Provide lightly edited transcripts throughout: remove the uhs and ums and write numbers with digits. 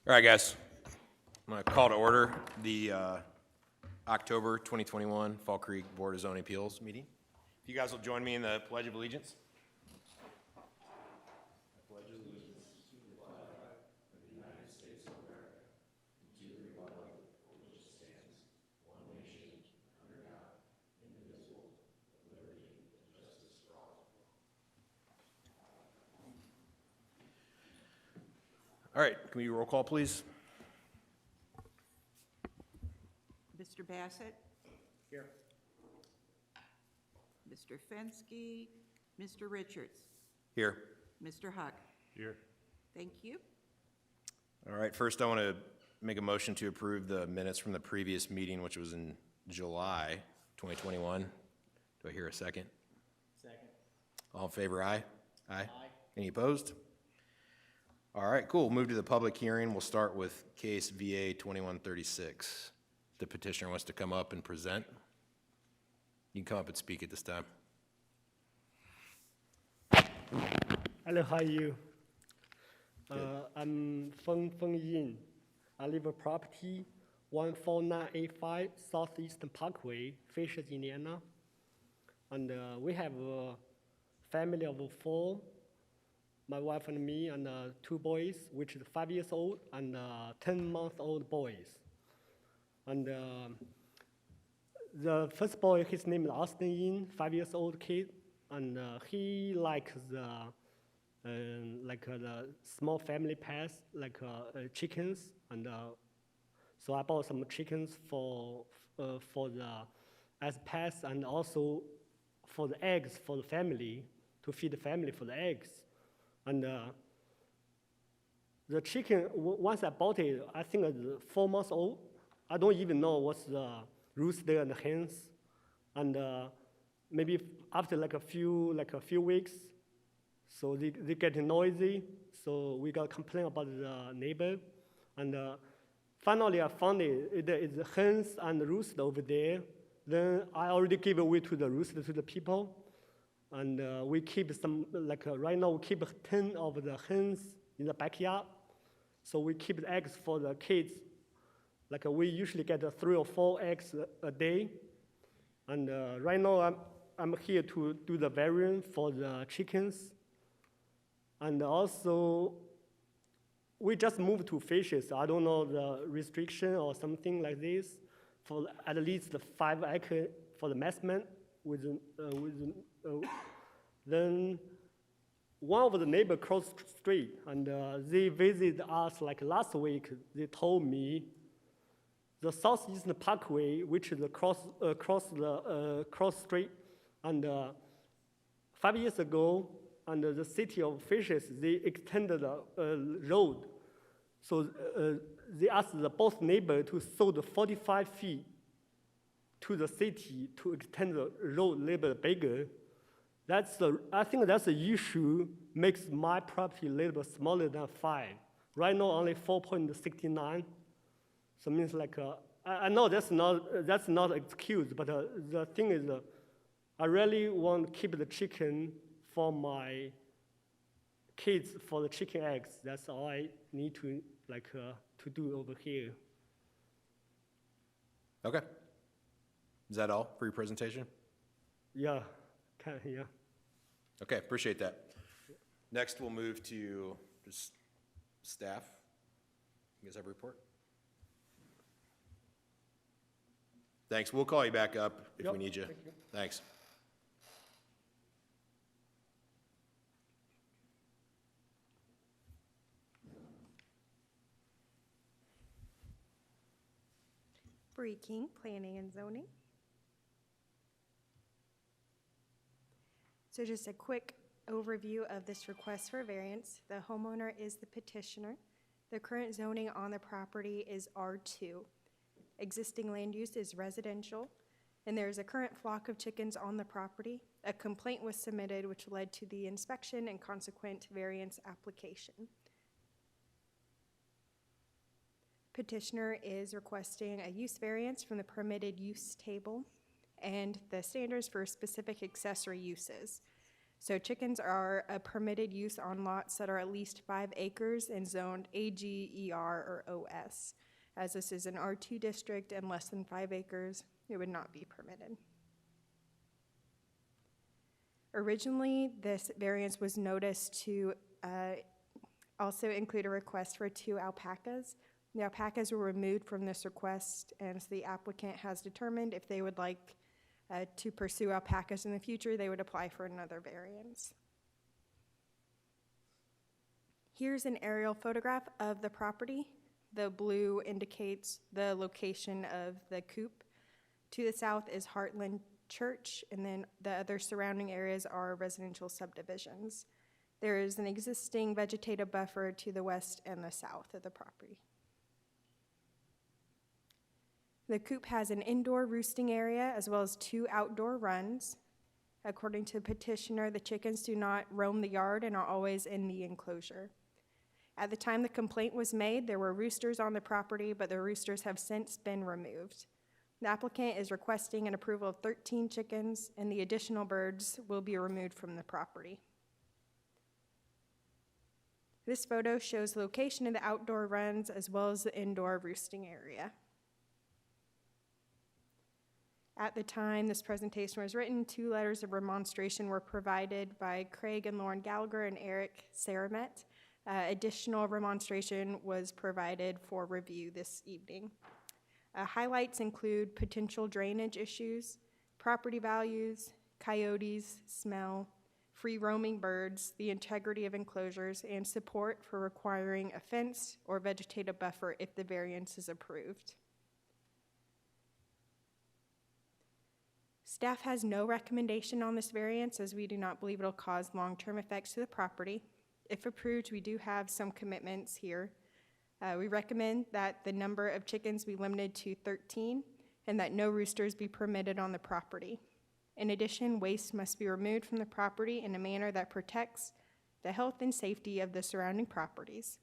All right, guys. I'm going to call to order the October 2021 Fall Creek Board of Zoning Appeals meeting. If you guys will join me in the Pledge of Allegiance. I pledge allegiance to the flag of the United States of America and to the republic for which it stands, one nation, under God, indivisible, with liberty and justice for all. All right, can we roll call, please? Mr. Bassett? Here. Mr. Fenske? Mr. Richards? Here. Mr. Huck? Here. Thank you. All right, first I want to make a motion to approve the minutes from the previous meeting, which was in July 2021. Do I hear a second? Second. All in favor, aye? Aye. Any opposed? All right, cool. Move to the public hearing. We'll start with case VA 2136. The petitioner wants to come up and present. You can come up and speak at this time. Hello, how are you? I'm Feng Yin. I live at property 14985 Southeastern Parkway, Fishers, Indiana. And we have a family of 4, my wife and me, and 2 boys, which is 5 years old and 10-month-old boys. And the first boy, his name is Austin Yin, 5 years old kid, and he likes the small family pets, like chickens, and so I bought some chickens for as pets, and also for the eggs for the family, to feed the family for the eggs. And the chicken, once I bought it, I think it's 4 months old. I don't even know what's the rooster and the hens. And maybe after like a few weeks, so they get noisy. So we got a complaint about the neighbor. And finally I found it is the hens and the rooster over there. Then I already gave away to the rooster to the people. And we keep some, right now we keep 10 of the hens in the backyard. So we keep the eggs for the kids. Like we usually get 3 or 4 eggs a day. And right now I'm here to do the variant for the chickens. And also, we just moved to fishes. I don't know the restriction or something like this for at least 5 acres for the measurement then one of the neighbors crossed the street, and they visited us like last week. They told me the Southeastern Parkway, which is cross street, and 5 years ago, under the city of Fishes, they extended the road. So they asked the both neighbors to sold 45 feet to the city to extend the road a little bit bigger. I think that's the issue, makes my property a little bit smaller than 5. Right now, only 4.69. So it means like, I know that's not an excuse, but the thing is, I really want to keep the chicken for my kids, for the chicken eggs. That's all I need to to do over here. Okay. Is that all for your presentation? Yeah, yeah. Okay, appreciate that. Next, we'll move to just staff. You guys have a report? Thanks. We'll call you back up if we need you. Thank you. Thanks. Bree King, Planning and Zoning. So just a quick overview of this request for variance. The homeowner is the petitioner. The current zoning on the property is R2. Existing land use is residential, and there is a current flock of chickens on the property. A complaint was submitted which led to the inspection and consequent variance application. Petitioner is requesting a use variance from the permitted use table and the standards for specific accessory uses. So chickens are a permitted use on lots that are at least 5 acres and zoned AG, ER, or OS. As this is an R2 district and less than 5 acres, it would not be permitted. Originally, this variance was noticed to also include a request for 2 alpacas. The alpacas were removed from this request, and so the applicant has determined if they would like to pursue alpacas in the future, they would apply for another variance. Here's an aerial photograph of the property. The blue indicates the location of the coop. To the south is Heartland Church, and then the other surrounding areas are residential subdivisions. There is an existing vegetative buffer to the west and the south of the property. The coop has an indoor roosting area as well as 2 outdoor runs. According to the petitioner, the chickens do not roam the yard and are always in the enclosure. At the time the complaint was made, there were roosters on the property, but the roosters have since been removed. The applicant is requesting an approval of 13 chickens, and the additional birds will be removed from the property. This photo shows the location of the outdoor runs as well as the indoor roosting area. At the time this presentation was written, 2 letters of remonstration were provided by Craig and Lauren Gallagher and Eric Saramet. Additional remonstration was provided for review this evening. Highlights include potential drainage issues, property values, coyotes, smell, free roaming birds, the integrity of enclosures, and support for requiring a fence or vegetative buffer if the variance is approved. Staff has no recommendation on this variance, as we do not believe it will cause long-term effects to the property. If approved, we do have some commitments here. We recommend that the number of chickens be limited to 13 and that no roosters be permitted on the property. In addition, waste must be removed from the property in a manner that protects the health and safety of the surrounding properties.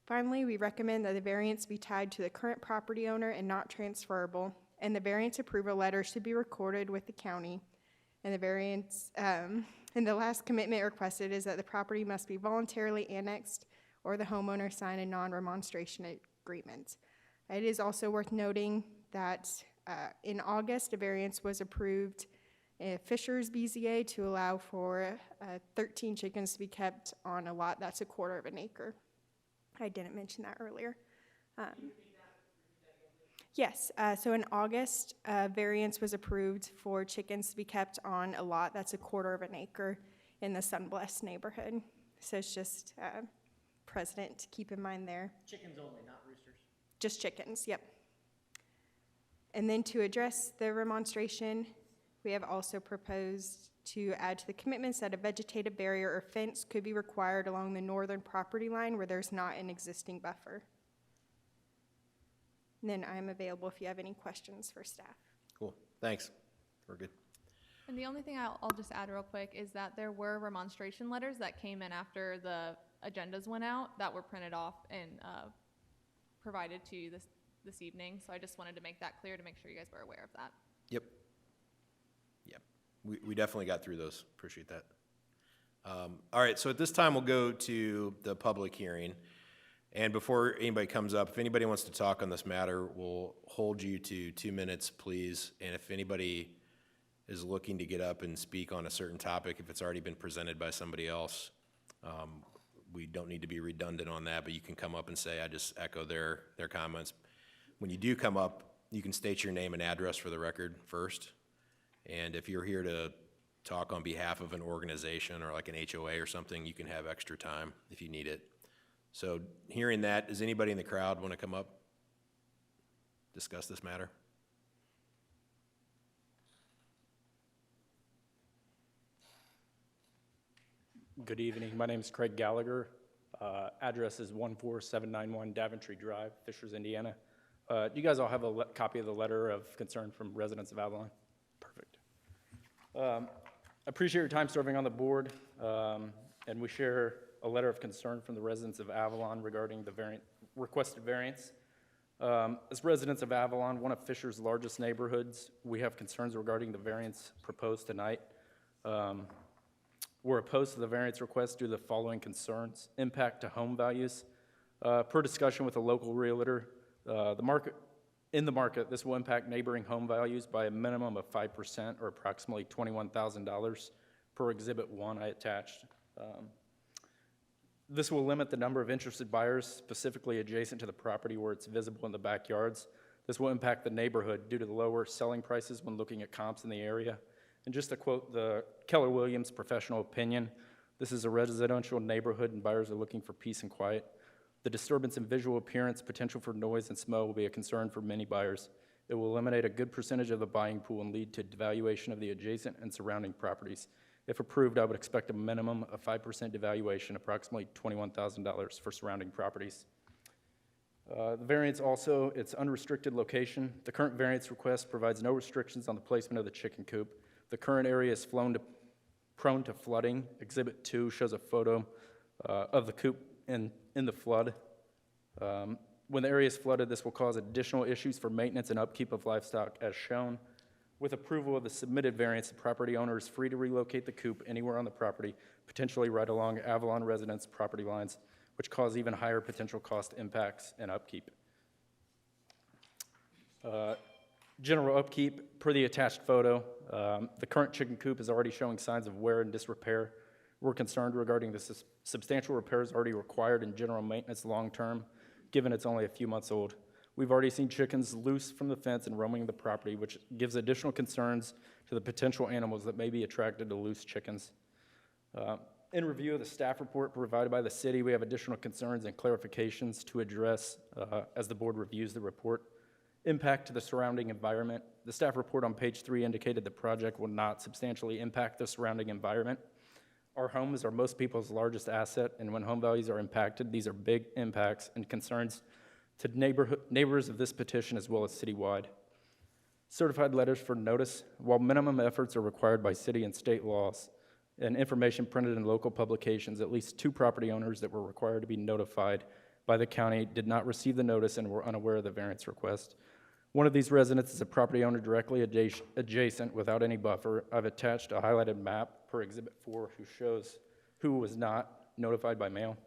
Finally, we recommend that the variance be tied to the current property owner and not transferable, and the variance approval letter should be recorded with the county. And the variance, and the last commitment requested is that the property must be voluntarily annexed or the homeowner sign a non-remonstration agreement. It is also worth noting that in August, a variance was approved in Fisher's BZA to allow for 13 chickens to be kept on a lot that's 1/4 acre. I didn't mention that earlier. Yes, so in August, a variance was approved for chickens to be kept on a lot that's 1/4 acre in the Sunblest neighborhood. So it's just precedent to keep in mind there. Chickens only, not roosters. Just chickens, yep. And then to address the remonstration, we have also proposed to add to the commitments that a vegetative barrier or fence could be required along the northern property line where there's not an existing buffer. And then I'm available if you have any questions for staff. Cool, thanks. We're good. And the only thing I'll just add real quick is that there were remonstration letters that came in after the agendas went out that were printed off and provided to you this evening. So I just wanted to make that clear to make sure you guys were aware of that. Yep. Yep. We definitely got through those. Appreciate that. All right, so at this time, we'll go to the public hearing. And before anybody comes up, if anybody wants to talk on this matter, we'll hold you to 2 minutes, please. And if anybody is looking to get up and speak on a certain topic, if it's already been presented by somebody else, we don't need to be redundant on that, but you can come up and say, I just echo their comments. When you do come up, you can state your name and address for the record first. And if you're here to talk on behalf of an organization or like an HOA or something, you can have extra time if you need it. So hearing that, does anybody in the crowd want to come up, discuss this matter? Good evening. My name is Craig Gallagher. Address is 14791 Daventry Drive, Fishers, Indiana. Do you guys all have a copy of the letter of concern from residents of Avalon? Perfect. Appreciate your time serving on the board, and we share a letter of concern from the residents of Avalon regarding the requested variance. As residents of Avalon, one of Fisher's largest neighborhoods, we have concerns regarding the variance proposed tonight. We're opposed to the variance request due to the following concerns: impact to home values. Per discussion with a local realtor, in the market, this will impact neighboring home values by a minimum of 5% or approximately $21,000 per Exhibit 1 I attached. This will limit the number of interested buyers specifically adjacent to the property where it's visible in the backyards. This will impact the neighborhood due to the lower selling prices when looking at comps in the area. And just to quote the Keller Williams professional opinion, this is a residential neighborhood and buyers are looking for peace and quiet. The disturbance in visual appearance, potential for noise and smell will be a concern for many buyers. It will eliminate a good percentage of the buying pool and lead to devaluation of the adjacent and surrounding properties. If approved, I would expect a minimum of 5% devaluation, approximately $21,000 for surrounding properties. The variance also, it's unrestricted location. The current variance request provides no restrictions on the placement of the chicken coop. The current area is prone to flooding. Exhibit 2 shows a photo of the coop in the flood. When the area is flooded, this will cause additional issues for maintenance and upkeep of livestock as shown. With approval of the submitted variance, the property owner is free to relocate the coop anywhere on the property, potentially right along Avalon residents' property lines, which cause even higher potential cost impacts and upkeep. General upkeep, per the attached photo, the current chicken coop is already showing signs of wear and disrepair. We're concerned regarding the substantial repairs already required in general maintenance long-term, given it's only a few months old. We've already seen chickens loose from the fence and roaming the property, which gives additional concerns to the potential animals that may be attracted to loose chickens. In review of the staff report provided by the city, we have additional concerns and clarifications to address as the board reviews the report. Impact to the surrounding environment. The staff report on page 3 indicated the project will not substantially impact the surrounding environment. Our homes are most people's largest asset, and when home values are impacted, these are big impacts and concerns to neighbors of this petition as well as citywide. Certified letters for notice. While minimum efforts are required by city and state laws and information printed in local publications, at least 2 property owners that were required to be notified by the county did not receive the notice and were unaware of the variance request. One of these residents is a property owner directly adjacent without any buffer. I've attached a highlighted map per Exhibit 4 who shows who was not notified by mail.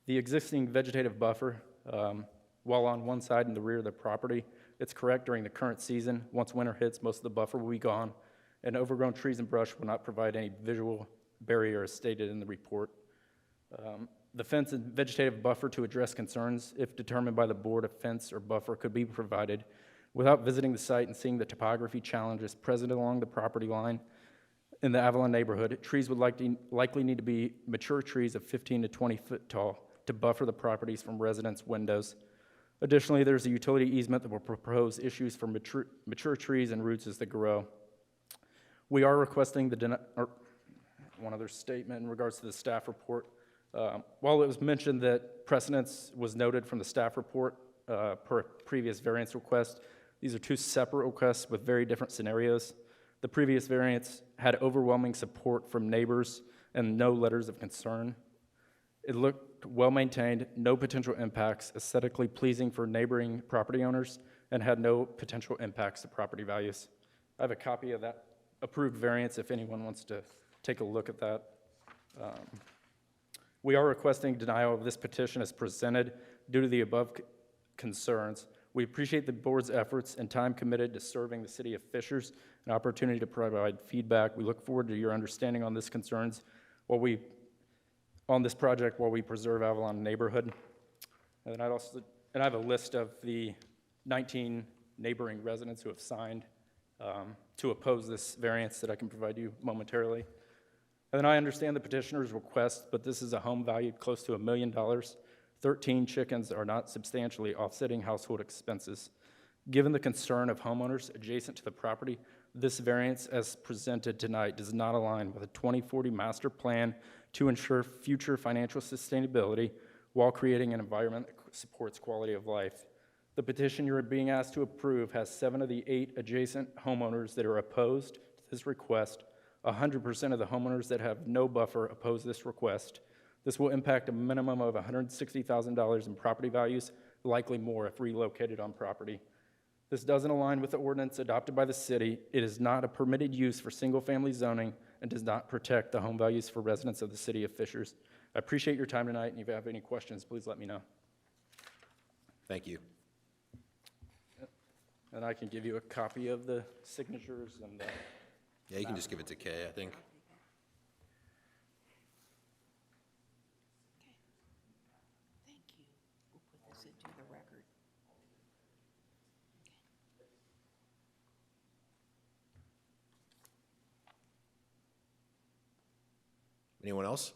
The existing vegetative buffer, while on one side and the rear of the property, it's correct during the current season. Once winter hits, most of the buffer will be gone, and overgrown trees and brush will not provide any visual barrier as stated in the report. The fence and vegetative buffer to address concerns, if determined by the board, a fence or buffer could be provided. Without visiting the site and seeing the topography challenges present along the property line in the Avalon neighborhood, trees would likely need to be mature trees of 15 to 20 foot tall to buffer the properties from residents' windows. Additionally, there's a utility easement that will propose issues for mature trees and roots as they grow. We are requesting one other statement in regards to the staff report. While it was mentioned that precedence was noted from the staff report per a previous variance request, these are 2 separate requests with very different scenarios. The previous variance had overwhelming support from neighbors and no letters of concern. It looked well-maintained, no potential impacts, aesthetically pleasing for neighboring property owners, and had no potential impacts to property values. I have a copy of that approved variance if anyone wants to take a look at that. We are requesting denial of this petition as presented due to the above concerns. We appreciate the board's efforts and time committed to serving the city of Fishers, an opportunity to provide feedback. We look forward to your understanding on this concerns on this project while we preserve Avalon neighborhood. And I have a list of the 19 neighboring residents who have signed to oppose this variance that I can provide you momentarily. And then I understand the petitioner's request, but this is a home valued close to $1 million. 13 chickens are not substantially offsetting household expenses. Given the concern of homeowners adjacent to the property, this variance as presented tonight does not align with a 2040 master plan to ensure future financial sustainability while creating an environment that supports quality of life. The petition you're being asked to approve has 7 of the 8 adjacent homeowners that are opposed to this request. 100% of the homeowners that have no buffer oppose this request. This will impact a minimum of $160,000 in property values, likely more if relocated on property. This doesn't align with the ordinance adopted by the city. It is not a permitted use for single-family zoning, and does not protect the home values for residents of the city of Fishers. I appreciate your time tonight, and if you have any questions, please let me know. Thank you. And I can give you a copy of the signatures and the Yeah, you can just give it to Kay, I think. Thank you. We'll put this into the record. Anyone else?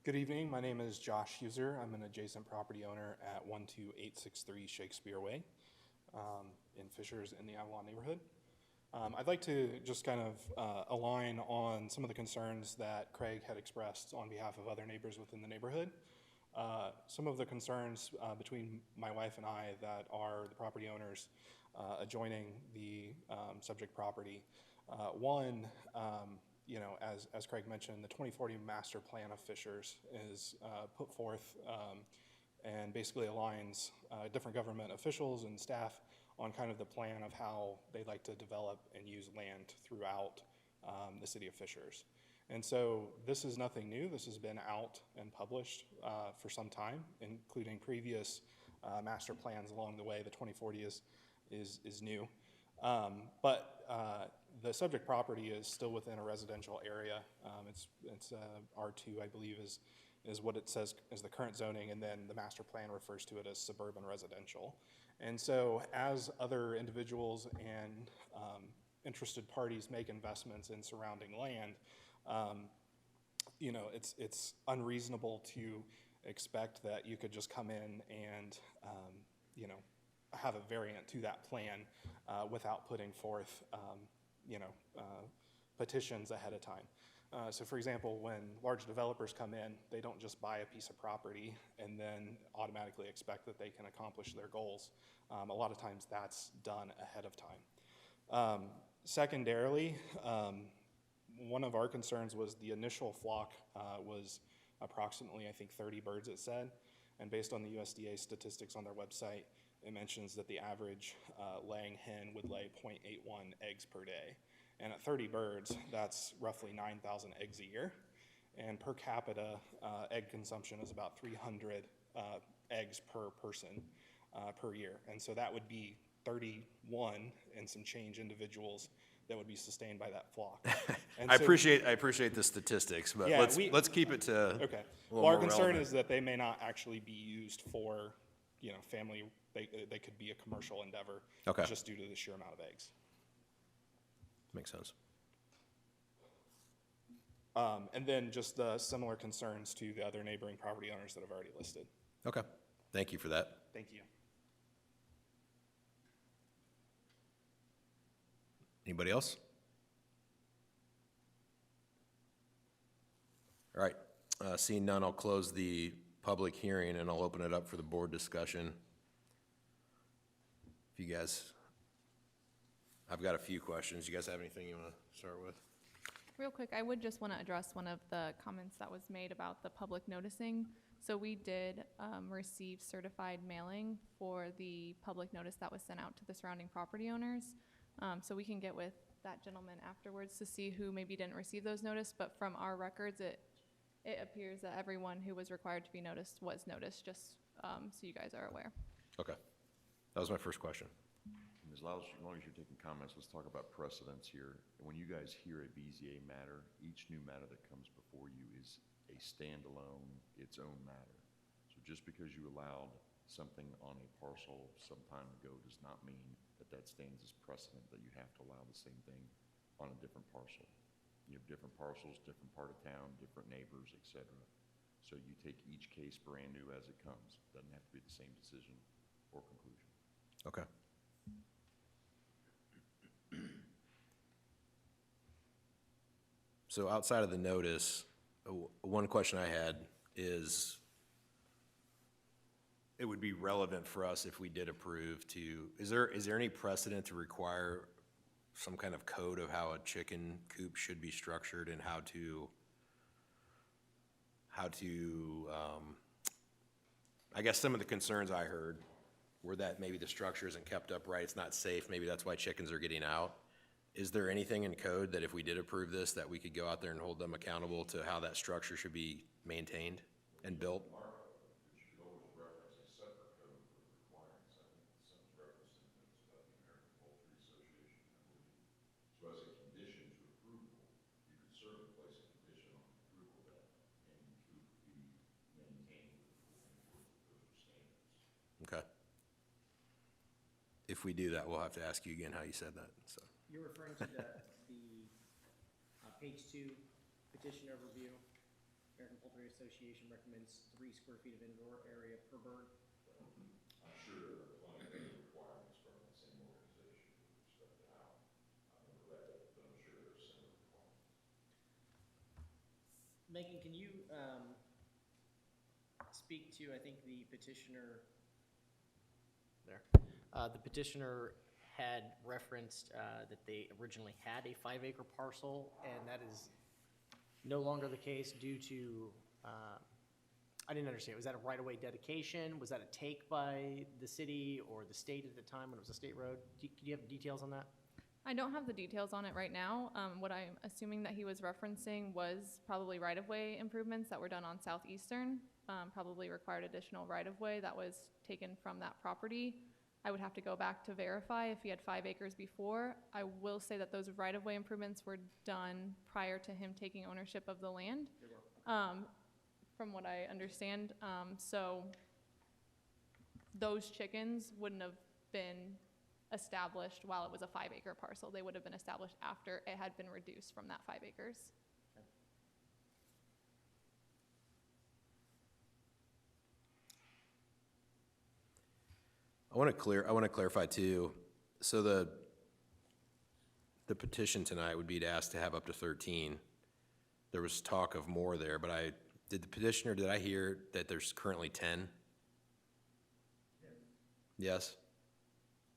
Good evening. My name is Josh Huser. I'm an adjacent property owner at 12863 Shakespeare Way in Fishers in the Avalon neighborhood. I'd like to just kind of align on some of the concerns that Craig had expressed on behalf of other neighbors within the neighborhood. Some of the concerns between my wife and I that are the property owners adjoining the subject property. One, you know, as Craig mentioned, the 2040 master plan of Fishers is put forth and basically aligns different government officials and staff on kind of the plan of how they'd like to develop and use land throughout the city of Fishers. And so this is nothing new. This has been out and published for some time, including previous master plans along the way. The 2040 is new. But the subject property is still within a residential area. It's R2, I believe, is what it says is the current zoning, and then the master plan refers to it as suburban residential. And so as other individuals and interested parties make investments in surrounding land, you know, it's unreasonable to expect that you could just come in and, you know, have a variant to that plan without putting forth, you know, petitions ahead of time. So for example, when large developers come in, they don't just buy a piece of property and then automatically expect that they can accomplish their goals. A lot of times that's done ahead of time. Secondarily, one of our concerns was the initial flock was approximately, I think, 30 birds, it said. And based on the USDA statistics on their website, it mentions that the average laying hen would lay 0.81 eggs per day. And at 30 birds, that's roughly 9,000 eggs a year. And per capita, egg consumption is about 300 eggs per person per year. And so that would be 31 and some change individuals that would be sustained by that flock. And I so- appreciate the statistics, but Yeah, let's keep it to Okay. a Well, little our more concern relevant. is that they may not actually be used for, you know, family. They could be a commercial endeavor. Okay. Just due to the sheer amount of eggs. Makes sense. And then just the similar concerns to the other neighboring property owners that I've already listed. Okay, thank you for that. Thank you. Anybody else? All right, seeing none, I'll close the public hearing and I'll open it up for the board discussion. If you guys, I've got a few questions. You guys have anything you want to start with? Real quick, I would just want to address one of the comments that was made about the public noticing. So we did receive certified mailing for the public notice that was sent out to the surrounding property owners. So we can get with that gentleman afterwards to see who maybe didn't receive those notices, but from our records, it appears that everyone who was required to be noticed was noticed, just so you guys are aware. Okay, that was my first question. As long as you're taking comments, let's talk about precedents here. When you guys hear a BZA matter, each new matter that comes before you is a standalone, its own matter. So just because you allowed something on a parcel some time ago does not mean that that stands as precedent that you have to allow the same thing on a different parcel. You have different parcels, different part of town, different neighbors, etc. So you take each case brand new as it comes. Doesn't have to be the same decision or conclusion. Okay. So outside of the notice, one question I had is, it would be relevant for us if we did approve to, is there any precedent to require some kind of code of how a chicken coop should be structured and how to I guess some of the concerns I heard were that maybe the structure isn't kept up right, it's not safe, maybe that's why chickens are getting out. Is there anything in code that if we did approve this, that we could go out there and hold them accountable to how that structure should be maintained and built? But you could always reference a separate code for the requirements. I think someone's referencing notes about the American Poultry Association, I believe. So as a condition to approval, you could certainly place a condition on the approval that any coop be maintained with those standards. Okay. If we do that, we'll have to ask you again how you said that, so. You're referring to the page 2 petition overview. American Poultry Association recommends 3 square feet of indoor area per bird. I'm sure there are plenty of requirements from the same organization with respect to how. I've never read it, but I'm sure there are similar requirements. Megan, can you speak to, I think the petitioner there, the petitioner had referenced that they originally had a 5-acre parcel, and that is no longer the case due to, I didn't understand, was that a right-of-way dedication? Was that a take by the city or the state at the time when it was a state road? Do you have details on that? I don't have the details on it right now. What I'm assuming that he was referencing was probably right-of-way improvements that were done on Southeastern, probably required additional right-of-way that was taken from that property. I would have to go back to verify if he had 5 acres before. I will say that those right-of-way improvements were done prior to him taking ownership of the land, from what I understand. So those chickens wouldn't have been established while it was a 5-acre parcel. They would have been established after it had been reduced from that 5 acres. I want to clarify too. So the petition tonight would be to ask to have up to 13. There was talk of more there, but did I hear that there's currently 10? Yes?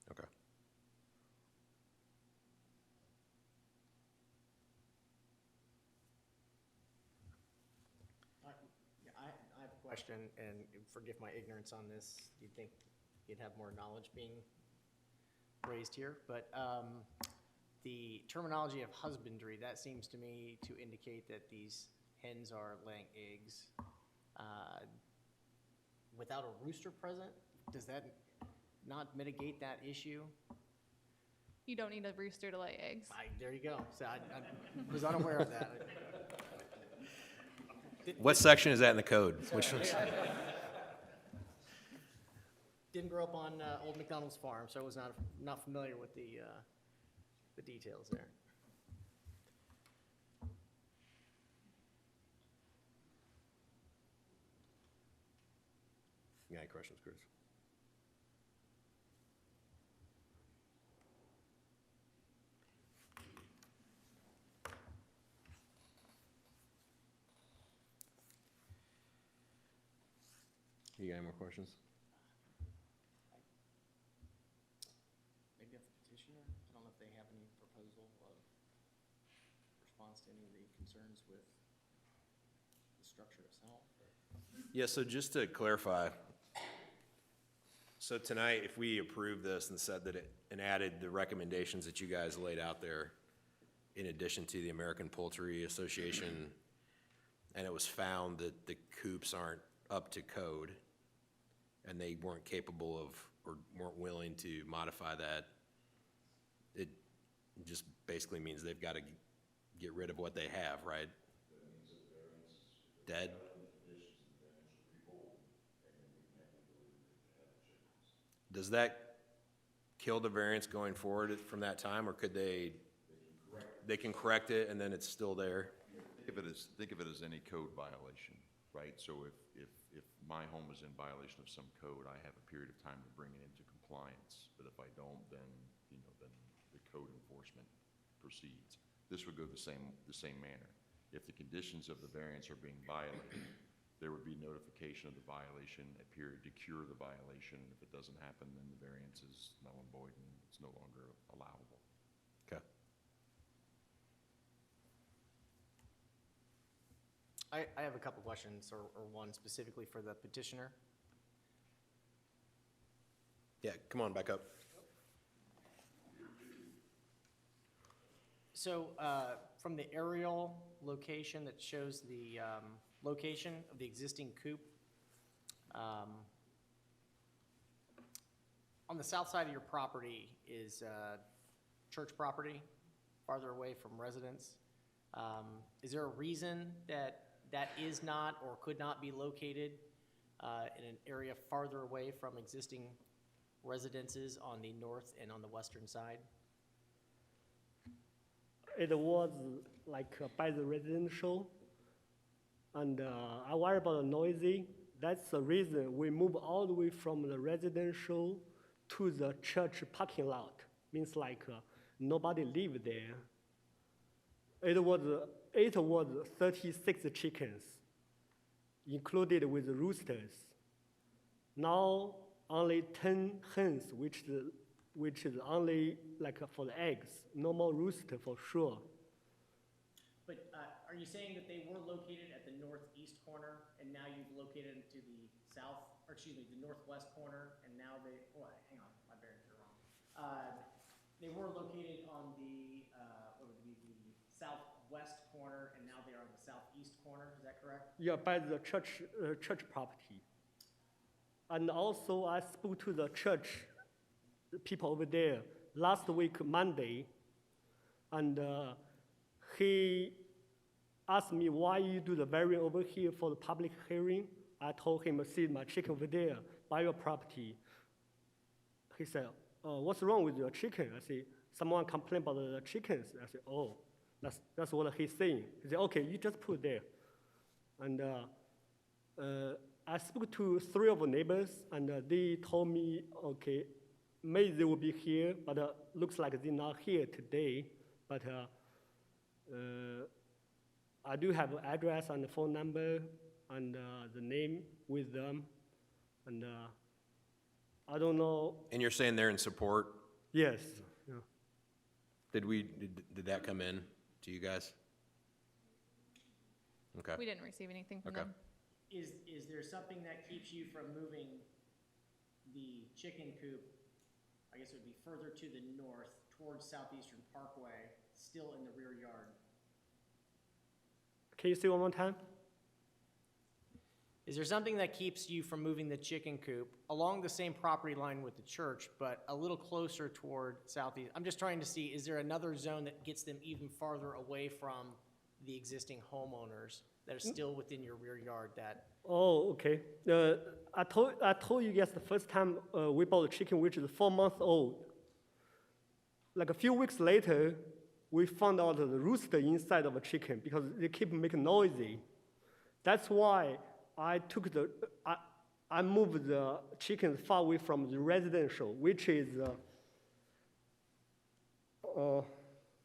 Okay. I have a question, and forgive my ignorance on this. You'd think you'd have more knowledge being raised here, but the terminology of husbandry, that seems to me to indicate that these hens are laying eggs without a rooster present. Does that not mitigate that issue? You don't need a rooster to lay eggs. There you go. So I was unaware of that. What section is that in the code? Which one's? Didn't grow up on Old McDonald's farm, so I was not familiar with the details there. You got any questions, Chris? You got any more questions? Maybe of the petitioner, I don't know if they have any proposal of response to any of the concerns with the structure itself. Yeah, so just to clarify, so tonight, if we approve this and said that and added the recommendations that you guys laid out there, in addition to the American Poultry Association, and it was found that the coops aren't up to code, and they weren't capable of, or weren't willing to modify that, it just basically means they've got to get rid of what they have, right? Dead? Does that kill the variance going forward from that time, or could they can correct it and then it's still there? Think of it as any code violation, right? So if my home is in violation of some code, I have a period of time to bring it into compliance. But if I don't, then the code enforcement proceeds. This would go the same manner. If the conditions of the variance are being violated, there would be notification of the violation, a period to cure the violation, and if it doesn't happen, then the variance is null and void and it's no longer allowable. Okay. I have a couple questions, or one specifically for the petitioner. Yeah, come on back up. So, from the aerial location that shows the location of the existing coop, on the south side of your property is church property, farther away from residents. Is there a reason that that is not or could not be located in an area farther away from existing residences on the north and on the western side? It was like by the residential, and I worry about the noisy. That's the reason we move all the way from the residential to the church parking lot. Means like nobody live there. It was 36 chickens, included with roosters. Now only 10 hens, which is only like for the eggs. No more rooster for sure. But are you saying that they were located at the northeast corner, and now you've located them to the south, or excuse me, the northwest corner, and now they, oh, hang on, my bearings are wrong. They were located on the, what would be the southwest corner, and now they are on the southeast corner, is that correct? Yeah, by the church property. And also I spoke to the church people over there last week, Monday, and he asked me why you do the variant over here for the public hearing. I told him, see my chicken over there, by your property. He said, oh, what's wrong with your chicken? I said, someone complained about the chickens. I said, oh, that's what he's saying. He said, okay, you just put there. And I spoke to 3 of the neighbors, and they told me, okay, maybe they will be here, but looks like they're not here today. But I do have an address and the phone number and the name with them. And I don't know. And you're saying they're in support? Yes. Yeah. Did that come in to you guys? Okay. We didn't receive anything from Okay. them. Is there something that keeps you from moving the chicken coop, I guess it would be further to the north towards Southeastern Parkway, still in the rear yard? Can you say one more time? Is there something that keeps you from moving the chicken coop along the same property line with the church, but a little closer toward southeast? I'm just trying to see, is there another zone that gets them even farther away from the existing homeowners that are still within your rear yard that? Oh, okay. I told you guys the first time we bought the chicken, which is 4 months old. Like a few weeks later, we found out the rooster inside of a chicken because they keep making noisy. That's why I moved the chickens far away from the residential, which is,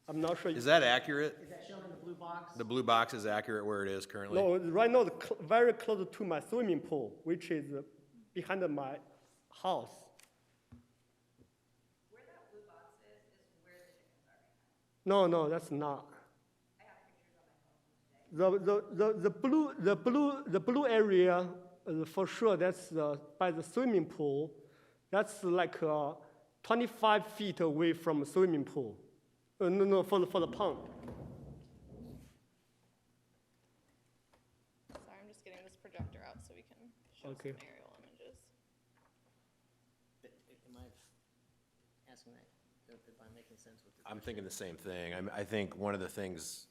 I'm not sure. Is that accurate? Is that shown in the blue box? The blue box is accurate where it is currently? No, right now, very close to my swimming pool, which is behind my house. Where that blue box is where the chickens are right now. No, that's not. I have pictures on my phone today. The blue area, for sure, that's by the swimming pool. That's like 25 feet away from the swimming pool. No, for the pond. Sorry, I'm just getting this projector out so we can show Okay. some aerial images. Am I asking that, if I'm making sense with the? I'm thinking the same thing. I think one of the things,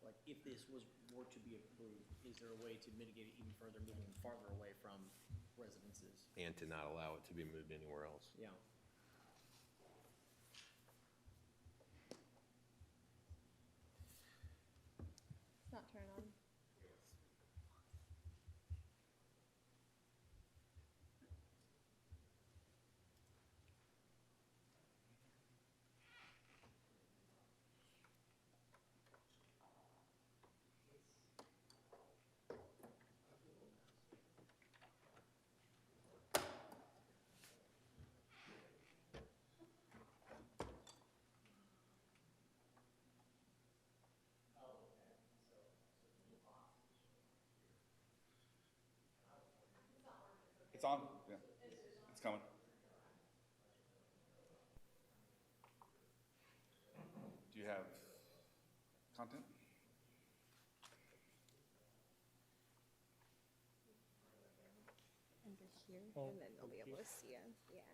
Like, if this were to be approved, is there a way to mitigate it even further, moving them farther away from residences? and to not allow it to be moved anywhere else. Yeah. It's not turned on. It's on, yeah. It's coming. Do you have content? Under here, and then they'll be able to see it, yeah.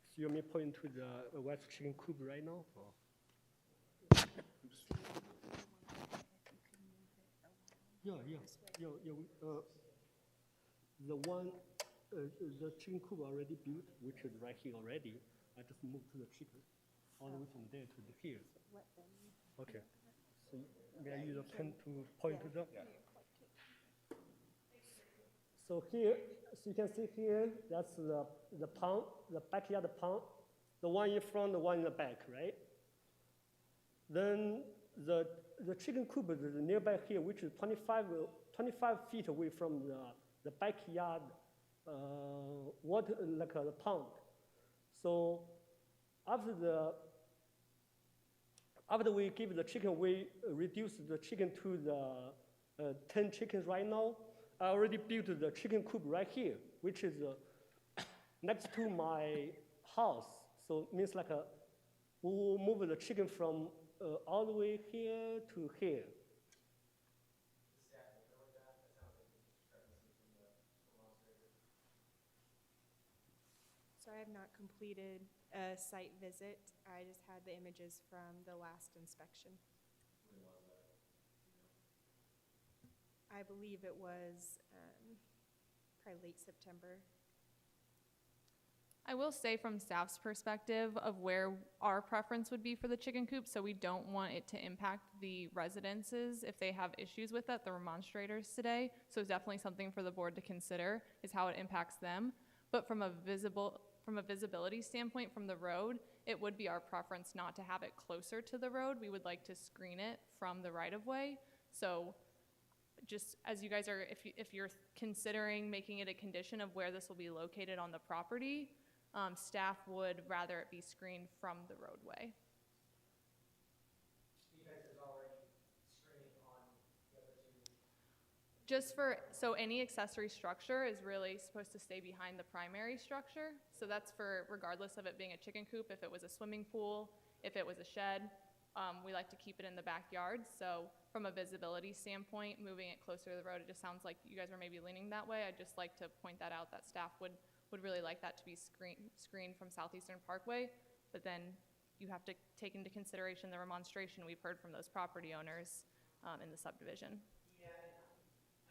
So you want me point to the west chicken coop right now? Or? Yeah. The one, the chicken coop already built, which is right here already. I just moved to the chicken, all the way from there to here. Okay. So may I use a pen to point to them? So here, so you can see here, that's the pond, the backyard pond, the one in front, the one in the back, right? Then the chicken coop is nearby here, which is 25 feet away from the backyard water, like the pond. So after we give the chicken, we reduce the chicken to the 10 chickens right now. I already built the chicken coop right here, which is next to my house. So it means like we will move the chicken from all the way here to here. So I have not completed a site visit. I just had the images from the last inspection. I believe it was probably late September. I will say from staff's perspective of where our preference would be for the chicken coop, so we don't want it to impact the residences if they have issues with it, the remonstrators today. So it's definitely something for the board to consider is how it impacts them. But from a visibility standpoint from the road, it would be our preference not to have it closer to the road. We would like to screen it from the right-of-way. So just as you guys are, if you're considering making it a condition of where this will be located on the property, staff would rather it be screened from the roadway. So any accessory structure is really supposed to stay behind the primary structure. So that's for, regardless of it being a chicken coop, if it was a swimming pool, if it was a shed, we like to keep it in the backyard. So from a visibility standpoint, moving it closer to the road, it just sounds like you guys were maybe leaning that way. I'd just like to point that out, that staff would really like that to be screened from Southeastern Parkway. But then you have to take into consideration the remonstration we've heard from those property owners in the subdivision. Yeah,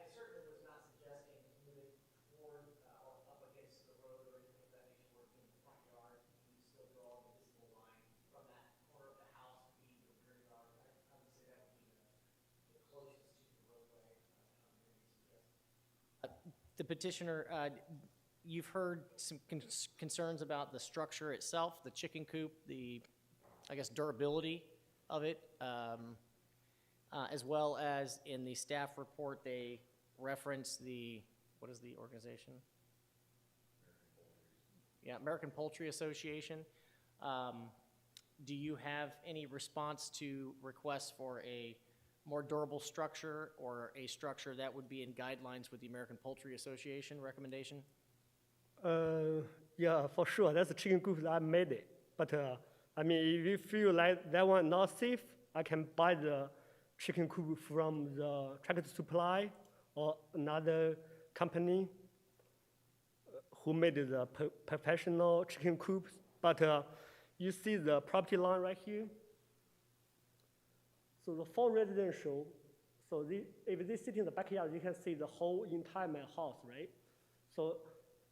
I certainly was not suggesting moving toward or up against the road or anything of that nature, working in the front yard. You still draw the visible line from that corner of the house to be the rear yard. I would say that would be the closest to the roadway. The petitioner, you've heard some concerns about the structure itself, the chicken coop, the, I guess, durability of it, as well as in the staff report, they reference the, what is the organization? Yeah, American Poultry Association. Do you have any response to requests for a more durable structure or a structure that would be in guidelines with the American Poultry Association recommendation? Yeah, for sure. That's the chicken coop that I made it. But I mean, if you feel like that one not safe, I can buy the chicken coop from the Tractor Supply or another company who made the professional chicken coops. But you see the property line right here. So the for residential, so if they sit in the backyard, you can see the whole entire my house, right? So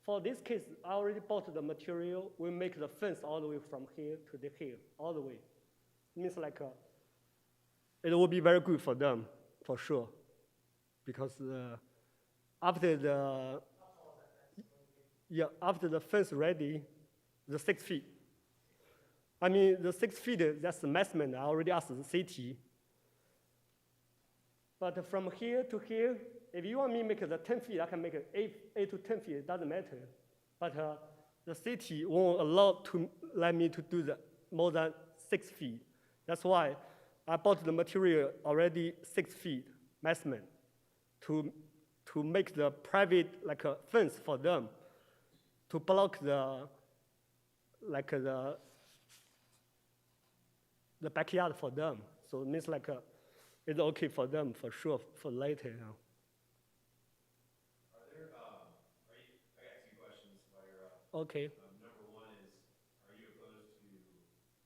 for this case, I already bought the material. We make the fence all the way from here to the here, all the way. It means like it will be very good for them, for sure. Because after the fence ready, the 6 feet. I mean, the 6 feet, that's the measurement. I already asked the city. But from here to here, if you want me to make the 10 feet, I can make it 8 to 10 feet, it doesn't matter. But the city won't allow to let me to do the more than 6 feet. That's why I bought the material already 6 feet measurement to to make the private like a fence for them to block the like the backyard for them. So it means like it's okay for them for sure for later. I got two questions while you're up. Okay. Number one is, are you opposed to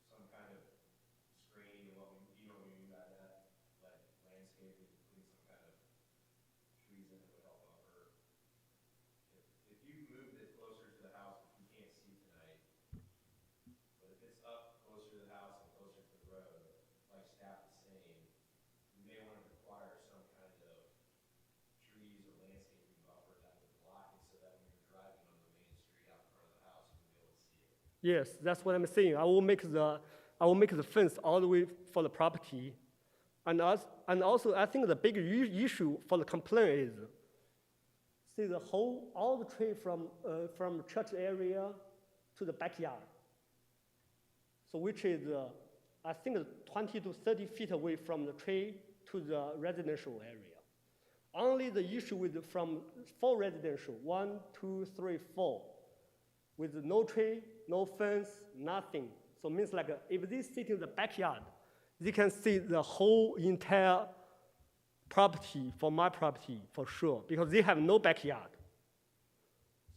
some kind of screening, and you know what we mean by that? Like landscaping, putting some kind of trees in it would help buffer. If you moved it closer to the house, which we can't see tonight, but if it's up closer to the house and closer to the road, like staff is saying, you may want to require some kind of trees or landscaping buffer that would block it so that when you're driving on the main street out in front of the house, you'll be able to see it. Yes, that's what I'm saying. I will make the fence all the way for the property, and also I think the big issue for the complaint is, see all the tree from church area to the backyard. So which is I think 20 to 30 feet away from the tree to the residential area. Only the issue with from 4 residential, 1, 2, 3, 4, with no tree, no fence, nothing. So it means like if they sit in the backyard, they can see the whole entire property for my property for sure, because they have no backyard.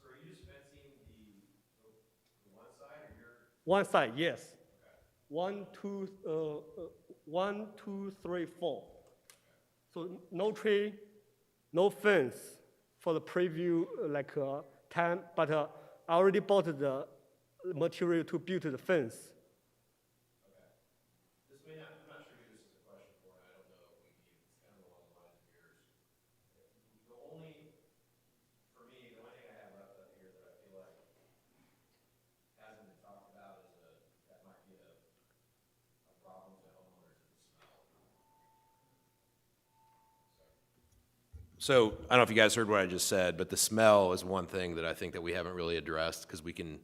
So are you just fencing the one side or your? One side, yes. Okay. 1, 2, 3, 4. So no tree, no fence for the preview time, but I already bought the material to build the fence. This may not, I'm not sure who this is a question for, and I don't know if it's kind of along the lines of yours. The only thing I have left up here that I feel like hasn't been talked about that might be a problem to homeowners is the smell. So I don't know if you guys heard what I just said, but the smell is one thing that I think that we haven't really addressed, because we can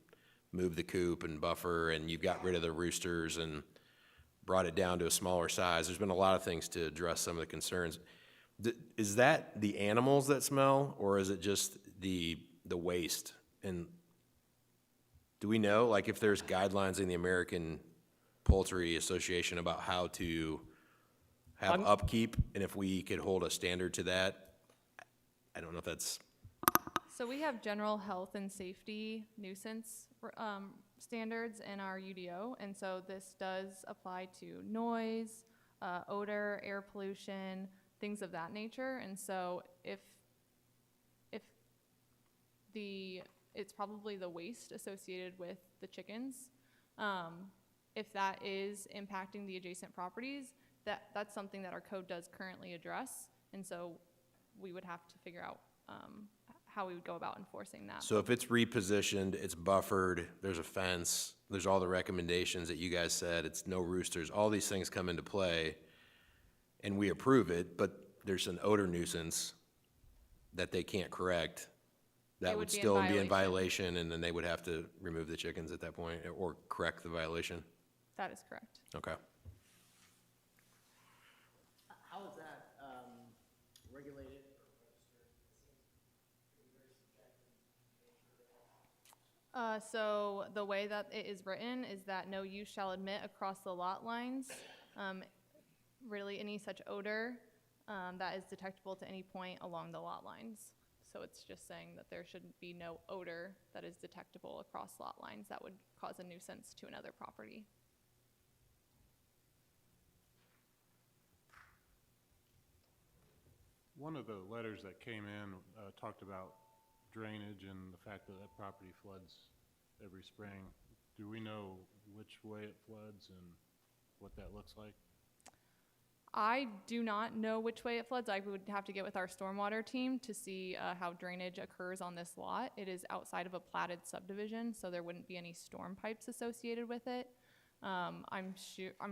move the coop and buffer, and you've got rid of the roosters and brought it down to a smaller size. There's been a lot of things to address some of the concerns. Is that the animals that smell, or is it just the waste? And do we know, like, if there's guidelines in the American Poultry Association about how to have upkeep, and if we could hold a standard to that? I don't know if that's... So we have general health and safety nuisance standards in our UDO, and so this does apply to noise, odor, air pollution, things of that nature. And so if it's probably the waste associated with the chickens, if that is impacting the adjacent properties, that's something that our code does currently address, and so we would have to figure out how we would go about enforcing that. So if it's repositioned, it's buffered, there's a fence, there's all the recommendations that you guys said, it's no roosters, all these things come into play, and we approve it, but there's an odor nuisance that they can't correct, that would still be in violation, and then they would have to remove the chickens at that point, or correct the violation? That is correct. Okay. How is that regulated? So the way that it is written is that no use shall admit across the lot lines really any such odor that is detectable to any point along the lot lines. So it's just saying that there should be no odor that is detectable across lot lines that would cause a nuisance to another property. One of the letters that came in talked about drainage and the fact that that property floods every spring. Do we know which way it floods and what that looks like? I do not know which way it floods. I would have to get with our stormwater team to see how drainage occurs on this lot. It is outside of a platted subdivision, so there wouldn't be any storm pipes associated with it. I'm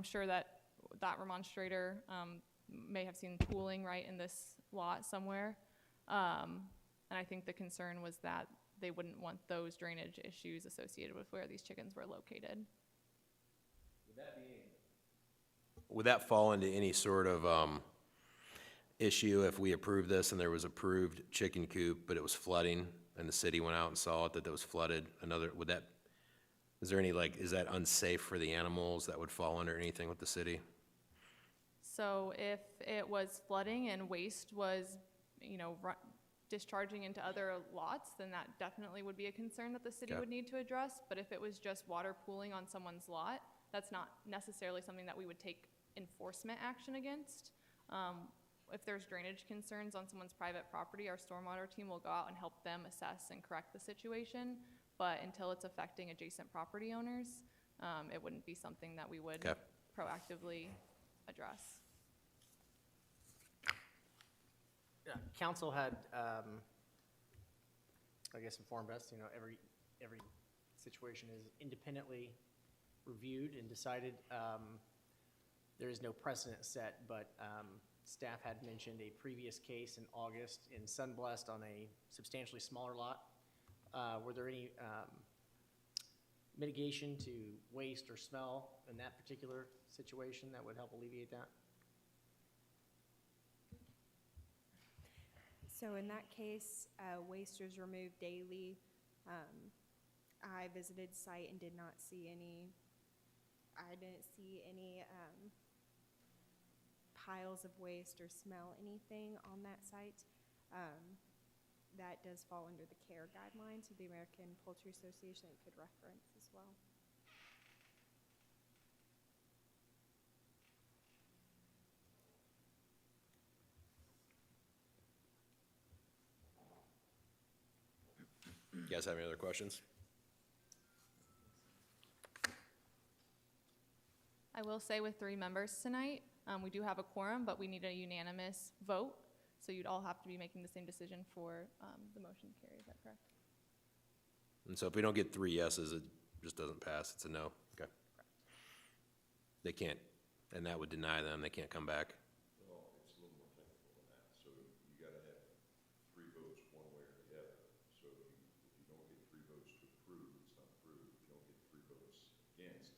sure that remonstrator may have seen pooling right in this lot somewhere. And I think the concern was that they wouldn't want those drainage issues associated with where these chickens were located. Would that fall into any sort of, issue if we approve this and there was approved chicken coop, but it was flooding and the city went out and saw it that was flooded? Is there any, is that unsafe for the animals that would fall under anything with the city? So if it was flooding and waste was, discharging into other lots, then that definitely would be a concern that the city Okay. would need to address. But if it was just water pooling on someone's lot, that's not necessarily something that we would take enforcement action against. If there's drainage concerns on someone's private property, our stormwater team will go out and help them assess and correct the situation. But until it's affecting adjacent property owners, it wouldn't be something that we would Okay. proactively address. Council had, I guess, informed us, every situation is independently reviewed and decided. There is no precedent set, but staff had mentioned a previous case in August in Sunblest on a substantially smaller lot. Were there any mitigation to waste or smell in that particular situation that would help alleviate that? So in that case, waste was removed daily. I visited site and did not see any, piles of waste or smell anything on that site. That does fall under the CARE guidelines of the American Poultry Association that you could reference as well. You guys have any other questions? I will say with 3 members tonight, we do have a quorum, but we need a unanimous vote. So you'd all have to be making the same decision for the motion to carry. Is that correct? And so if we don't get 3 yeses, it just doesn't pass. It's a no. Okay. They can't, and that would deny them. They can't come back. Well, it's a little more technical than that. So you gotta have 3 votes one way or the other. So if you don't get 3 votes to approve, it's not approved. If you don't get 3 votes against,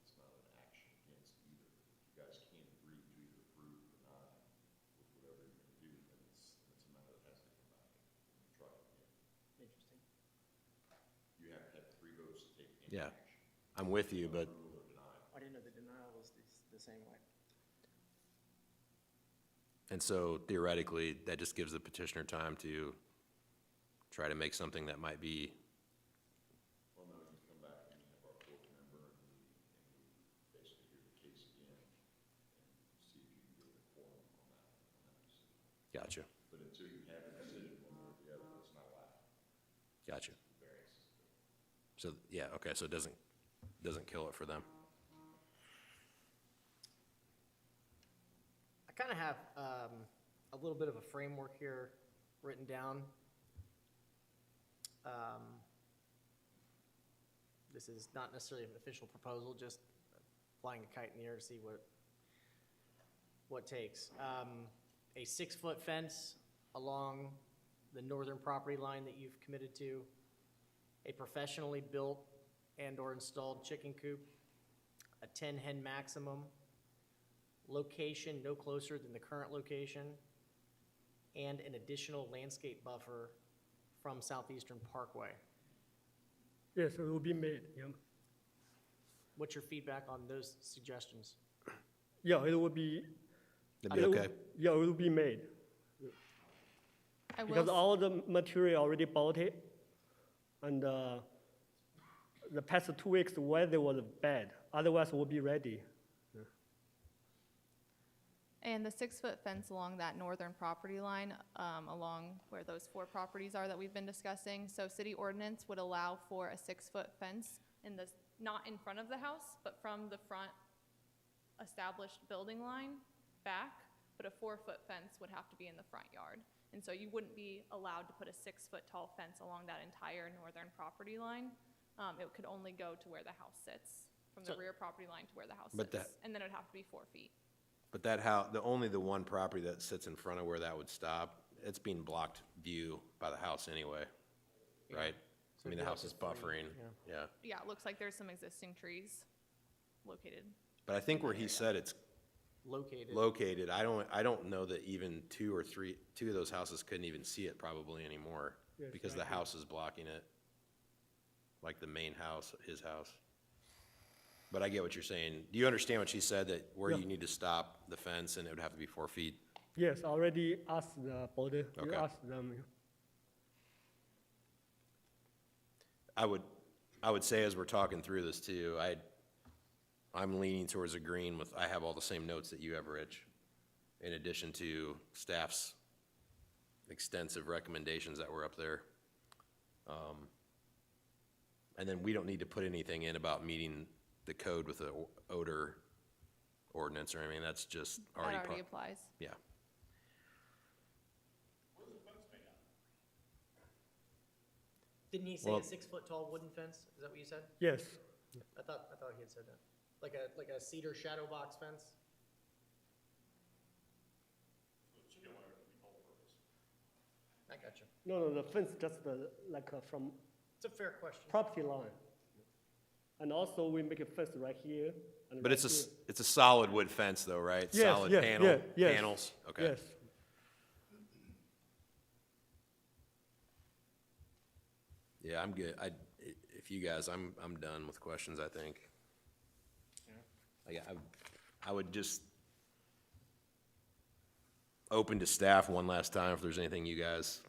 it's not an action against either. If you guys can't agree to either approve or deny with whatever you're gonna do, then it's a matter that has to come back and try it again. Interesting. You have to have 3 votes to take any Yeah. action. I'm with you, but Approval or denial. I didn't know the denial was the same way. and so theoretically, that just gives the petitioner time to try to make something that might be, Well, no, you come back and you have our 4th member and we basically hear the case again and see if you can get a quorum on that decision. gotcha, But until you have a decision one way or the other, it's not allowed. gotcha. Variances. So, yeah, okay, so it doesn't kill it for them. I kind of have a little bit of a framework here written down. This is not necessarily an official proposal, just flying a kite in the air to see what takes. A 6-foot fence along the northern property line that you've committed to, a professionally built and/or installed chicken coop, a 10-hen maximum, location no closer than the current location, and an additional landscape buffer from Southeastern Parkway. Yes, it will be made, yeah. What's your feedback on those suggestions? Yeah, it will be. That'd be okay? Yeah, it will be made. I will Because all the material already bought it, and the past 2 weeks, the weather was bad. Otherwise, we'll be ready. And the 6-foot fence along that northern property line, along where those 4 properties are that we've been discussing. So city ordinance would allow for a 6-foot fence not in front of the house, but from the front established building line back, but a 4-foot fence would have to be in the front yard. And so you wouldn't be allowed to put a 6-foot tall fence along that entire northern property line. It could only go to where the house sits, from the rear property line to where the house But sits. that- And then it'd have to be 4 feet. But that house, only the one property that sits in front of where that would stop, it's being blocked view by the house anyway, right? I mean, the house is buffering, yeah. Yeah, it looks like there's some existing trees located. But I think where he said it's located, I don't know that even two of those houses couldn't even see it probably anymore, Yes, because the right. house is blocking it, like the main house, his house. But I get what you're saying. Do you understand what she said, that where Yeah. you need to stop the fence and it would have to be 4 feet? Yes, already asked the board, you Okay. asked them. I would say, as we're talking through this too, I'm leaning towards agreeing with, I have all the same notes that you have, Rich, in addition to staff's extensive recommendations that were up there. And then we don't need to put anything in about meeting the code with the odor ordinance, or anything. That's just That already. already applies. Yeah. Didn't he say Well- a 6-foot tall wooden fence? Is that what you said? Yes, I thought he had said that. Like a cedar shadow box fence? I got you. no, the fence just from It's a fair question. property line. And also we make a fence right here. And But right it's here. a solid wood fence though, right? Yes, Solid yes, yes. panels? Okay. Yes, Yeah, I'm good. If you guys, I'm done with questions, I think. I would just open to staff one last time if there's anything you guys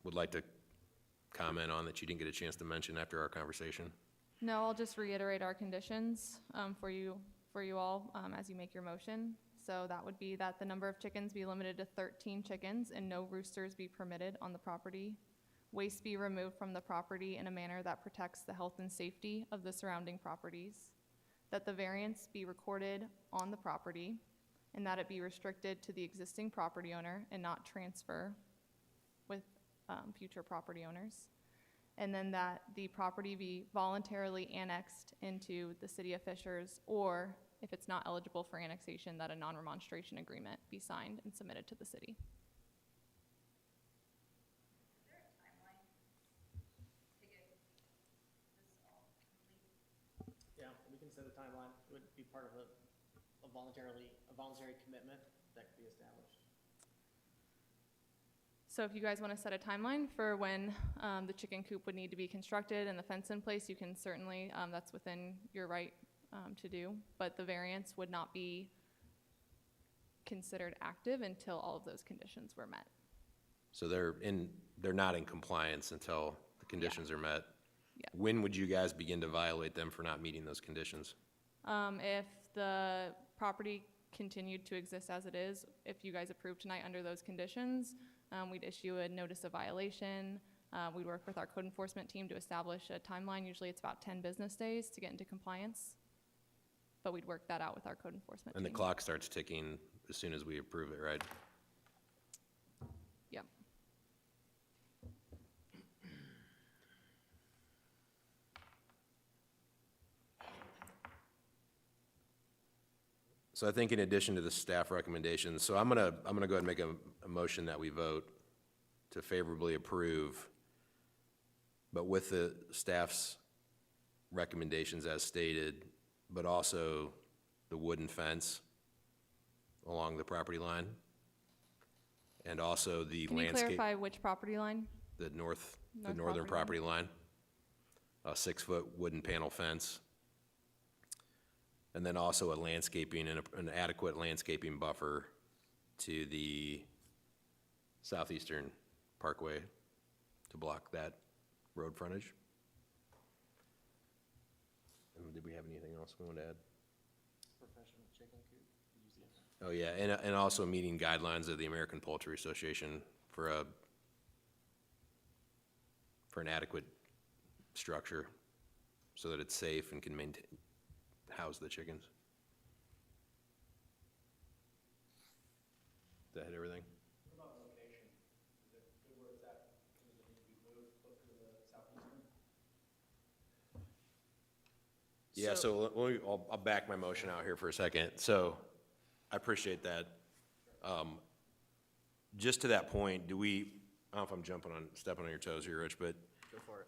would like to comment on that you didn't get a chance to mention after our conversation. No, I'll just reiterate our conditions for you all as you make your motion. So that would be that the number of chickens be limited to 13 chickens and no roosters be permitted on the property. Waste be removed from the property in a manner that protects the health and safety of the surrounding properties. That the variance be recorded on the property and that it be restricted to the existing property owner and not transfer with future property owners. And then that the property be voluntarily annexed into the city of Fishers, or if it's not eligible for annexation, that a non-remonstration agreement be signed and submitted to the city. Yeah, we can set a timeline. It would be part of a voluntary commitment that could be established. So if you guys want to set a timeline for when the chicken coop would need to be constructed and the fence in place, you can certainly, that's within your right to do. But the variance would not be considered active until all of those conditions were met. So they're not in compliance until the conditions are met. Yeah. When would you guys begin to violate them for not meeting those conditions? If the property continued to exist as it is, if you guys approve tonight under those conditions, we'd issue a notice of violation. We'd work with our code enforcement team to establish a timeline. Usually it's about 10 business days to get into compliance. But we'd work that out with our code enforcement And the team. clock starts ticking as soon as we approve it, right? Yep. So I think in addition to the staff recommendations, so I'm gonna go ahead and make a motion that we vote to favorably approve, but with the staff's recommendations as stated, but also the wooden fence along the property line, and also the Can you landscape, clarify which property line? the North northern property property line, a 6-foot wooden panel fence, and then also a landscaping and an adequate landscaping buffer to the southeastern parkway to block that road frontage. And did we have anything else we want to add? Professional chicken coop. Oh, yeah, and also meeting guidelines of the American Poultry Association for an adequate structure so that it's safe and can house the chickens. Did that hit everything? What about location? Is it good where it's at? Does it need to be moved closer to the southeastern? Yeah, so I'll back my motion out here for a second. So I appreciate that. Just to that point, I don't know if I'm stepping on your toes here, Rich, but Go for it.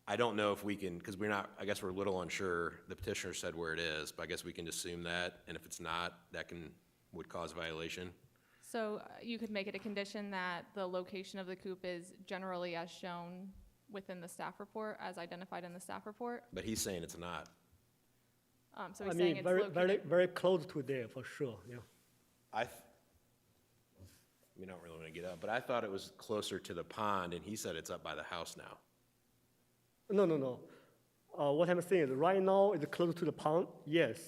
I don't know if we can, because we're not, I guess we're a little unsure. The petitioner said where it is, but I guess we can assume that, and if it's not, that would cause violation. So you could make it a condition that the location of the coop is generally as shown within the staff report, as identified in the staff report. But he's saying it's not. So I he's saying mean, it's very, located. very close to there for sure, yeah. I mean, I don't really want to get up, but I thought it was closer to the pond, and he said it's up by the house now. No. What I'm saying is right now it's close to the pond, yes.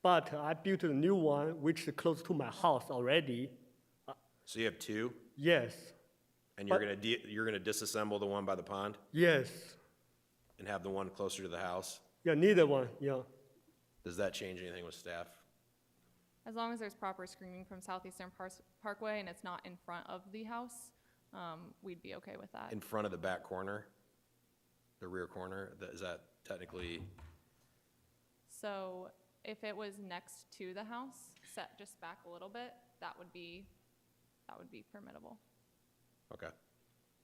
But I built a new one which is close to my house already, So you have two, yes, and you're gonna disassemble the one by the pond yes. and have the one closer to the house? Yeah, neither one, yeah. Does that change anything with staff? As long as there's proper screening from Southeastern Parkway and it's not in front of the house, we'd be okay with that. In front of the back corner? The rear corner? Is that technically, So if it was next to the house, set just back a little bit, that would be permittable. okay.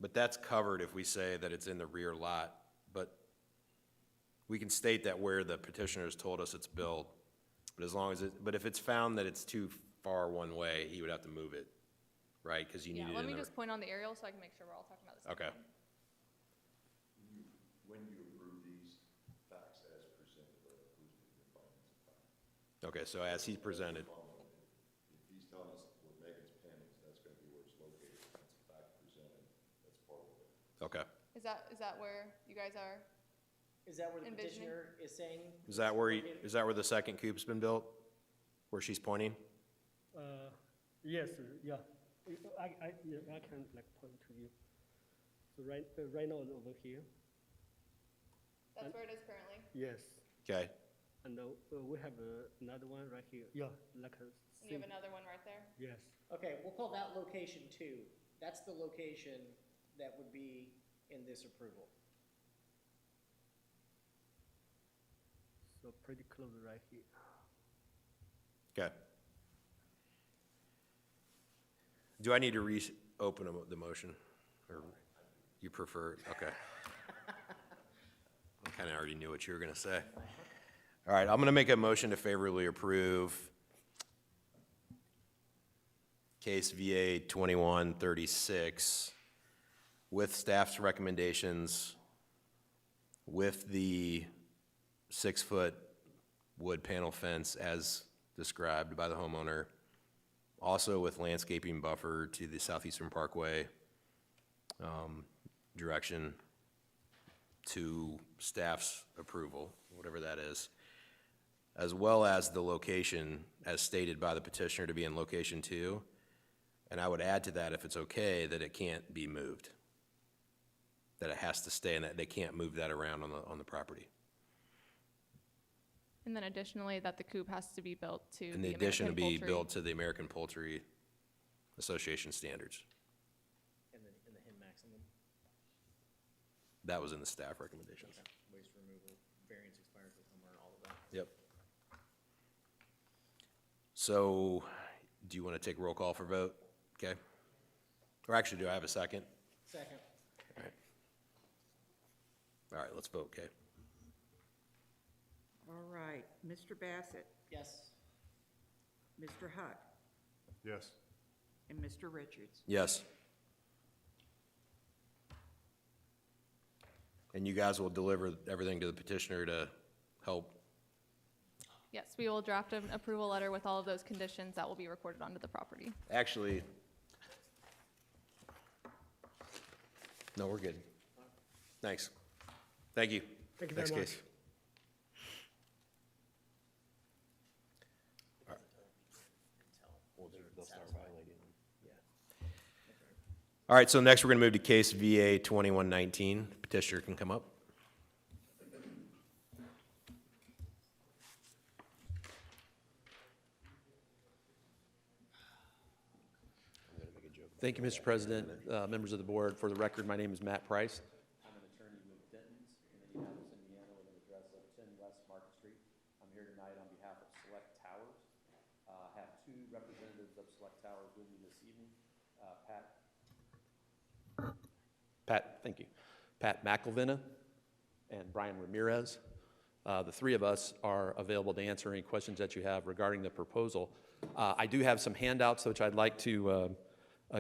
But that's covered if we say that it's in the rear lot, but we can state that where the petitioner's told us it's built, but as long as but if it's found that it's too far one way, he would have to move it, right? Because you need Yeah, it let in me the. just point on the aerial so I can make sure we're all talking about the same Okay. thing. When you approve these facts as presented, or who's the findings of fact? Okay, so as he's presented, If he's telling us where Megan's pen is, that's gonna be where it's located, that's a fact presented, that's part of it. okay. Is that where you guys are? Is that where the Envisioning? petitioner is saying? Is that where the second coop's been built? Where she's pointing? Yes, yeah. I can like point to you. So right now it's over here, That's where it is currently. yes. Okay, And we have another one right here. Yeah, like a. And you have another one right there? Yes. Okay, we'll call that location 2. That's the location that would be in this approval. So pretty close right here. okay. Do I need to reopen the motion? Or you prefer, okay. I kind of already knew what you were going to say. All right, I'm going to make a motion to favorably approve case VA 2136 with staff's recommendations, with the 6-foot wood panel fence as described by the homeowner, also with landscaping buffer to the Southeastern Parkway direction to staff's approval, whatever that is, as well as the location as stated by the petitioner to be in location 2. And I would add to that, if it's okay, that it can't be moved, that it has to stay, and that they can't move that around on the property. And then additionally, that the coop has to be built to In the addition to American be Poultry. built to the American Poultry Association standards. And the HIM maximum, That was in the staff recommendations. waste removal, variance expires with homeowner, all of that. Yep. So, do you want to take roll call for vote? Okay. Or actually, do I have a second? Second. All right, let's vote, okay? All right, Mr. Bassett, Yes. Mr. Huck, Yes. and Mr. Richards. Yes. And you guys will deliver everything to the petitioner to help? Yes, we will draft an approval letter with all of those conditions that will be recorded onto the property. Actually, no, we're good. Thanks. Thank you. Thank you Next very case. much. All right, so next we're going to move to case VA 2119. Petitioner can come up. Thank you, Mr. President, members of the board. For the record, my name is Matt Price. I'm an attorney with Denton's in Indianapolis, Indiana, with an address of 10 West Market Street. I'm here tonight on behalf of Select Towers. I have 2 representatives of Select Towers with me this evening. Thank you. Pat McElvenna and Brian Ramirez. The three of us are available to answer any questions that you have regarding the proposal. I do have some handouts which I'd like to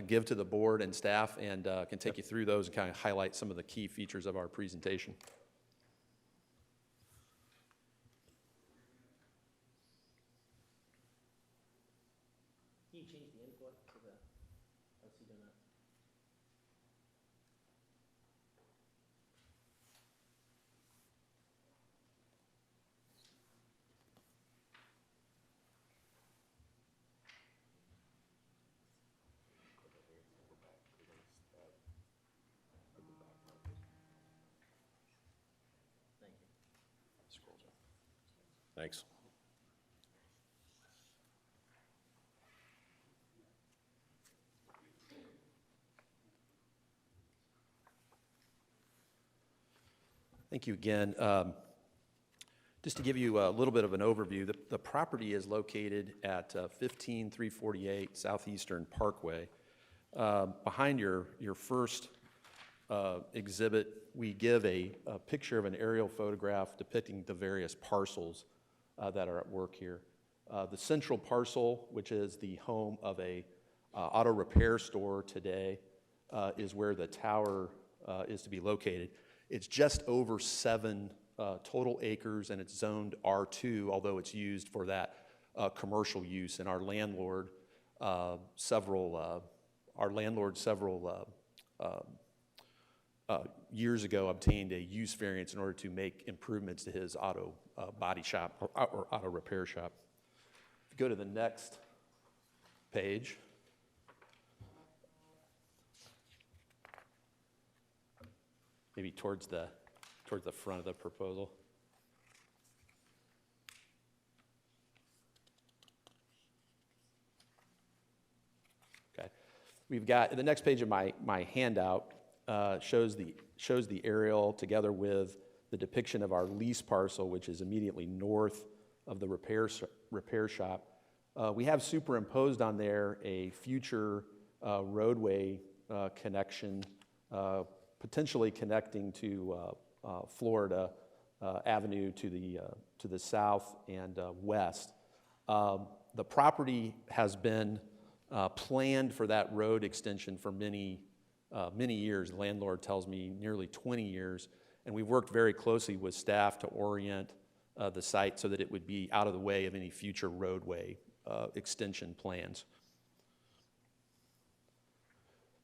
give to the board and staff, and can take you through those and kind of highlight some of the key features of our presentation. Can you change the input to the, how's he doing that? Thank you. Thanks. Thank you again. Just to give you a little bit of an overview, the property is located at 15348 Southeastern Parkway. Behind your first exhibit, we give a picture of an aerial photograph depicting the various parcels that are at work here. The central parcel, which is the home of a auto repair store today, is where the tower is to be located. It's just over 7 total acres, and it's zoned R2, although it's used for that commercial use. And our landlord several years ago obtained a use variance in order to make improvements to his auto body shop or auto repair shop. If you go to the next page. Maybe towards the front of the proposal. Okay, we've got the next page of my handout shows the aerial together with the depiction of our lease parcel, which is immediately north of the repair shop. We have superimposed on there a future roadway connection, potentially connecting to Florida Avenue to the south and west. The property has been planned for that road extension for many years. The landlord tells me nearly 20 years, and we've worked very closely with staff to orient the site so that it would be out of the way of any future roadway extension plans.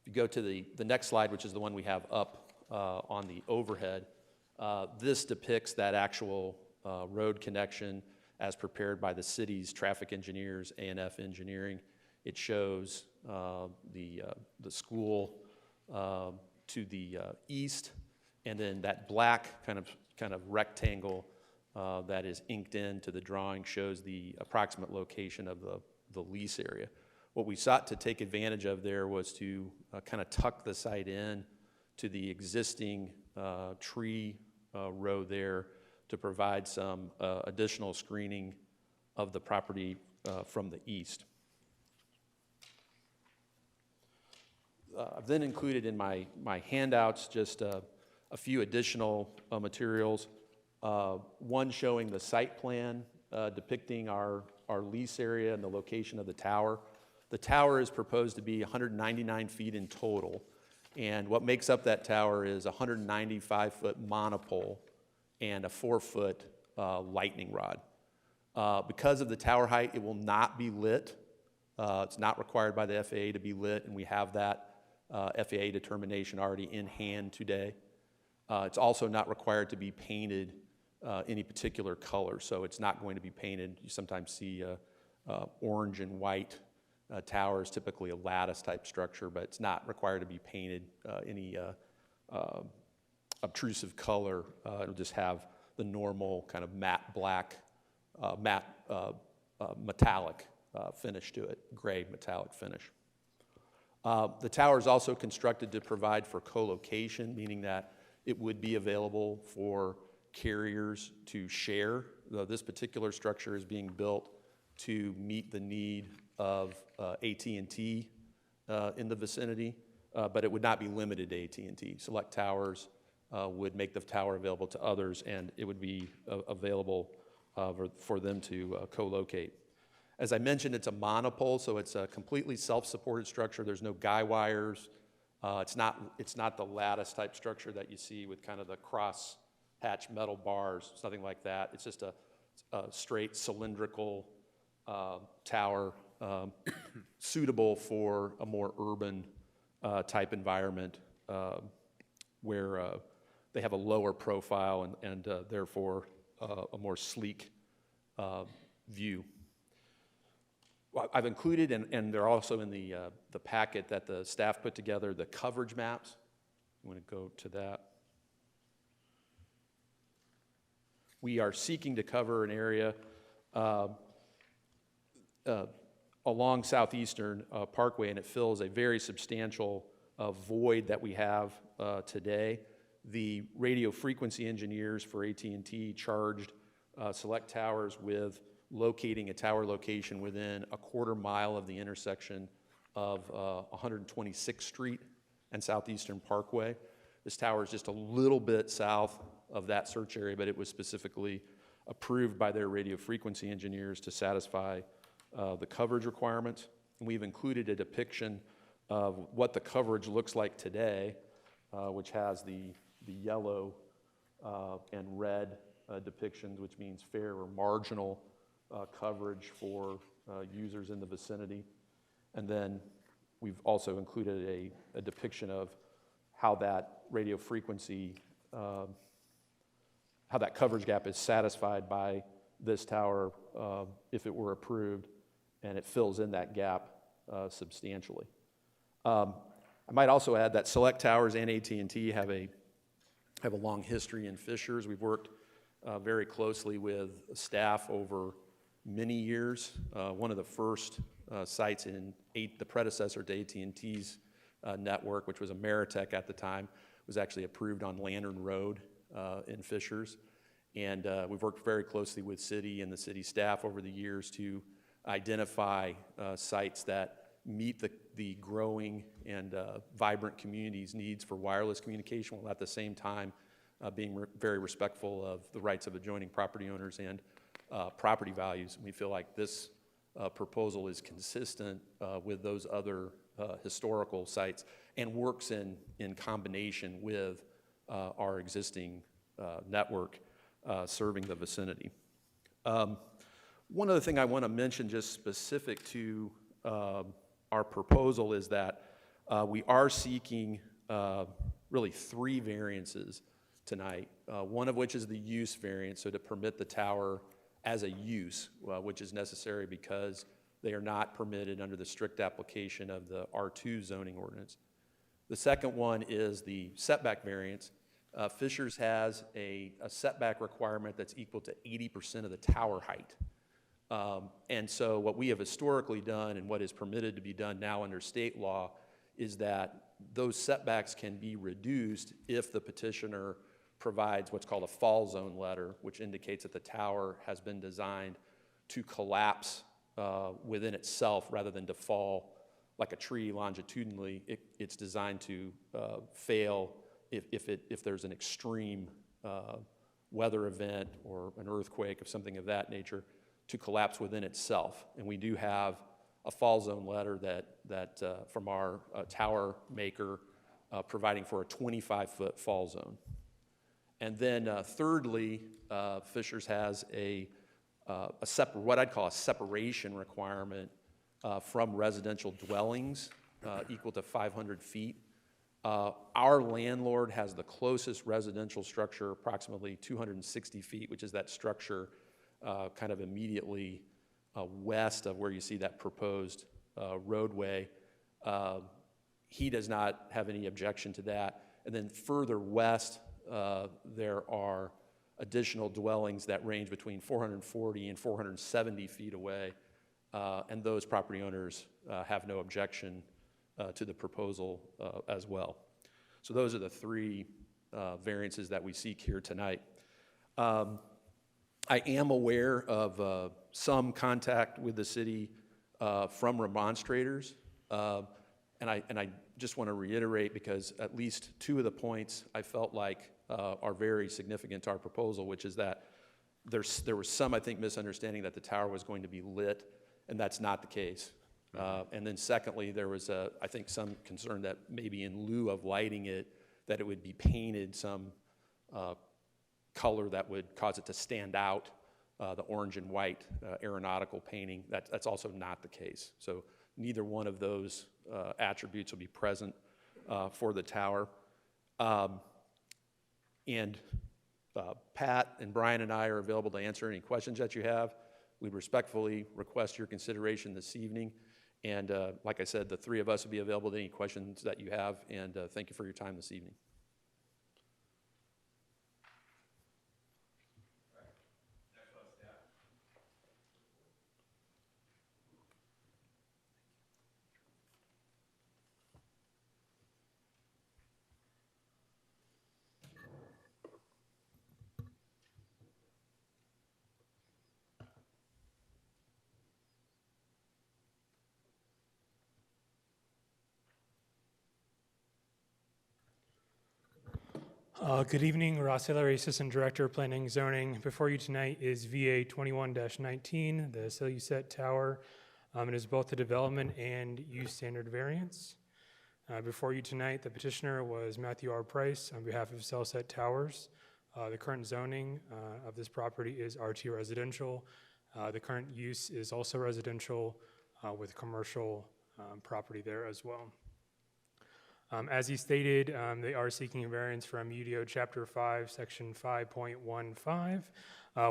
If you go to the next slide, which is the one we have up on the overhead, this depicts that actual road connection as prepared by the city's traffic engineers, A&F Engineering. It shows the school to the east, and then that black kind of rectangle that is inked into the drawing shows the approximate location of the lease area. What we sought to take advantage of there was to kind of tuck the site in to the existing tree row there to provide some additional screening of the property from the east. I've then included in my handouts just a few additional materials. One showing the site plan depicting our lease area and the location of the tower. The tower is proposed to be 199 feet in total, and what makes up that tower is a 195-foot monopole and a 4-foot lightning rod. Because of the tower height, it will not be lit. It's not required by the FAA to be lit, and we have that FAA determination already in hand today. It's also not required to be painted any particular color, so it's not going to be painted. You sometimes see orange and white towers, typically a lattice type structure, but it's not required to be painted any obtrusive color. It'll just have the normal kind of matte black, metallic finish to it, gray metallic finish. The tower is also constructed to provide for co-location, meaning that it would be available for carriers to share. This particular structure is being built to meet the need of AT&T in the vicinity, but it would not be limited to AT&T. Select towers would make the tower available to others, and it would be available for them to co-locate. As I mentioned, it's a monopole, so it's a completely self-supported structure. There's no guy wires. It's not the lattice type structure that you see with kind of the cross hatch metal bars. It's nothing like that. It's just a straight cylindrical tower suitable for a more urban type environment where they have a lower profile and therefore a more sleek view. I've included, and they're also in the packet that the staff put together, the coverage maps. I'm going to go to that. We are seeking to cover an area along Southeastern Parkway, and it fills a very substantial void that we have today. The radio frequency engineers for AT&T charged Select Towers with locating a tower location within a quarter mile of the intersection of 126th Street and Southeastern Parkway. This tower is just a little bit south of that search area, but it was specifically approved by their radio frequency engineers to satisfy the coverage requirements. And we've included a depiction of what the coverage looks like today, which has the yellow and red depictions, which means fair or marginal coverage for users in the vicinity. And then we've also included a depiction of how that radio frequency, how that coverage gap is satisfied by this tower if it were approved, and it fills in that gap substantially. I might also add that Select Towers and AT&T have a long history in Fishers. We've worked very closely with staff over many years. One of the first sites in the predecessor to AT&T's network, which was Ameritech at the time, was actually approved on Lantern Road in Fishers. And we've worked very closely with city and the city staff over the years to identify sites that meet the growing and vibrant community's needs for wireless communication, while at the same time being very respectful of the rights of adjoining property owners and property values. We feel like this proposal is consistent with those other historical sites and works in combination with our existing network serving the vicinity. One other thing I want to mention just specific to our proposal is that we are seeking really 3 variances tonight, one of which is the use variance, so to permit the tower as a use, which is necessary because they are not permitted under the strict application of the R2 zoning ordinance. The second one is the setback variance. Fishers has a setback requirement that's equal to 80% of the tower height. And so what we have historically done and what is permitted to be done now under state law is that those setbacks can be reduced if the petitioner provides what's called a fall zone letter, which indicates that the tower has been designed to collapse within itself rather than to fall like a tree longitudinally. It's designed to fail if there's an extreme weather event or an earthquake or something of that nature, to collapse within itself. And we do have a fall zone letter that from our tower maker providing for a 25-foot fall zone. And then thirdly, Fishers has what I'd call a separation requirement from residential dwellings equal to 500 feet. Our landlord has the closest residential structure approximately 260 feet, which is that structure kind of immediately west of where you see that proposed roadway. He does not have any objection to that. And then further west, there are additional dwellings that range between 440 and 470 feet away, and those property owners have no objection to the proposal as well. So those are the 3 variances that we seek here tonight. I am aware of some contact with the city from remonstrators, and I just want to reiterate, because at least 2 of the points I felt like are very significant to our proposal, which is that there was some, I think, misunderstanding that the tower was going to be lit, and that's not the case. And then secondly, there was, I think, some concern that maybe in lieu of lighting it, that it would be painted some color that would cause it to stand out, the orange and white aeronautical painting. That's also not the case. So neither one of those attributes will be present for the tower. And Pat and Brian and I are available to answer any questions that you have. We respectfully request your consideration this evening. And like I said, the three of us will be available to any questions that you have. And thank you for your time this evening. Good evening, Ross Hillary, Assistant Director of Planning and Zoning. Before you tonight is VA 21-19, the Celluset Tower. It is both a development and use standard variance. Before you tonight, the petitioner was Matthew R. Price on behalf of Celluset Towers. The current zoning of this property is R2 residential. The current use is also residential with commercial property there as well. As he stated, they are seeking a variance from UDO Chapter 5, Section 5.15,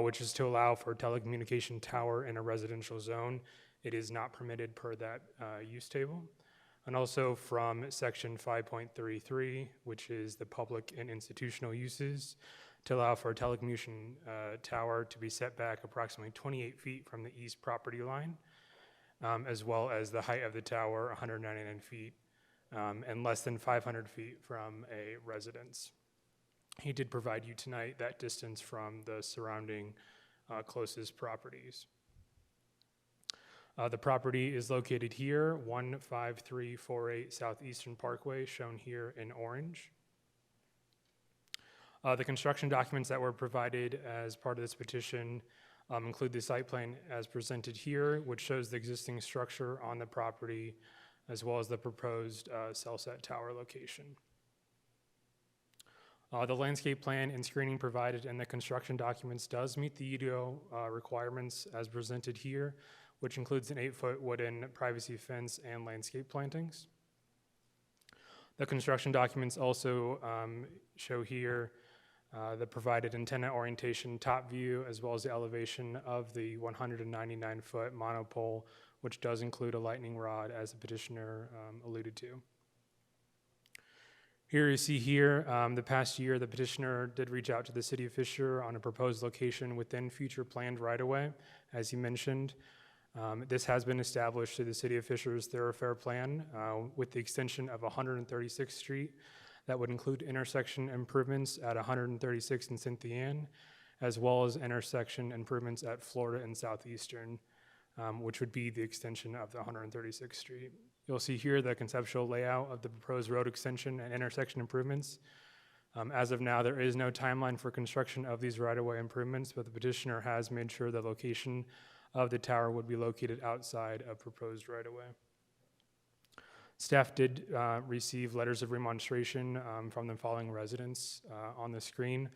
which is to allow for a telecommunication tower in a residential zone. It is not permitted per that use table. And also from Section 5.33, which is the public and institutional uses, to allow for a telecommunication tower to be set back approximately 28 feet from the east property line, as well as the height of the tower, 199 feet. And less than 500 feet from a residence. He did provide you tonight that distance from the surrounding closest properties. The property is located here, 15348 Southeastern Parkway, shown here in orange. The construction documents that were provided as part of this petition include the site plan as presented here, which shows the existing structure on the property, as well as the proposed Celluset Tower location. The landscape plan and screening provided in the construction documents does meet the UDO requirements as presented here, which includes an 8-foot wooden privacy fence and landscape plantings. The construction documents also show here the provided antenna orientation top view, as well as the elevation of the 199-foot monopole, which does include a lightning rod, as the petitioner alluded to. Here you see here, the past year, the petitioner did reach out to the city of Fisher on a proposed location within future planned right-of-way, as he mentioned. This has been established through the city of Fisher's thoroughfare plan with the extension of 136th Street. That would include intersection improvements at 136th and Cynthia Ann, as well as intersection improvements at Florida and Southeastern, which would be the extension of the 136th Street. You'll see here the conceptual layout of the proposed road extension and intersection improvements. As of now, there is no timeline for construction of these right-of-way improvements, but the petitioner has made sure the location of the tower would be located outside of proposed right-of-way. Staff did receive letters of remonstration from the following residents on the screen.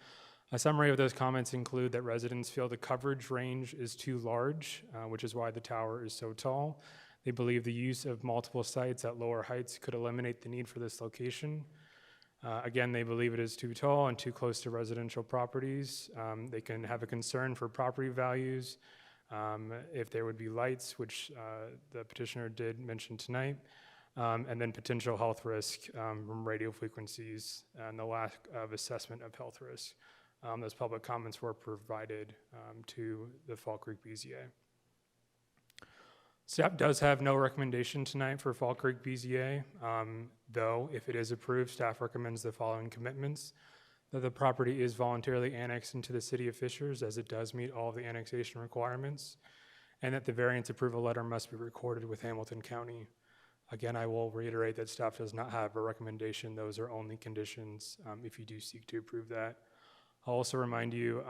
A summary of those comments include that residents feel the coverage range is too large, which is why the tower is so tall. They believe the use of multiple sites at lower heights could eliminate the need for this location. Again, they believe it is too tall and too close to residential properties. They can have a concern for property values, if there would be lights, which the petitioner did mention tonight, and then potential health risk from radio frequencies and the lack of assessment of health risk. Those public comments were provided to the Fall Creek BZA. Staff does have no recommendation tonight for Fall Creek BZA, though if it is approved, staff recommends the following commitments: that the property is voluntarily annexed into the city of Fishers, as it does meet all of the annexation requirements, and that the variance approval letter must be recorded with Hamilton County. Again, I will reiterate that staff does not have a recommendation. Those are only conditions if you do seek to approve that. I'll also remind you,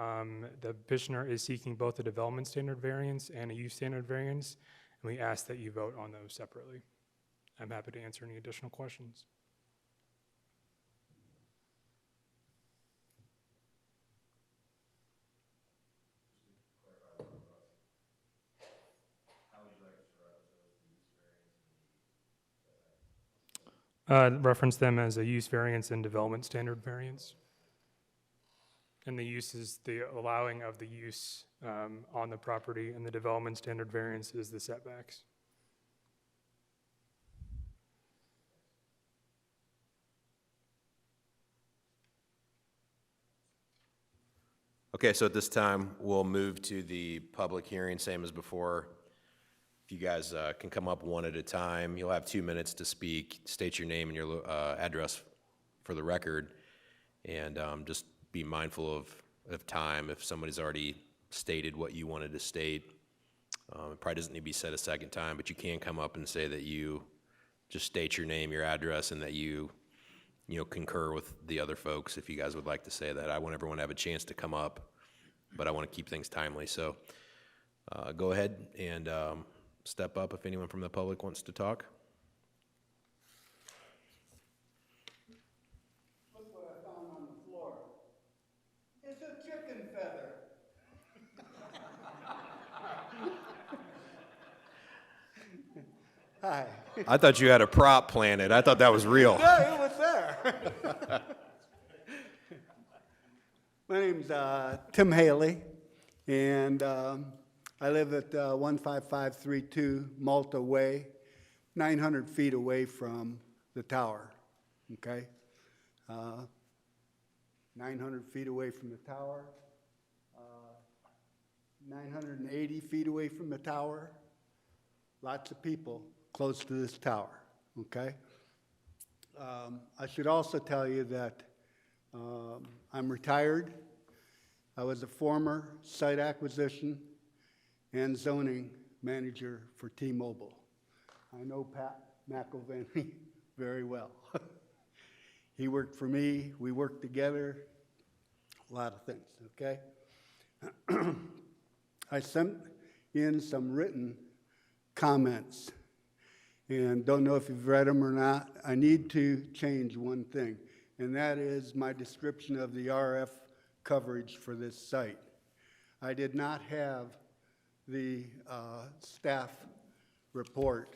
the petitioner is seeking both a development standard variance and a use standard variance, and we ask that you vote on those separately. I'm happy to answer any additional questions. Reference them as a use variance and development standard variance. And the use is the allowing of the use on the property, and the development standard variance is the setbacks. Okay, so at this time, we'll move to the public hearing, same as before. If you guys can come up one at a time, you'll have 2 minutes to speak. State your name and your address for the record, and just be mindful of time. If somebody's already stated what you wanted to state, it probably doesn't need to be said a second time, but you can come up and say that you just state your name, your address, and that you concur with the other folks if you guys would like to say that. I want everyone to have a chance to come up, but I want to keep things timely. So go ahead and step up if anyone from the public wants to talk. Look what I found on the floor. It's a chicken feather. Hi. I thought you had a prop planted. I thought that was real. No, it was there. My name's Tim Haley, and I live at 15532 Malta Way, 900 feet away from the tower, okay? 900 feet away from the tower, 980 feet away from the tower. Lots of people close to this tower, okay? I should also tell you that I'm retired. I was a former site acquisition and zoning manager for T-Mobile. I know Pat McElvany very well. He worked for me, we worked together, a lot of things, okay? I sent in some written comments, and don't know if you've read them or not. I need to change one thing, and that is my description of the RF coverage for this site. I did not have the staff report,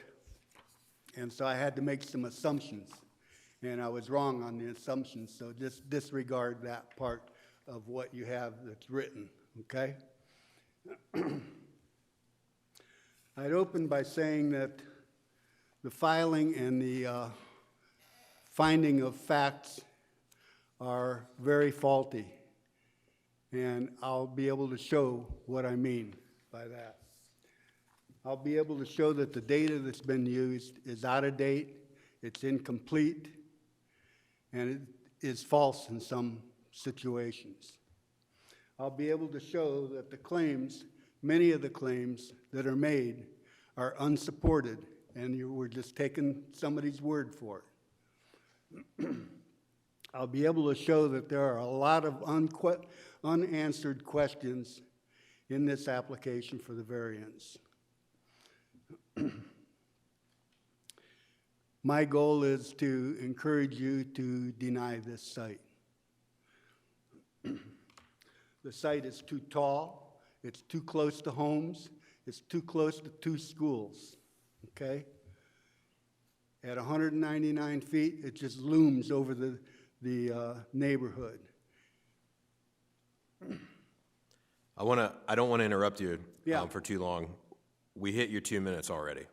and so I had to make some assumptions, and I was wrong on the assumptions, so just disregard that part of what you have that's written, okay? I'd open by saying that the filing and the finding of facts are very faulty, and I'll be able to show what I mean by that. I'll be able to show that the data that's been used is out of date, it's incomplete, and it is false in some situations. I'll be able to show that the claims, many of the claims that are made are unsupported, and we're just taking somebody's word for it. I'll be able to show that there are a lot of unanswered questions in this application for the variance. My goal is to encourage you to deny this site. The site is too tall, it's too close to homes, it's too close to two schools, okay? At 199 feet, it just looms over the neighborhood. I don't want to interrupt you Yeah. for too long. We hit your 2 minutes already.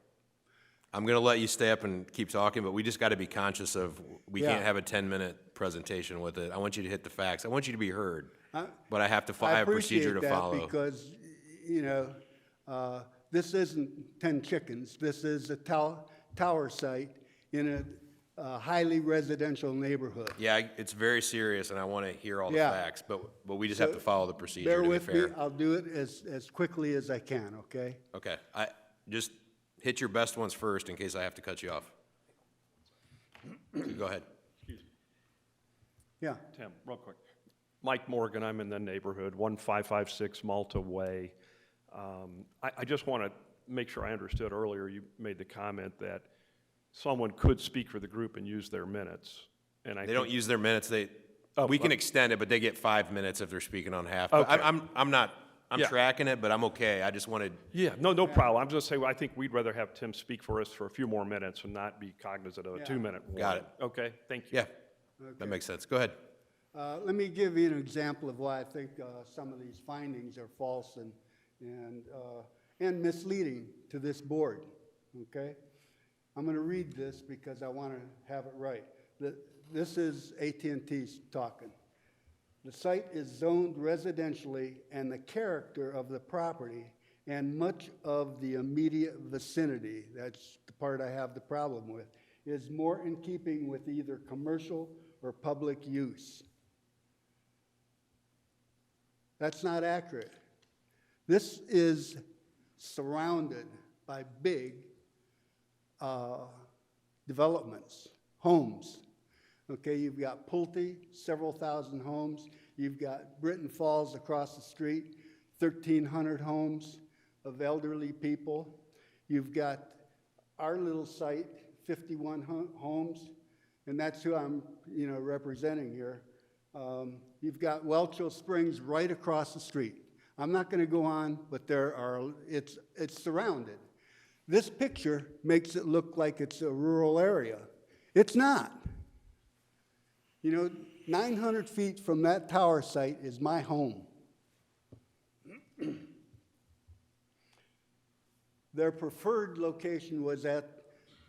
I'm going to let you stay up and keep talking, but we just got to be conscious of, we Yeah. can't have a 10-minute presentation with it. I want you to hit the facts. I want you to be heard, but I have to, I have a procedure to follow. I appreciate that because, you know, this isn't 10 chickens. This is a tower site in a highly residential neighborhood. Yeah, it's very serious, and I want to hear all the Yeah. facts, but we just have to follow the procedure Bear to be with me, fair. I'll do it as quickly as I can, okay? Okay, hit your best ones first in case I have to cut you off. Go ahead. Yeah. Tim, real quick. Mike Morgan, I'm in the neighborhood, 1556 Malta Way. I just want to make sure I understood earlier, you made the comment that someone could speak for the group and use their minutes. And They don't use their minutes, we can extend it, but they get 5 minutes if they're speaking on half. But Okay. I'm Yeah. tracking it, but I'm okay. I just wanted, Yeah, no problem. I'm just saying, I think we'd rather have Tim speak for us for a few more minutes and not be cognizant of a Yeah. 2-minute warning. Got it. Okay, thank you. yeah, that makes sense. Go ahead. Let me give you an example of why I think some of these findings are false and misleading to this board, okay? I'm going to read this because I want to have it right. This is AT&T's talking. The site is zoned residentially, and the character of the property and much of the immediate vicinity, that's the part I have the problem with, is more in keeping with either commercial or public use. That's not accurate. This is surrounded by big developments, homes. Okay, you've got Pulte, several thousand homes. You've got Britton Falls across the street, 1,300 homes of elderly people. You've got our little site, 51 homes, and that's who I'm, representing here. You've got Welcho Springs right across the street. I'm not going to go on, but it's surrounded. This picture makes it look like it's a rural area. It's not. 900 feet from that tower site is my home. Their preferred location was at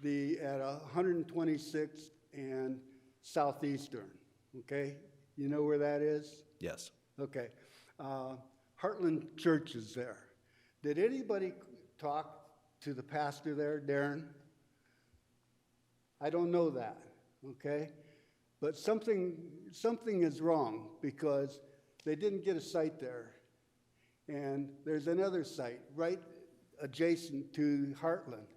126th and Southeastern, okay? You know where that is? Yes. Okay. Heartland Church is there. Did anybody talk to the pastor there, Darren? I don't know that, okay? But something is wrong because they didn't get a site there. And there's another site right adjacent to Heartland.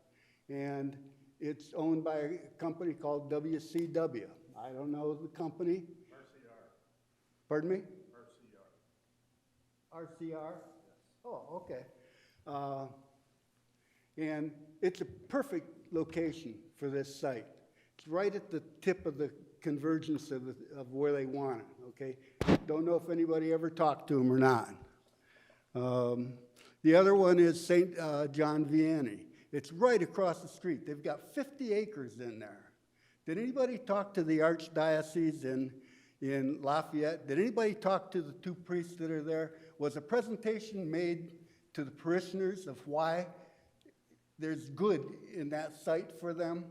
And it's owned by a company called WCW. I don't know the company. Pardon me? RCR? Yes. Oh, okay. And it's a perfect location for this site. It's right at the tip of the convergence of where they want it, okay? Don't know if anybody ever talked to them or not. The other one is St. John Vianney. It's right across the street. They've got 50 acres in there. Did anybody talk to the Archdiocese in Lafayette? Did anybody talk to the 2 priests that are there? Was a presentation made to the parishioners of why there's good in that site for them?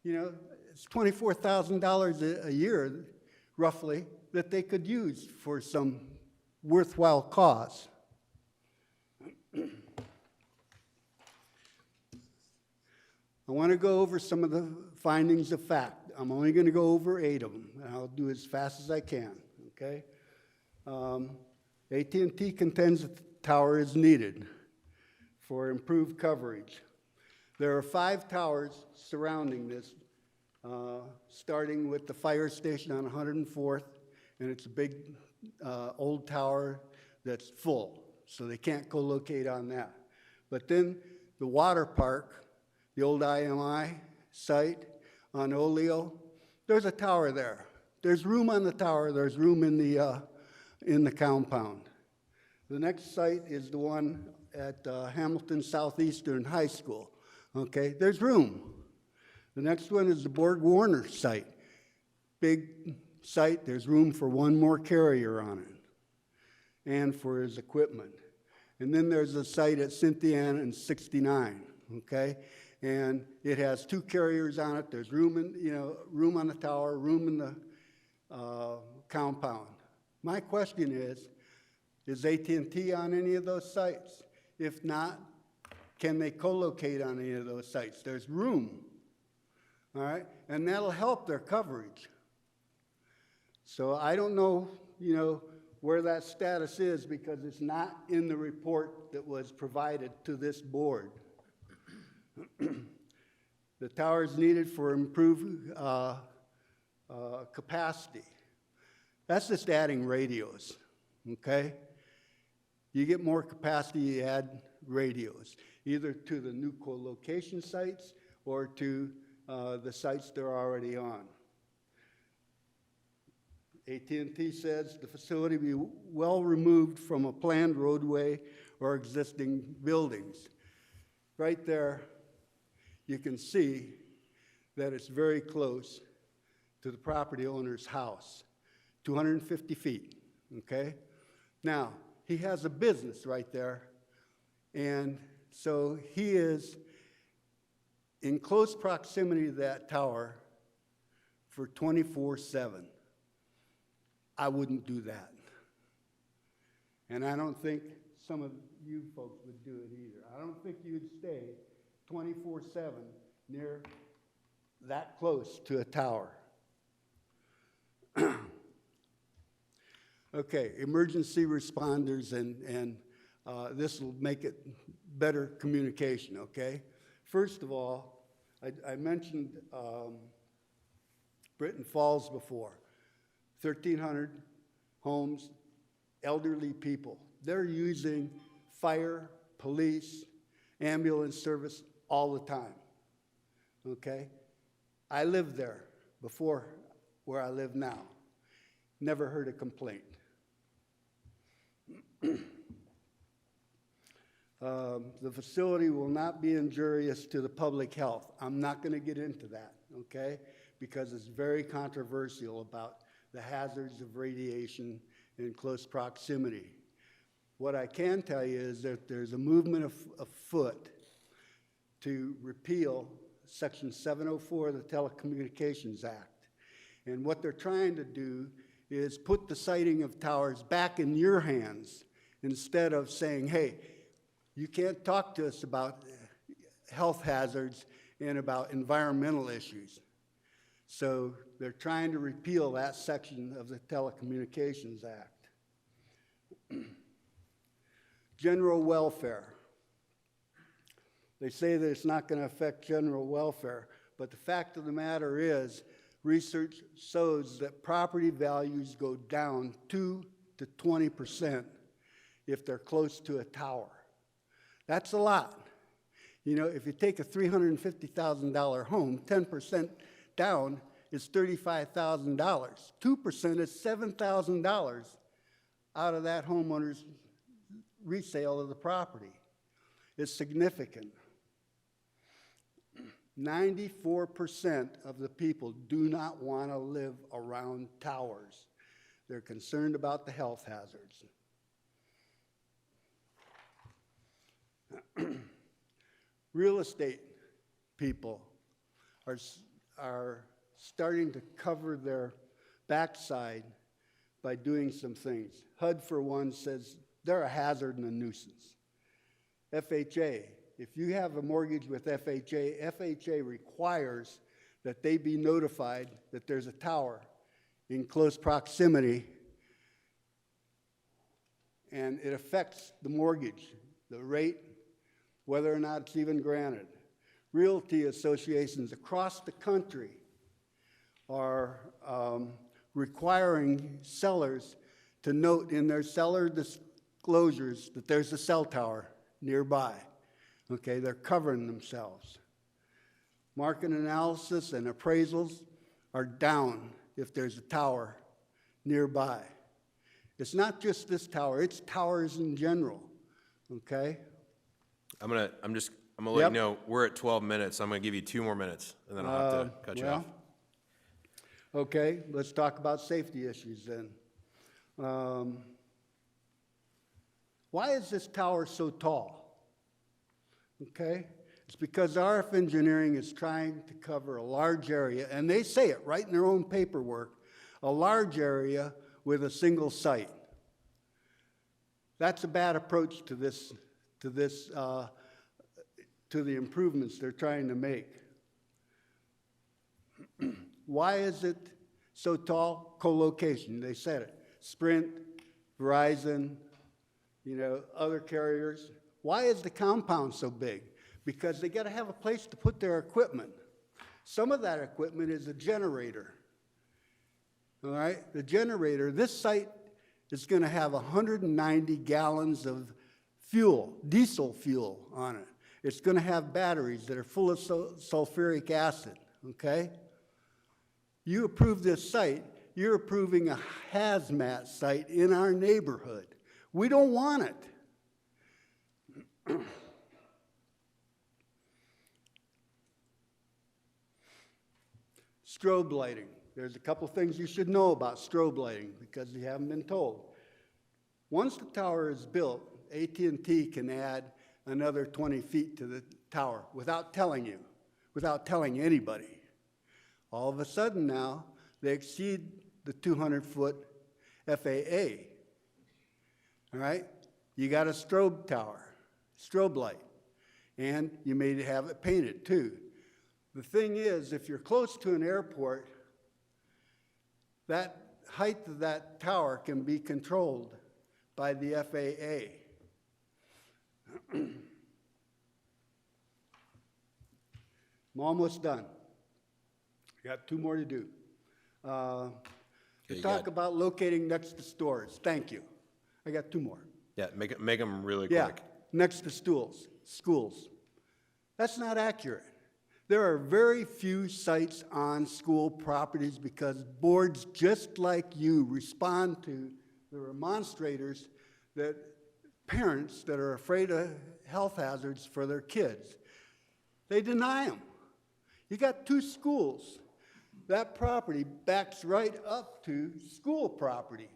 It's $24,000 a year, roughly, that they could use for some worthwhile cause. I want to go over some of the findings of fact. I'm only going to go over 8 of them, and I'll do as fast as I can, okay? AT&T contends that the tower is needed for improved coverage. There are 5 towers surrounding this, starting with the fire station on 104th, and it's a big old tower that's full, so they can't co-locate on that. But then the water park, the old IMI site on Oleo, there's a tower there. There's room on the tower, there's room in the compound. The next site is the one at Hamilton Southeastern High School. Okay, there's room. The next one is the Borg Warner site. Big site, there's room for 1 more carrier on it and for his equipment. And then there's a site at Cynthiana and 69, okay? And it has 2 carriers on it. There's room room on the tower, room in the compound. My question is AT&T on any of those sites? If not, can they co-locate on any of those sites? There's room, all right? And that'll help their coverage. So I don't know, where that status is because it's not in the report that was provided to this board. The tower is needed for improved capacity. That's just adding radios, okay? You get more capacity, you add radios, either to the new co-location sites or to the sites they're already on. AT&T says the facility be well removed from a planned roadway or existing buildings. Right there, you can see that it's very close to the property owner's house, 250 feet, okay? Now, he has a business right there, and so he is in close proximity to that tower for 24/7. I wouldn't do that. And I don't think some of you folks would do it either. I don't think you'd stay 24/7 near that close to a tower. Okay, emergency responders, and this will make it better communication, okay? First of all, I mentioned Britton Falls before. 1,300 homes, elderly people. They're using fire, police, ambulance service all the time, okay? I lived there before where I live now. Never heard a complaint. The facility will not be injurious to the public health. I'm not going to get into that, okay? Because it's very controversial about the hazards of radiation in close proximity. What I can tell you is that there's a movement afoot to repeal Section 704 of the Telecommunications Act. And what they're trying to do is put the siting of towers back in your hands instead of saying, hey, you can't talk to us about health hazards and about environmental issues. So they're trying to repeal that section of the Telecommunications Act. General welfare. They say that it's not going to affect general welfare, but the fact of the matter is, research shows that property values go down 2 to 20% if they're close to a tower. That's a lot. You know, if you take a $350,000 home, 10% down is $35,000. 2% is $7,000 out of that homeowner's resale of the property. It's significant. 94% of the people do not want to live around towers. They're concerned about the health hazards. Real estate people are starting to cover their backside by doing some things. HUD, for one, says they're a hazard and a nuisance. FHA, if you have a mortgage with FHA, FHA requires that they be notified that there's a tower in close proximity, and it affects the mortgage, the rate, whether or not it's even granted. Realty associations across the country are requiring sellers to note in their seller disclosures that there's a cell tower nearby. Okay, they're covering themselves. Market analysis and appraisals are down if there's a tower nearby. It's not just this tower, it's towers in general, okay? I'm gonna let you know, we're at 12 minutes. I'm gonna give you 2 more minutes, and then I'll have to cut you off. Okay, let's talk about safety issues then. Why is this tower so tall? Okay, it's because RF Engineering is trying to cover a large area, and they say it right in their own paperwork, a large area with a single site. That's a bad approach to the improvements they're trying to make. Why is it so tall? Co-location, they said it. Sprint, Verizon, other carriers. Why is the compound so big? because they gotta have a place to put their equipment. Some of that equipment is a generator. All right, the generator, this site is gonna have 190 gallons of fuel, diesel fuel on it. It's gonna have batteries that are full of sulfuric acid, okay? You approve this site, you're approving a hazmat site in our neighborhood. We don't want it. Strobe lighting. There's a couple things you should know about strobe lighting because you haven't been told. Once the tower is built, AT&T can add another 20 feet to the tower without telling you, without telling anybody. All of a sudden now, they exceed the 200-foot FAA. All right? You got a strobe tower, strobe light, and you may have it painted too. The thing is, if you're close to an airport, that height of that tower can be controlled by the FAA. I'm almost done. I got 2 more to do. Okay, Talk about locating next to stores. Thank you. I got 2 more. Yeah, make them really Yeah, quick. next to schools. That's not accurate. There are very few sites on school properties because boards just like you respond to the remonstrators that parents that are afraid of health hazards for their kids. They deny them. You got 2 schools. That property backs right up to school property.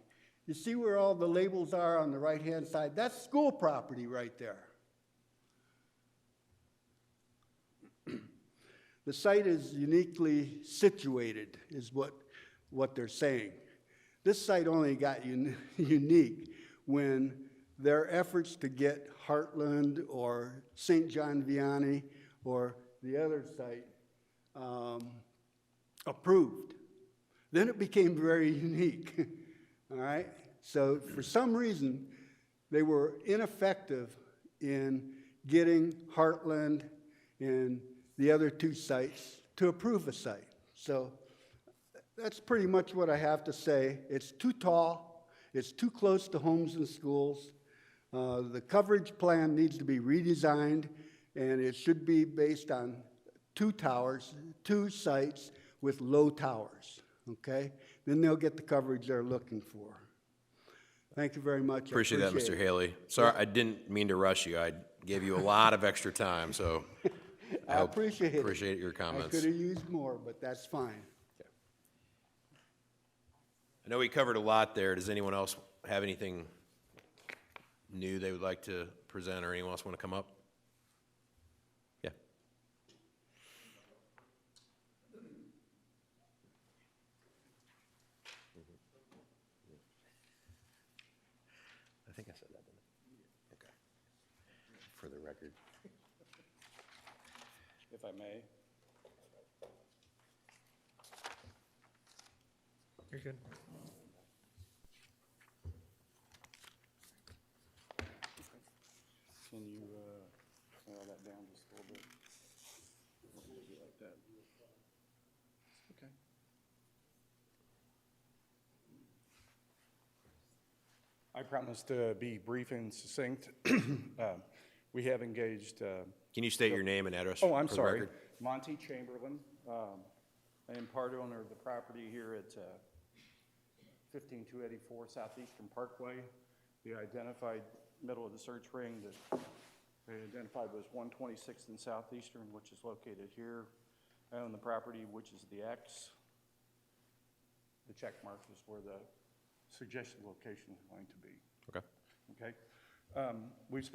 You see where all the labels are on the right-hand side? That's school property right there. The site is uniquely situated, is what they're saying. This site only got unique when their efforts to get Heartland or St. John Vianney or the other site approved. Then it became very unique, all right? So for some reason, they were ineffective in getting Heartland and the other 2 sites to approve a site. So that's pretty much what I have to say. It's too tall, it's too close to homes and schools. The coverage plan needs to be redesigned, and it should be based on 2 towers, 2 sites with low towers, okay? Then they'll get the coverage they're looking for. Thank you very much. Appreciate that, Mr. it. Haley. Sorry, I didn't mean to rush you. I gave you a lot of extra time, so I appreciate it. Appreciate your comments. I could have used more, but that's fine. I know we covered a lot there. Does anyone else have anything new they would like to present, or anyone else want to come up? Yeah. I think I said that, didn't I? Okay. For the record. If I may. You're good. Can you narrow that down just a little bit? Maybe like that. Okay. I promise to be brief and succinct. We have engaged. Can you state your name and address? Oh, I'm for the sorry. record? Monty Chamberlain. I am part owner of the property here at 15284 Southeastern Parkway. The identified middle of the search ring that they identified was 126th and Southeastern, which is located here. I own the property, which is the X. The check mark is where the suggested location is going to be. Okay. Okay. We've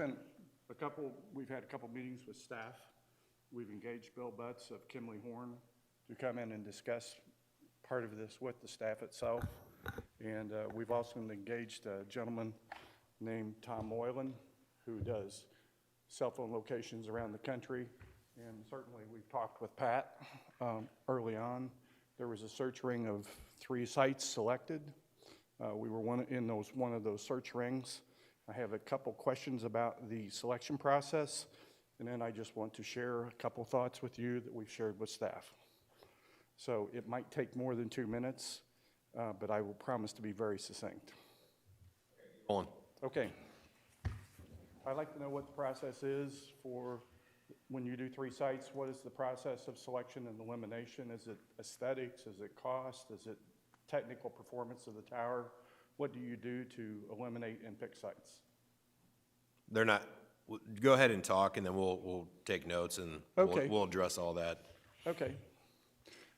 had a couple meetings with staff. We've engaged Bill Butts of Kimley Horn to come in and discuss part of this with the staff itself. And we've also engaged a gentleman named Tom Moylan, who does cell phone locations around the country. And certainly we've talked with Pat early on. There was a search ring of 3 sites selected. We were one of those search rings. I have a couple questions about the selection process. and then I just want to share a couple thoughts with you that we've shared with staff. So it might take more than 2 minutes, but I will promise to be very succinct. On. Okay. I'd like to know what the process is for when you do 3 sites. What is the process of selection and elimination? Is it aesthetics? Is it cost? Is it technical performance of the tower? What do you do to eliminate and pick sites? They're not, go ahead and talk, and then we'll take notes, and Okay. we'll address all that. Okay.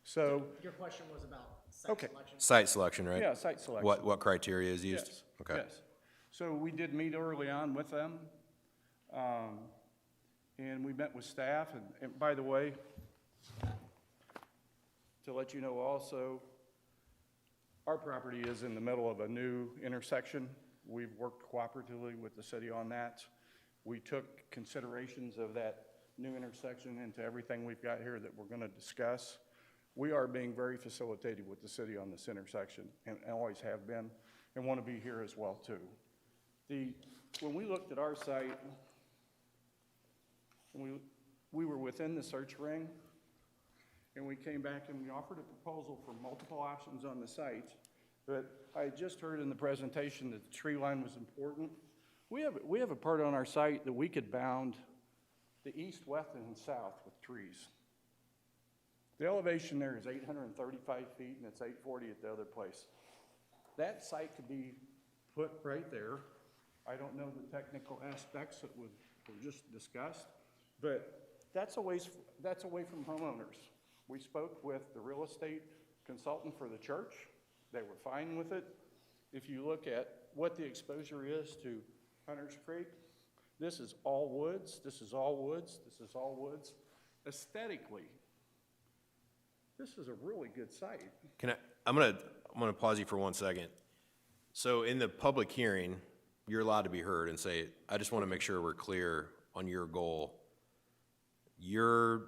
So, Your question was about site Okay. selection? Site selection, right? Yeah, site selection. What criteria is used? yes. Okay. Yes. So we did meet early on with them, and we met with staff. And by the way, to let you know also, our property is in the middle of a new intersection. We've worked cooperatively with the city on that. We took considerations of that new intersection into everything we've got here that we're going to discuss. We are being very facilitated with the city on this intersection, and always have been, and want to be here as well too. When we looked at our site, we were within the search ring, and we came back and we offered a proposal for multiple options on the site. But I just heard in the presentation that the tree line was important. We have a part on our site that we could bound the east, west, and south with trees. The elevation there is 835 feet, and it's 840 at the other place. That site could be put right there. I don't know the technical aspects that were just discussed, but that's away from homeowners. We spoke with the real estate consultant for the church. They were fine with it. If you look at what the exposure is to Hunter's Creek, this is all woods, this is all woods, this is all woods. Aesthetically, this is a really good site. I'm gonna pause you for 1 second. So in the public hearing, you're allowed to be heard and say, I just want to make sure we're clear on your goal. You're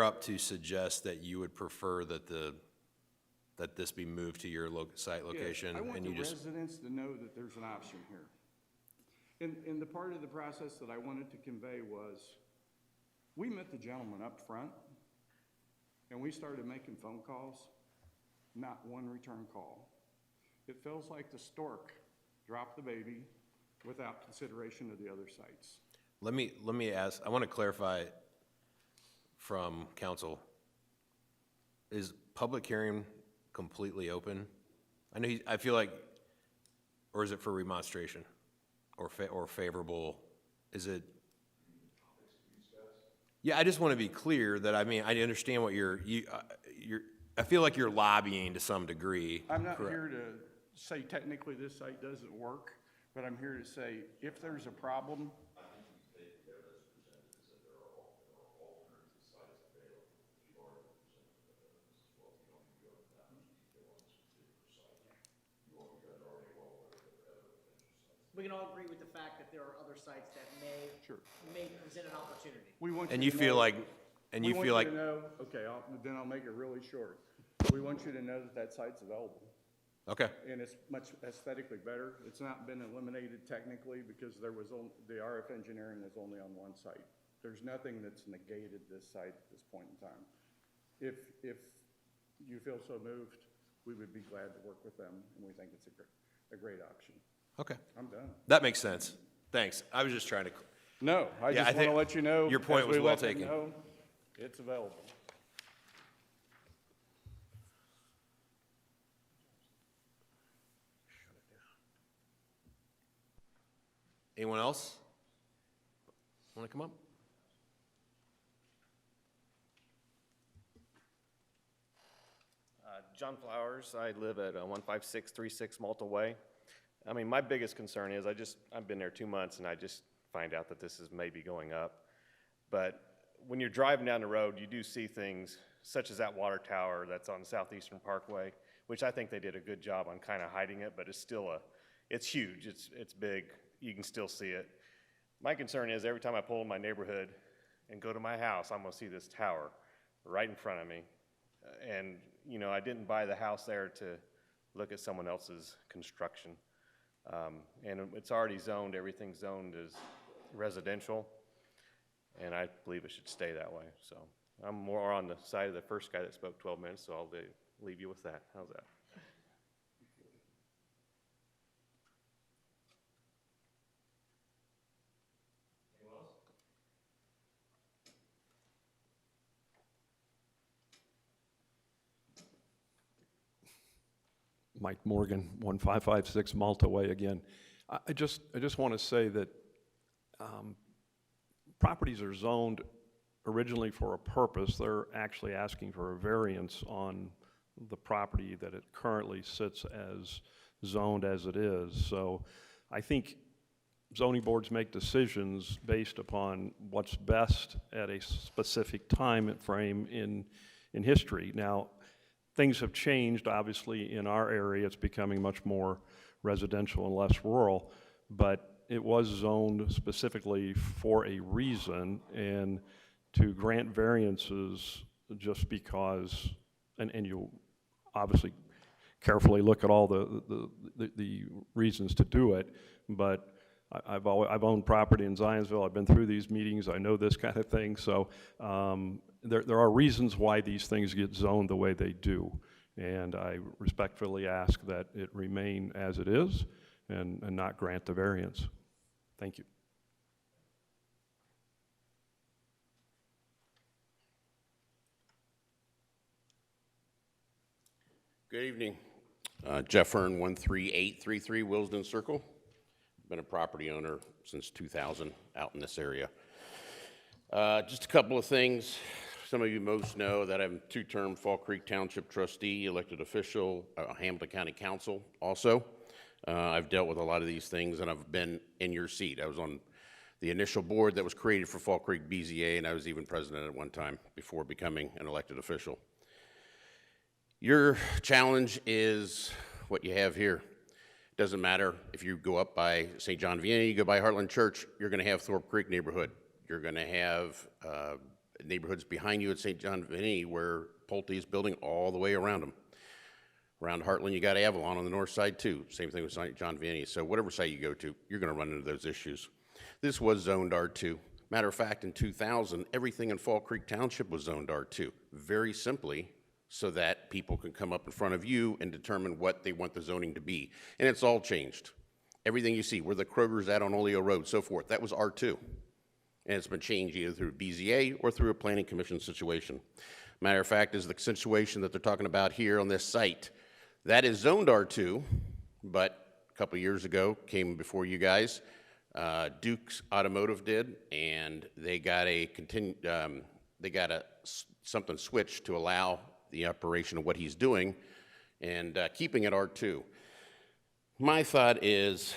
up to suggest that you would prefer that this be moved to your site location. Yes, I want and the you just residents to know that there's an option here. And the part of the process that I wanted to convey was, we met the gentleman up front, and we started making phone calls, not one return call. It feels like the stork dropped the baby without consideration of the other sites. Let me ask, I want to clarify from council. Is public hearing completely open? I feel like, or is it for remonstration or favorable? Is it? Yeah, I just want to be clear that, I understand what I feel like you're lobbying to some degree. I'm not Correct. here to say technically this site doesn't work, but I'm here to say if there's a problem. We can all agree with the fact that there are other sites that may present an opportunity. We want And you you to feel know- like, and we you want feel like, to know, okay, then I'll make it really short. We want you to know that that site's available. okay, And it's much aesthetically better. It's not been eliminated technically because the RF engineering was only on one site. There's nothing that's negated this site at this point in time. If you feel so moved, we would be glad to work with them, and we think it's a great option. okay. I'm done. That makes sense. Thanks. I was just trying to, No, I Yeah, just I want think to let you know. your point as was we well let them taken. know, it's available. anyone else want to come up? John Flowers. I live at 15636 Malta Way. My biggest concern is I've been there 2 months and I just find out that this is maybe going up. But when you're driving down the road, you do see things such as that water tower that's on Southeastern Parkway, which I think they did a good job on kind of hiding it, but it's still it's huge, it's big, you can still see it. My concern is every time I pull in my neighborhood and go to my house, I'm gonna see this tower right in front of me. And, I didn't buy the house there to look at someone else's construction. And it's already zoned, everything's zoned as residential. and I believe it should stay that way. So I'm more on the side of the first guy that spoke 12 minutes, so I'll leave you with that. How's that? Mike Morgan, 1556 Malta Way again. I just want to say that properties are zoned originally for a purpose. They're actually asking for a variance on the property that it currently sits as zoned as it is. So I think zoning boards make decisions based upon what's best at a specific time frame in history. Now, things have changed, obviously, in our area. It's becoming much more residential and less rural, but it was zoned specifically for a reason, and to grant variances just because, and you obviously carefully look at all the reasons to do it, but I've owned property in Zionsville. I've been through these meetings. I know this kind of thing. So there are reasons why these things get zoned the way they do. And I respectfully ask that it remain as it is and not grant the variance. Thank you. Good evening. Jeff Hearn, 13833 Wilsden Circle. Been a property owner since 2000 out in this area. Just a couple of things. Some of you most know that I'm a two-term Fall Creek Township trustee, elected official, Hamilton County Council also. I've dealt with a lot of these things, and I've been in your seat. I was on the initial board that was created for Fall Creek BZA, and I was even president at one time before becoming an elected official. Your challenge is what you have here. Doesn't matter if you go up by St. John Vianney, you go by Heartland Church, you're going to have Thorpe Creek neighborhood. You're going to have neighborhoods behind you at St. John Vianney where Pulte is building all the way around them. Around Heartland, you got Avalon on the north side too. Same thing with St. John Vianney. So whatever site you go to, you're going to run into those issues. This was zoned R2. Matter of fact, in 2000, everything in Fall Creek Township was zoned R2. Very simply, so that people can come up in front of you and determine what they want the zoning to be. And it's all changed. Everything you see, where the Kroger's at on Oleo Road, so forth, that was R2. And it's been changed either through BZA or through a planning commission situation. Matter of fact, is the situation that they're talking about here on this site. That is zoned R2, but a couple years ago, came before you guys, Duke's Automotive did, and they got something switched to allow the operation of what he's doing and keeping it R2. My thought is,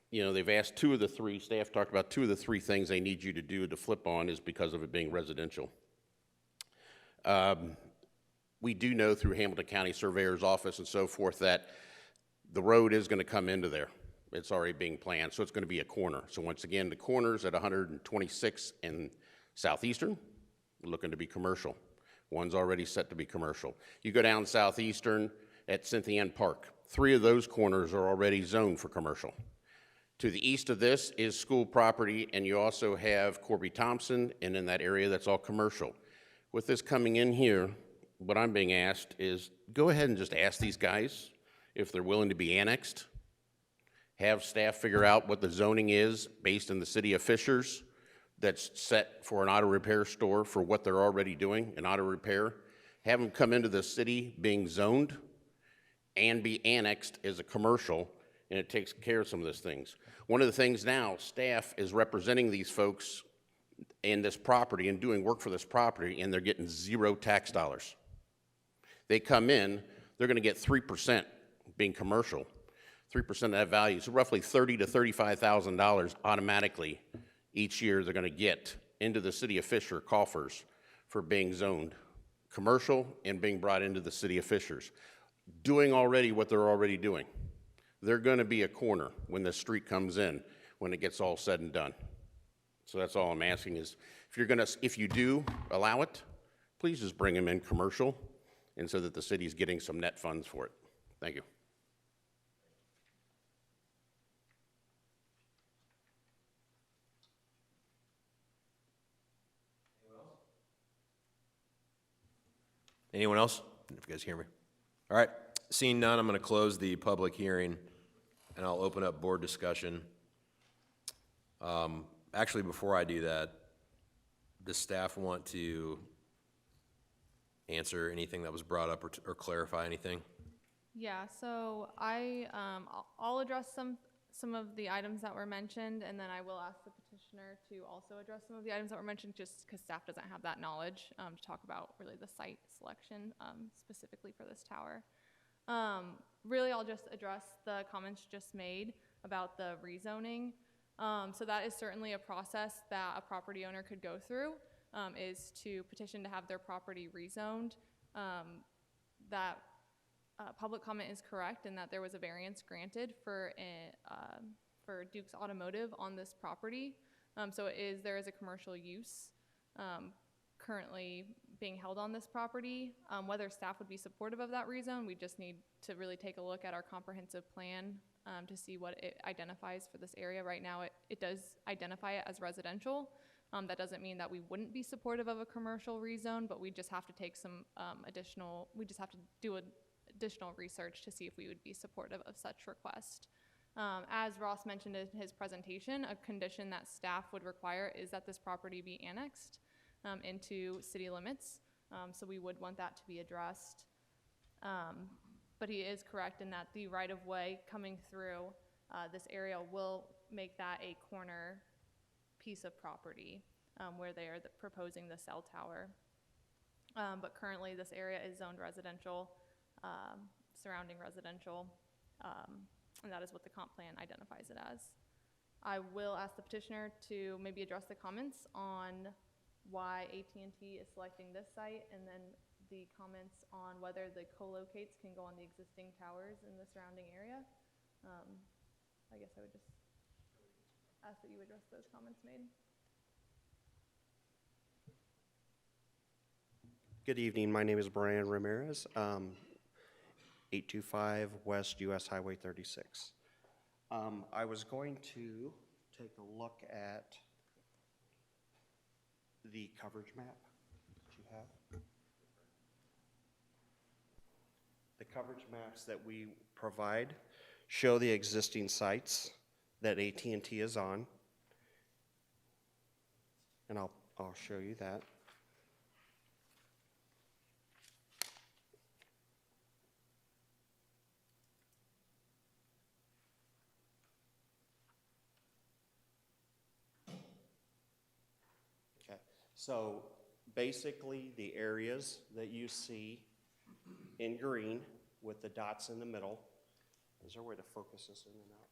you know, they've asked staff talked about two of the three things they need you to do to flip on is because of it being residential. We do know through Hamilton County Surveyor's Office and so forth that the road is going to come into there. It's already being planned, so it's going to be a corner. So once again, the corner's at 126 and Southeastern, looking to be commercial. One's already set to be commercial. You go down Southeastern at Cynthia Ann Park. 3 of those corners are already zoned for commercial. To the east of this is school property, and you also have Corby Thompson, and in that area, that's all commercial. With this coming in here, what I'm being asked is go ahead and just ask these guys if they're willing to be annexed. Have staff figure out what the zoning is based in the city of Fishers that's set for an auto repair store for what they're already doing, an auto repair. Have them come into the city being zoned and be annexed as a commercial, and it takes care of some of those things. One of the things now, staff is representing these folks in this property and doing work for this property, and they're getting 0 tax dollars. They come in, they're gonna get 3% being commercial, 3% of that value, so roughly $30,000 to $35,000 automatically each year they're gonna get into the city of Fisher coffers for being zoned commercial and being brought into the city of Fishers, doing already what they're already doing. They're gonna be a corner when the street comes in, when it gets all said and done. So that's all I'm asking is, if you do allow it, please just bring them in commercial, and so that the city's getting some net funds for it. Thank you. Anyone else? If you guys hear me. All right, seeing none, I'm going to close the public hearing, and I'll open up board discussion. Actually, before I do that, does staff want to answer anything that was brought up or clarify anything? Yeah, so I'll address some of the items that were mentioned, and then I will ask the petitioner to also address some of the items that were mentioned, just because staff doesn't have that knowledge to talk about really the site selection specifically for this tower. Really, I'll just address the comments just made about the rezoning. So that is certainly a process that a property owner could go through, is to petition to have their property rezoned. That public comment is correct in that there was a variance granted for Duke's Automotive on this property. So there is a commercial use currently being held on this property. Whether staff would be supportive of that rezone, we just need to really take a look at our comprehensive plan to see what it identifies for this area. Right now, it does identify it as residential. That doesn't mean that we wouldn't be supportive of a commercial rezone, but we just have to take some additional research to see if we would be supportive of such request. As Ross mentioned in his presentation, a condition that staff would require is that this property be annexed into city limits. So we would want that to be addressed. But he is correct in that the right-of-way coming through this area will make that a corner piece of property where they are proposing the cell tower. But currently this area is zoned residential, surrounding residential, and that is what the comp plan identifies it as. I will ask the petitioner to maybe address the comments on why AT&T is selecting this site, and then the comments on whether the co-locates can go on the existing towers in the surrounding area. I guess I would just ask that you address those comments made. Good evening, my name is Brian Ramirez, 825 West US Highway 36. I was going to take a look at the coverage map that you have. The coverage maps that we provide show the existing sites that AT&T is on, and I'll show you that. Okay, so basically the areas that you see in green with the dots in the middle. Is there a way to focus this in and out?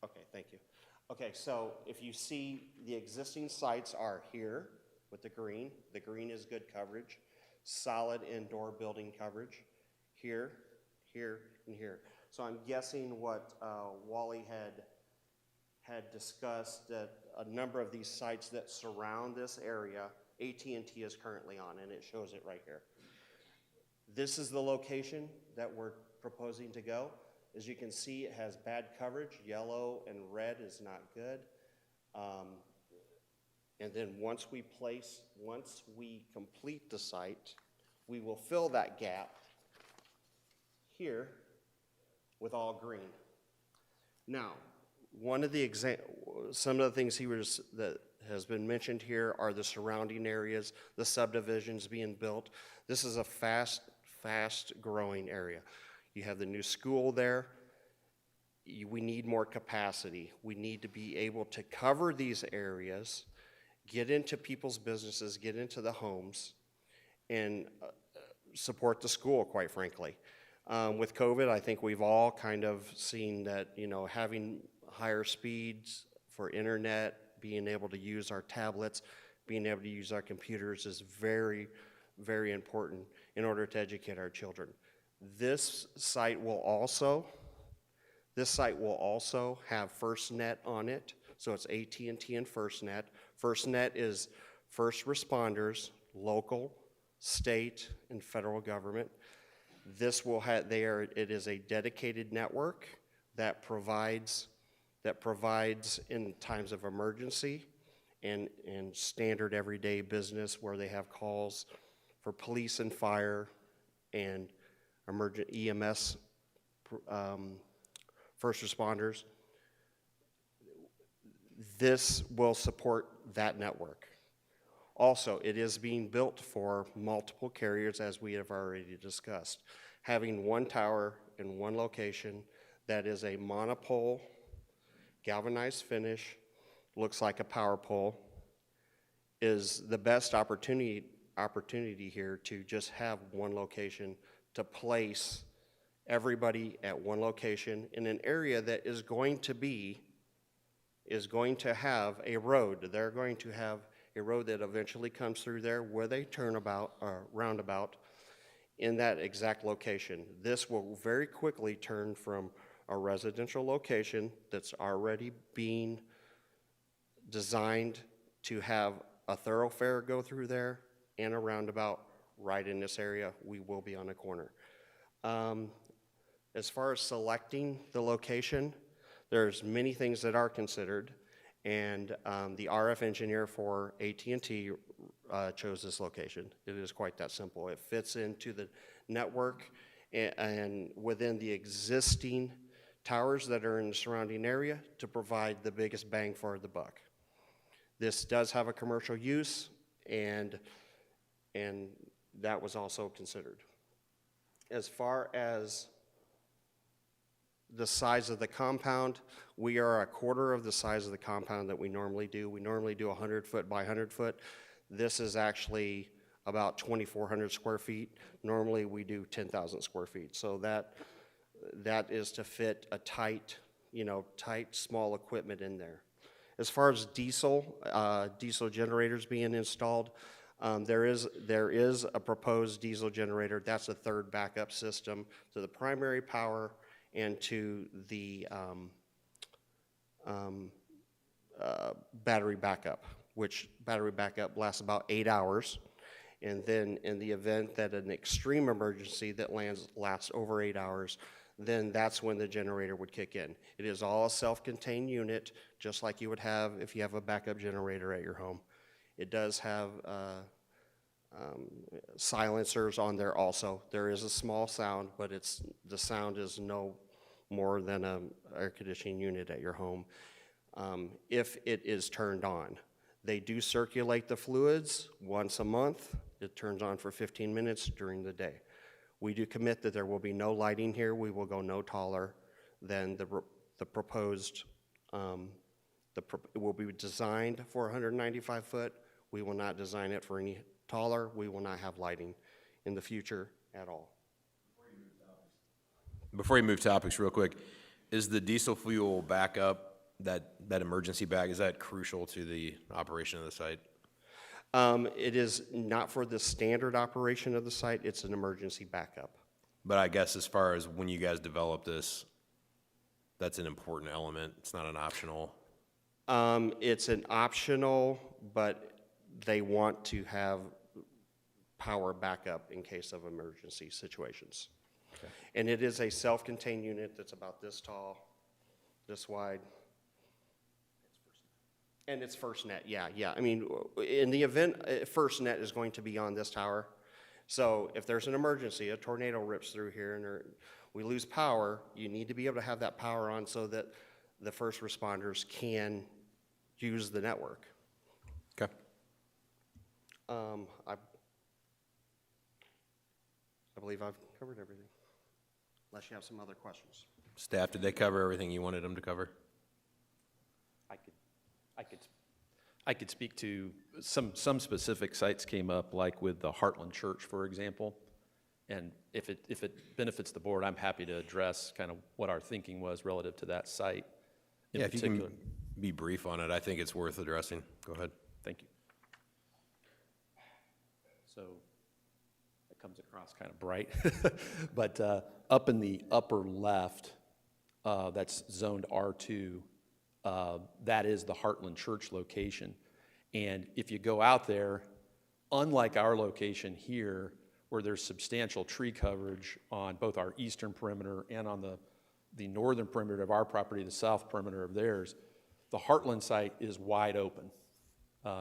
Okay, thank you. Okay, so if you see the existing sites are here with the green is good coverage, solid indoor building coverage, here, here, and here. So I'm guessing what Wally had discussed, that a number of these sites that surround this area, AT&T is currently on, and it shows it right here. This is the location that we're proposing to go. As you can see, it has bad coverage. Yellow and red is not good. And then once we complete the site, we will fill that gap here with all green. Now, some of the things that has been mentioned here are the surrounding areas, the subdivisions being built. This is a fast growing area. You have the new school there. We need more capacity. We need to be able to cover these areas, get into people's businesses, get into the homes, and support the school, quite frankly. With COVID, I think we've all kind of seen that, having higher speeds for internet, being able to use our tablets, being able to use our computers is very, very important in order to educate our children. This site will also have FirstNet on it, so it's AT&T and FirstNet. FirstNet is first responders, local, state, and federal government. It is a dedicated network that provides in times of emergency and standard everyday business where they have calls for police and fire and emergent EMS, first responders. This will support that network. Also, it is being built for multiple carriers, as we have already discussed. Having one tower in one location that is a monopole, galvanized finish, looks like a power pole, is the best opportunity here to just have one location to place everybody at one location in an area that is going to have a road. They're going to have a road that eventually comes through there with a turnabout or roundabout in that exact location. This will very quickly turn from a residential location that's already being designed to have a thoroughfare go through there and a roundabout right in this area. We will be on a corner. As far as selecting the location, there's many things that are considered, and the RF engineer for AT&T chose this location. It is quite that simple. It fits into the network and within the existing towers that are in the surrounding area to provide the biggest bang for the buck. This does have a commercial use, and that was also considered. As far as the size of the compound, we are a quarter of the size of the compound that we normally do. We normally do 100 foot by 100 foot. This is actually about 2,400 square feet. Normally we do 10,000 square feet. So that is to fit a tight, small equipment in there. As far as diesel generators being installed, there is a proposed diesel generator. That's a third backup system to the primary power and to the battery backup, which battery backup lasts about 8 hours. And then in the event that an extreme emergency that lasts over 8 hours, then that's when the generator would kick in. It is all a self-contained unit, just like you would have if you have a backup generator at your home. It does have silencers on there also. There is a small sound, but the sound is no more than an air conditioning unit at your home if it is turned on. They do circulate the fluids once a month. It turns on for 15 minutes during the day. We do commit that there will be no lighting here. We will go no taller than the proposed, it will be designed for 195 foot. We will not design it for any taller. We will not have lighting in the future at all. Before you move topics real quick, is the diesel fuel backup, that emergency bag, is that crucial to the operation of the site? It is not for the standard operation of the site. It's an emergency backup. But I guess as far as when you guys develop this, that's an important element. It's not an optional. It's an optional, but they want to have power backup in case of emergency situations. Okay. And it is a self-contained unit that's about this tall, this wide. And it's FirstNet, yeah. I mean, in the event, FirstNet is going to be on this tower. So if there's an emergency, a tornado rips through here and we lose power, you need to be able to have that power on so that the first responders can use the network. Okay. I believe I've covered everything, unless you have some other questions. Staff, did they cover everything you wanted them to cover? I could speak to some specific sites came up, like with the Heartland Church, for example. And if it benefits the board, I'm happy to address kind of what our thinking was relative to that site in particular. If you can be brief on it, I think it's worth addressing. Go ahead. Thank you. So it comes across kind of bright, but up in the upper left, that's zoned R2. That is the Heartland Church location. And if you go out there, unlike our location here, where there's substantial tree coverage on both our eastern perimeter and on the northern perimeter of our property, the south perimeter of theirs, the Heartland site is wide open.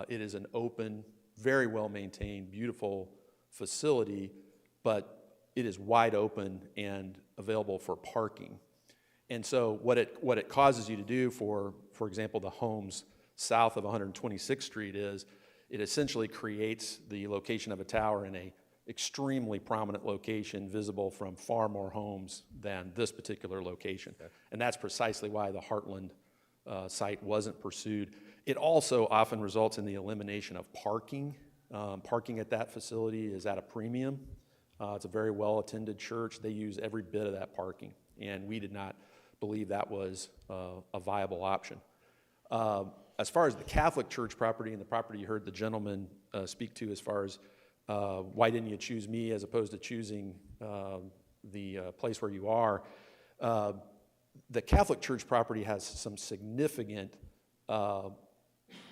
It is an open, very well-maintained, beautiful facility, but it is wide open and available for parking. And so what it causes you to do for example, the homes south of 126th Street is it essentially creates the location of a tower in a extremely prominent location visible from far more homes than this particular location. Okay. And that's precisely why the Heartland site wasn't pursued. It also often results in the elimination of parking. Parking at that facility is at a premium. It's a very well-attended church. They use every bit of that parking, and we did not believe that was a viable option. As far as the Catholic Church property and the property you heard the gentleman speak to as far as why didn't you choose me as opposed to choosing the place where you are, the Catholic Church property has some significant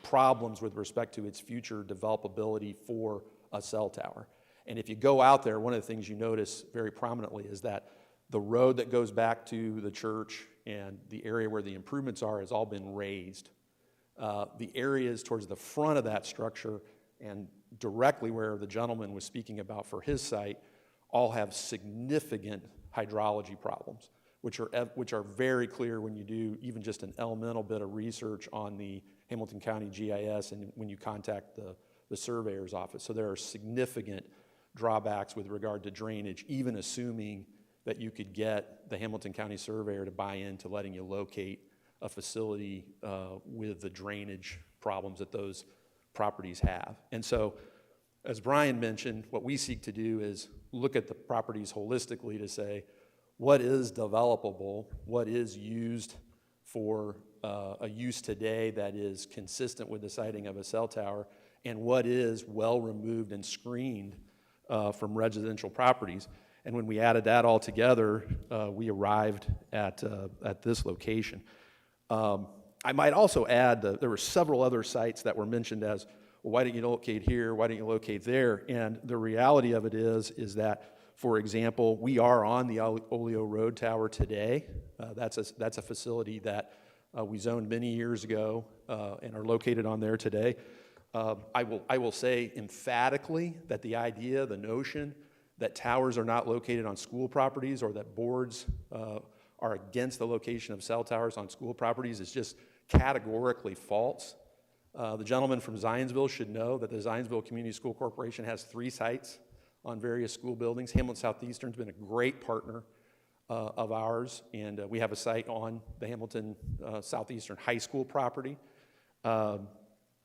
problems with respect to its future developability for a cell tower. And if you go out there, one of the things you notice very prominently is that the road that goes back to the church and the area where the improvements are has all been raised. The areas towards the front of that structure and directly where the gentleman was speaking about for his site all have significant hydrology problems, which are very clear when you do even just an elemental bit of research on the Hamilton County GIS and when you contact the surveyor's office. So there are significant drawbacks with regard to drainage, even assuming that you could get the Hamilton County surveyor to buy into letting you locate a facility with the drainage problems that those properties have. And so, as Brian mentioned, what we seek to do is look at the properties holistically to say, what is developable, what is used for a use today that is consistent with the siting of a cell tower, and what is well removed and screened from residential properties. And when we added that all together, we arrived at this location. I might also add that there were several other sites that were mentioned as, well, why didn't you locate here? Why didn't you locate there? And the reality of it is that, for example, we are on the Oleo Road Tower today. That's a facility that we zoned many years ago and are located on there today. I will say emphatically that the idea, the notion that towers are not located on school properties or that boards are against the location of cell towers on school properties is just categorically false. The gentleman from Zionsville should know that the Zionsville Community School Corporation has 3 sites on various school buildings. Hamilton Southeastern's been a great partner of ours, and we have a site on the Hamilton Southeastern High School property.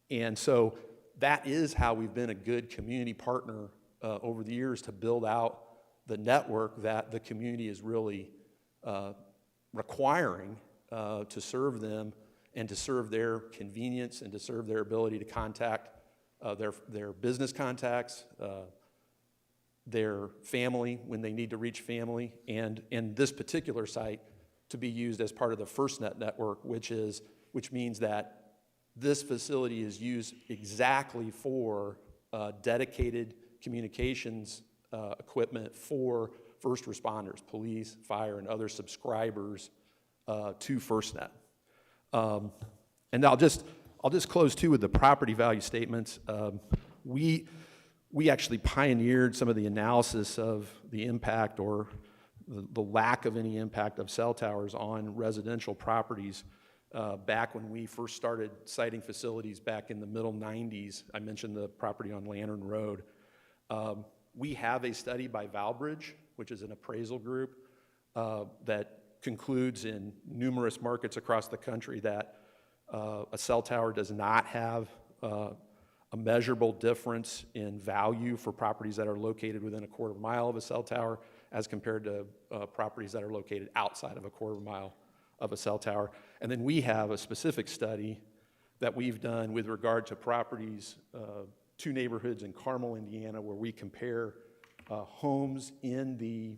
And so that is how we've been a good community partner over the years to build out the network that the community is really requiring to serve them and to serve their convenience and to serve their ability to contact their business contacts, their family when they need to reach family, and this particular site to be used as part of the FirstNet network, which means that this facility is used exactly for dedicated communications equipment for first responders, police, fire, and other subscribers to FirstNet. And I'll just close too with the property value statements. We actually pioneered some of the analysis of the impact or the lack of any impact of cell towers on residential properties back when we first started siting facilities back in the middle 90s. I mentioned the property on Lantern Road. We have a study by Valbridge, which is an appraisal group that concludes in numerous markets across the country that a cell tower does not have a measurable difference in value for properties that are located within a quarter mile of a cell tower as compared to properties that are located outside of a quarter mile of a cell tower. And then we have a specific study that we've done with regard to properties, 2 neighborhoods in Carmel, Indiana, where we compare homes in the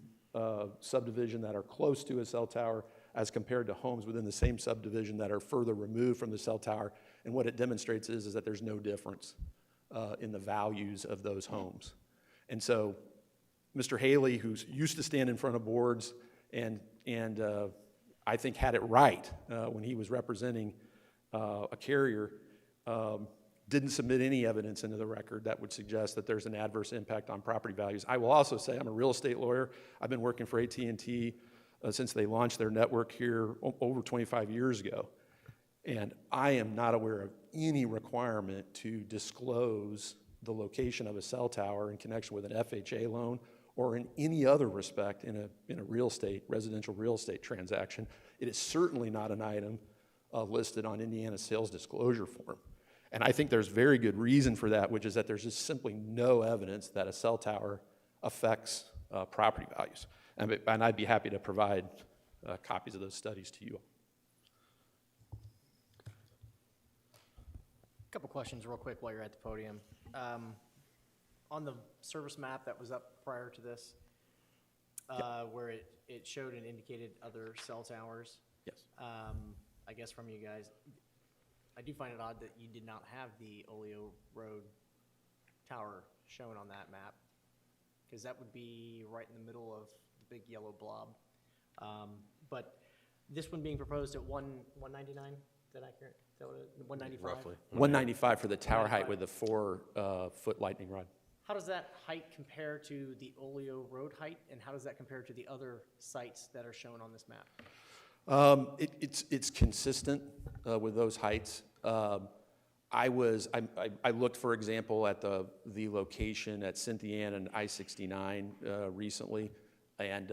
subdivision that are close to a cell tower as compared to homes within the same subdivision that are further removed from the cell tower. And what it demonstrates is that there's no difference in the values of those homes. And so Mr. Haley, who's used to stand in front of boards and I think had it right when he was representing a carrier, didn't submit any evidence into the record that would suggest that there's an adverse impact on property values. I will also say I'm a real estate lawyer. I've been working for AT&T since they launched their network here over 25 years ago. And I am not aware of any requirement to disclose the location of a cell tower in connection with an FHA loan or in any other respect in a residential real estate transaction. It is certainly not an item listed on Indiana's sales disclosure form. And I think there's very good reason for that, which is that there's just simply no evidence that a cell tower affects property values. And I'd be happy to provide copies of those studies to you. Couple questions real quick while you're at the podium. On the service map that was up prior to this, where it showed and indicated other cell towers. Yes. I guess from you guys, I do find it odd that you did not have the Oleo Road tower shown on that map, because that would be right in the middle of the big yellow blob. But this one being proposed at 199, is that accurate? Is that what it is? 195? Roughly. 195 for the tower height with the 4-foot lightning rod. How does that height compare to the Oleo Road height, and how does that compare to the other sites that are shown on this map? It's consistent with those heights. I looked, for example, at the location at Cynthia Ann and I-69 recently, and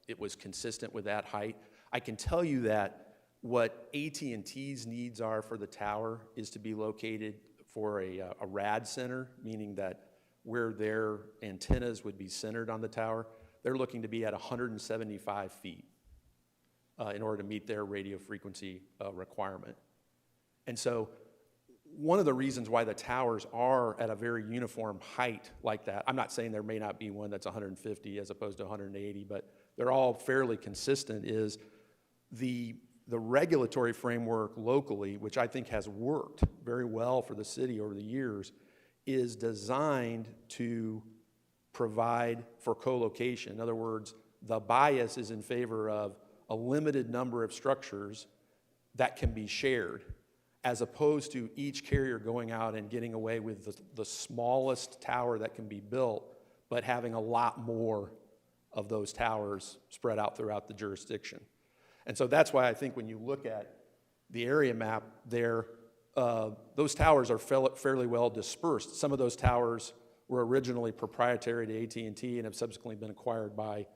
it was consistent with that height. I can tell you that what AT&T's needs are for the tower is to be located for a rad center, meaning that where their antennas would be centered on the tower, they're looking to be at 175 feet in order to meet their radio frequency requirement. And so one of the reasons why the towers are at a very uniform height like that, I'm not saying there may not be one that's 150 as opposed to 180, but they're all fairly consistent, is the regulatory framework locally, which I think has worked very well for the city over the years, is designed to provide for co-location. In other words, the bias is in favor of a limited number of structures that can be shared, as opposed to each carrier going out and getting away with the smallest tower that can be built, but having a lot more of those towers spread out throughout the jurisdiction. And so that's why I think when you look at the area map there, those towers are fairly well dispersed. Some of those towers were originally proprietary to AT&T and have subsequently been acquired by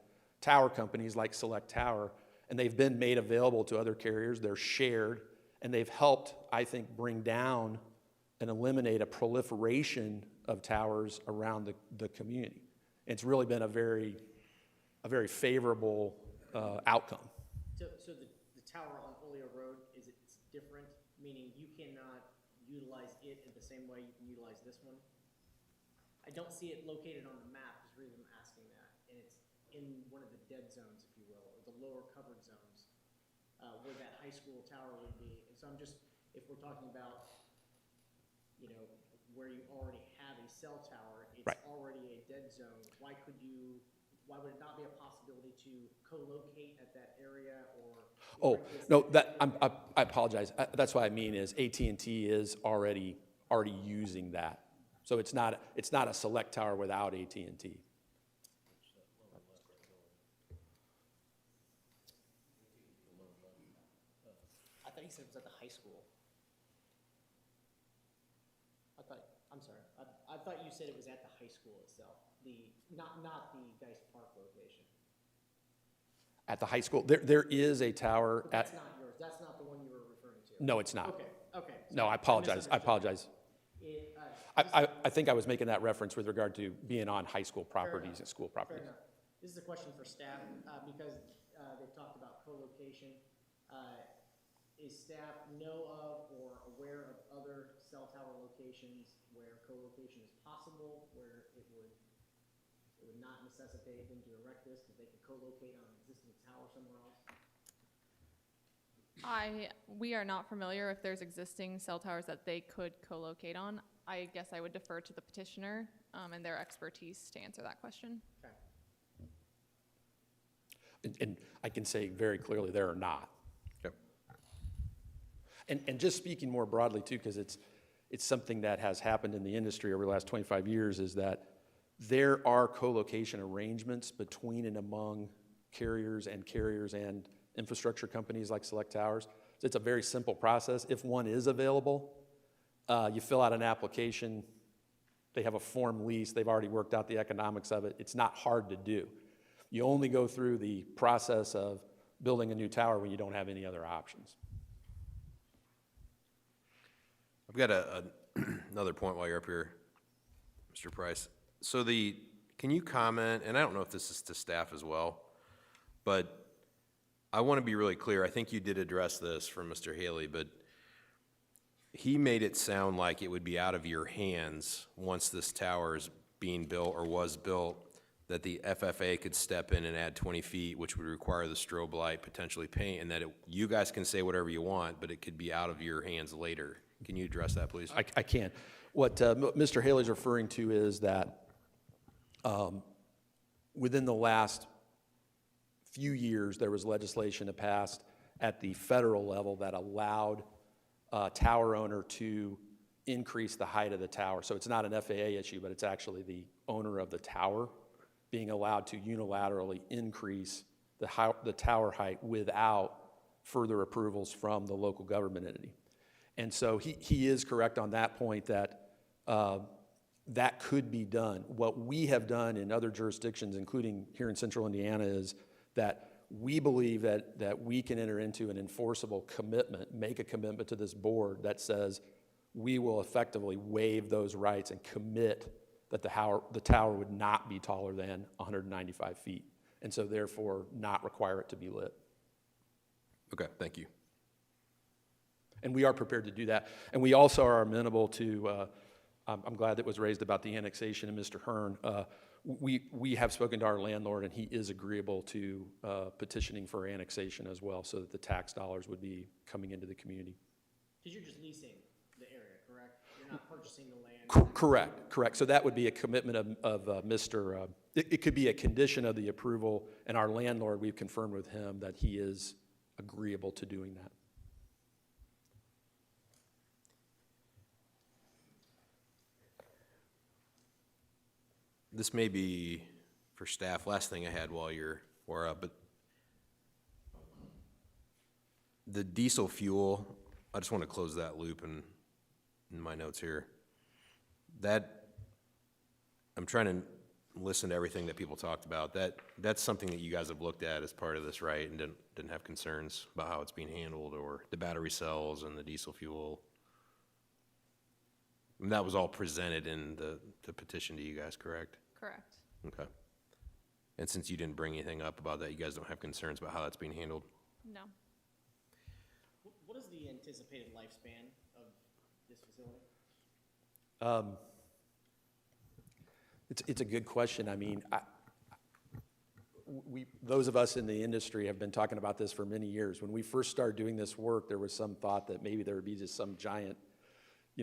tower companies like Select Tower, and they've been made available to other carriers. They're shared, and they've helped, I think, bring down and eliminate a proliferation of towers around the community. It's really been a very favorable outcome. So the tower on Oleo Road, it's different, meaning you cannot utilize it in the same way you can utilize this one? I don't see it located on the map, is the reason I'm asking that. And it's in one of the dead zones, if you will, or the lower covered zones, where that high school tower would be. And so I'm just, if we're talking about, you know, where you already have a cell tower, it's Right. already a dead zone. Why would it not be a possibility to co-locate at that area or? Oh, no, I apologize. That's what I mean is AT&T is already using that. So it's not a Select Tower without AT&T. I thought you said it was at the high school. I'm sorry. I thought you said it was at the high school itself, not the Geist Park location. At the high school, there is a tower But that's at. not yours. That's not the one you were referring to. No, it's not. Okay. No, I apologize. I think I was making that reference with regard to being on high school properties and school properties. Fair enough. This is a question for staff, because they've talked about co-location. Is staff know of or aware of other cell tower locations where co-location is possible, where it would not necessitate them to erect this because they could co-locate on an existing tower somewhere else? We are not familiar if there's existing cell towers that they could co-locate on. I guess I would defer to the petitioner and their expertise to answer that question. Okay. And I can say very clearly there are not. Yep. And just speaking more broadly too, because it's something that has happened in the industry over the last 25 years, is that there are co-location arrangements between and among carriers and infrastructure companies like Select Towers. So it's a very simple process. If one is available, you fill out an application, they have a form lease, they've already worked out the economics of it. It's not hard to do. You only go through the process of building a new tower when you don't have any other options. I've got another point while you're up here, Mr. Price. So can you comment, and I don't know if this is to staff as well, but I want to be really clear. I think you did address this from Mr. Haley, but he made it sound like it would be out of your hands once this tower is being built or was built, that the FFA could step in and add 20 feet, which would require the strobe light, potentially paint, and that you guys can say whatever you want, but it could be out of your hands later. Can you address that, please? I can. What Mr. Haley's referring to is that within the last few years, there was legislation that passed at the federal level that allowed a tower owner to increase the height of the tower. So it's not an FAA issue, but it's actually the owner of the tower being allowed to unilaterally increase the tower height without further approvals from the local government entity. And so he is correct on that point, that that could be done. What we have done in other jurisdictions, including here in central Indiana, is that we believe that we can enter into an enforceable commitment, make a commitment to this board that says we will effectively waive those rights and commit that the tower would not be taller than 195 feet, and so therefore not require it to be lit. Okay, thank you. And we are prepared to do that. And we also are amenable to, I'm glad that was raised about the annexation and Mr. Hearn. We have spoken to our landlord, and he is agreeable to petitioning for annexation as well, so that the tax dollars would be coming into the community. Because you're just leasing the area, correct? You're not purchasing the land? Correct. So that would be a commitment of Mr. It could be a condition of the approval, and our landlord, we've confirmed with him that he is agreeable to doing that. This may be for staff. Last thing I had while we're up, but the diesel fuel, I just want to close that loop in my notes here. I'm trying to listen to everything that people talked about. That's something that you guys have looked at as part of this, right? And didn't have concerns about how it's being handled, or the battery cells and the diesel fuel. And that was all presented in the petition to you guys, correct? Correct. Okay. And since you didn't bring anything up about that, you guys don't have concerns about how that's being handled? No. What is the anticipated lifespan of this facility? It's a good question. I mean, those of us in the industry have been talking about this for many years. When we first started doing this work, there was some thought that maybe there would be just some giant,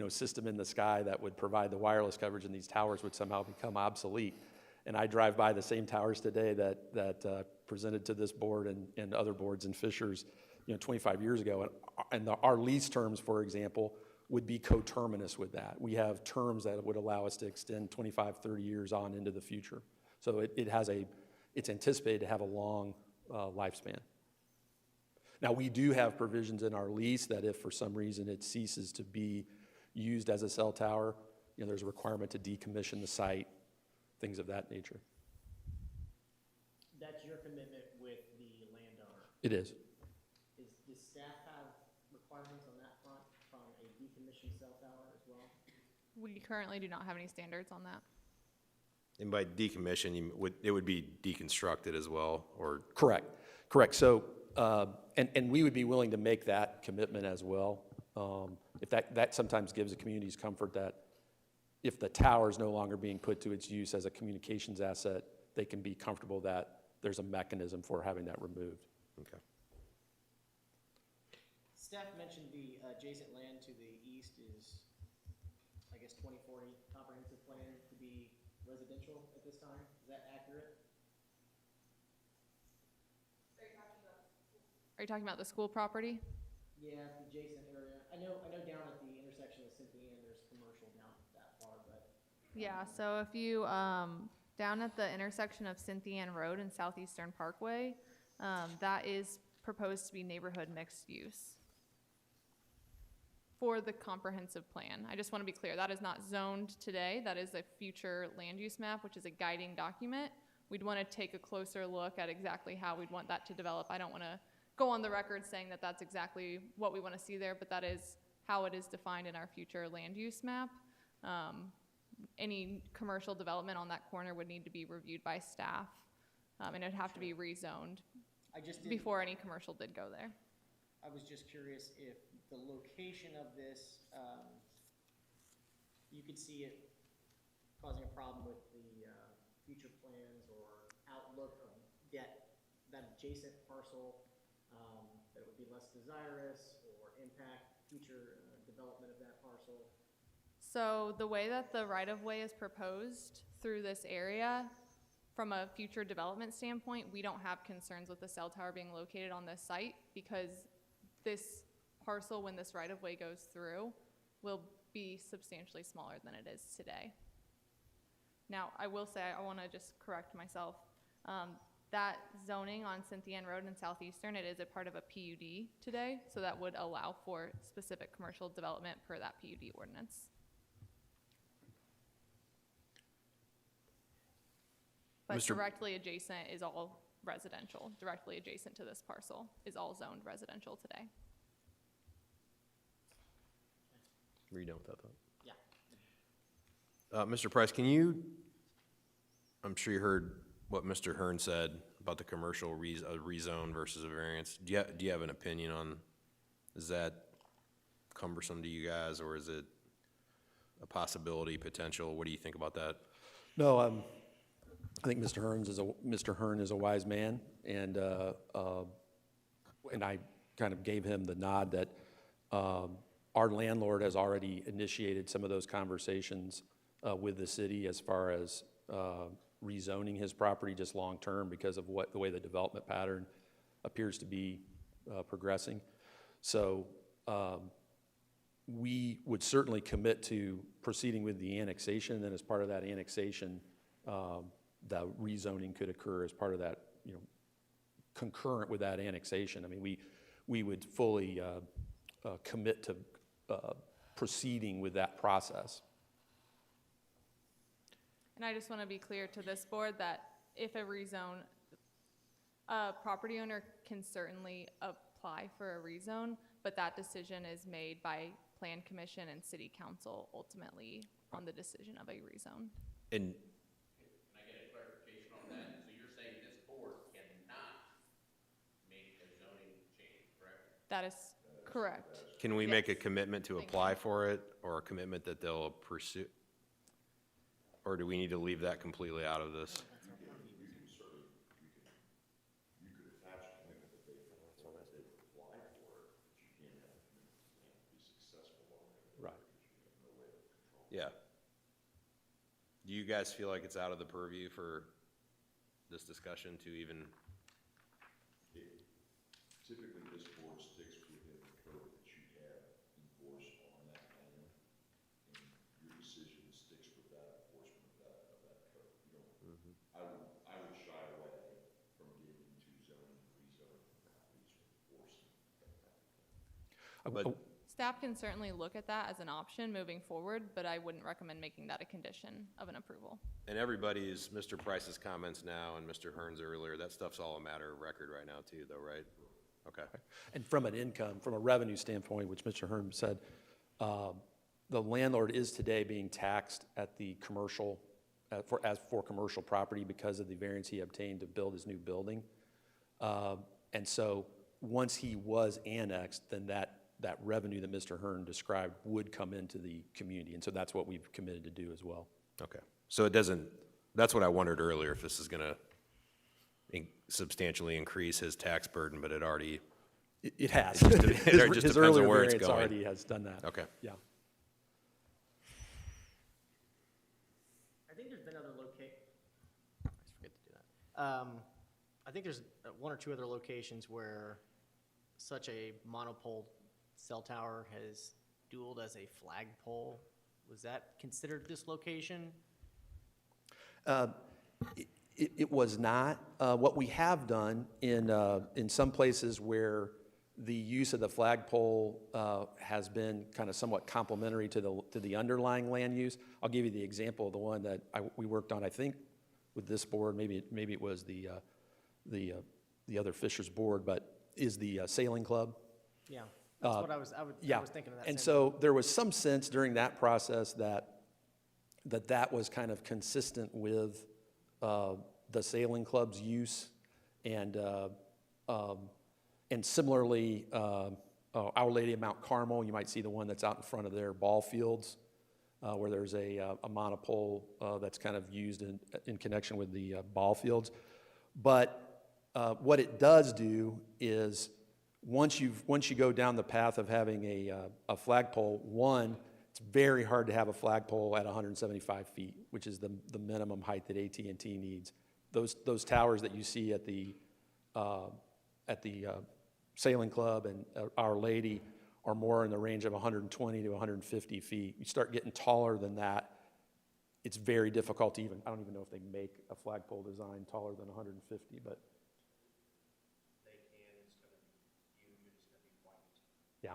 system in the sky that would provide the wireless coverage, and these towers would somehow become obsolete. And I drive by the same towers today that presented to this board and other boards and Fishers, 25 years ago. And our lease terms, for example, would be coterminous with that. We have terms that would allow us to extend 25, 30 years on into the future. So it's anticipated to have a long lifespan. Now, we do have provisions in our lease that if for some reason it ceases to be used as a cell tower, there's a requirement to decommission the site, things of that nature. That's your commitment with the landowner? It is. Does staff have requirements on that front from a decommissioned cell tower as well? We currently do not have any standards on that. And by decommission, it would be deconstructed as well, or? Correct. So, and we would be willing to make that commitment as well. If that sometimes gives the communities comfort that if the tower is no longer being put to its use as a communications asset, they can be comfortable that there's a mechanism for having that removed. Okay. Staff mentioned the adjacent land to the east is, I guess, 2040 comprehensive plan to be residential at this time. Is that accurate? Are you talking about the school property? Yeah, the adjacent area. I know down at the intersection of Central Cynthia, and there's commercial down that far, but. Yeah, so if you, down at the intersection of Cynthia Road and Southeastern Parkway, that is proposed to be neighborhood mixed use for the comprehensive plan. I just want to be clear, that is not zoned today. That is a future land use map, which is a guiding document. We'd want to take a closer look at exactly how we'd want that to develop. I don't want to go on the record saying that that's exactly what we want to see there, but that is how it is defined in our future land use map. Any commercial development on that corner would need to be reviewed by staff, and it'd have to be rezoned before any commercial did go there. I was just curious if the location of this, you could see it causing a problem with the future plans or outlook of that adjacent parcel, that it would be less desirous or impact future development of that parcel. So the way that the right-of-way is proposed through this area, from a future development standpoint, we don't have concerns with the cell tower being located on this site because this parcel, when this right-of-way goes through, will be substantially smaller than it is today. Now, I will say, I want to just correct myself. That zoning on Cynthia Road and Southeastern, it is a part of a PUD today, so that would allow for specific commercial development per that PUD ordinance. But directly adjacent is all residential. Directly adjacent to this parcel is all zoned residential today. Were you done with that thought? Yeah. Mr. Price, can you, I'm sure you heard what Mr. Hearn said about the commercial rezone versus a variance. Do you have an opinion on, is that cumbersome to you guys, or is it a possibility, potential? What do you think about that? No, I think Mr. Hearn is a wise man, and I kind of gave him the nod that our landlord has already initiated some of those conversations with the city as far as rezoning his property just long-term because of the way the development pattern appears to be progressing. So we would certainly commit to proceeding with the annexation, and then as part of that annexation, the rezoning could occur as part of that, concurrent with that annexation. I mean, we would fully commit to proceeding with that process. And I just want to be clear to this board that if a rezone, a property owner can certainly apply for a rezone, but that decision is made by Plan Commission and City Council ultimately on the decision of a rezone. Can And I get a clarification on that? So you're saying this board cannot make a zoning change, correct? That is correct. can we make a Yes. commitment to apply for it, or a commitment that they'll pursue? Or do we need to leave that completely out of this? Right. Yeah. Do you guys feel like it's out of the purview for this discussion to even? Typically, this board sticks within the code that you have enforced on that land, and your decision sticks with that enforcement of that code. You don't, I would shy away from getting into zoning, rezoning properties, or enforcing that type of thing. But Staff can certainly look at that as an option moving forward, but I wouldn't recommend making that a condition of an approval. and everybody's, Mr. Price's comments now and Mr. Hearn's earlier, that stuff's all a matter of record right now too, though, right? Okay. And from an income, from a revenue standpoint, which Mr. Hearn said, the landlord is today being taxed at the commercial, for commercial property because of the variance he obtained to build his new building. And so once he was annexed, then that revenue that Mr. Hearn described would come into the community. And so that's what we've committed to do as well. Okay. So it doesn't, that's what I wondered earlier, if this is gonna substantially increase his tax burden, but it already. It has. It just His depends earlier on where it's variance going. already has done that. Okay. Yeah. I think there's been other I forget to do that. I think there's one or two other locations where such a monopole cell tower has dueled as a flagpole. Was that considered dislocation? It was not. What we have done in some places where the use of the flagpole has been kind of somewhat complementary to the underlying land use. I'll give you the example of the one that we worked on, I think, with this board. Maybe it was the other Fishers board, but is the sailing club. Yeah, that's what I was thinking of that. And same so there was some sense during that process that was kind of consistent with the sailing club's use, and similarly, Our Lady of Mount Carmel, you might see the one that's out in front of their ball fields, where there's a monopole that's kind of used in connection with the ball fields. But what it does do is once you go down the path of having a flagpole, one, it's very hard to have a flagpole at 175 feet, which is the minimum height that AT&T needs. Those towers that you see at the Sailing Club and Our Lady are more in the range of 120 to 150 feet. You start getting taller than that, it's very difficult to I don't even know if they make a flagpole design taller than 150, but. Yeah.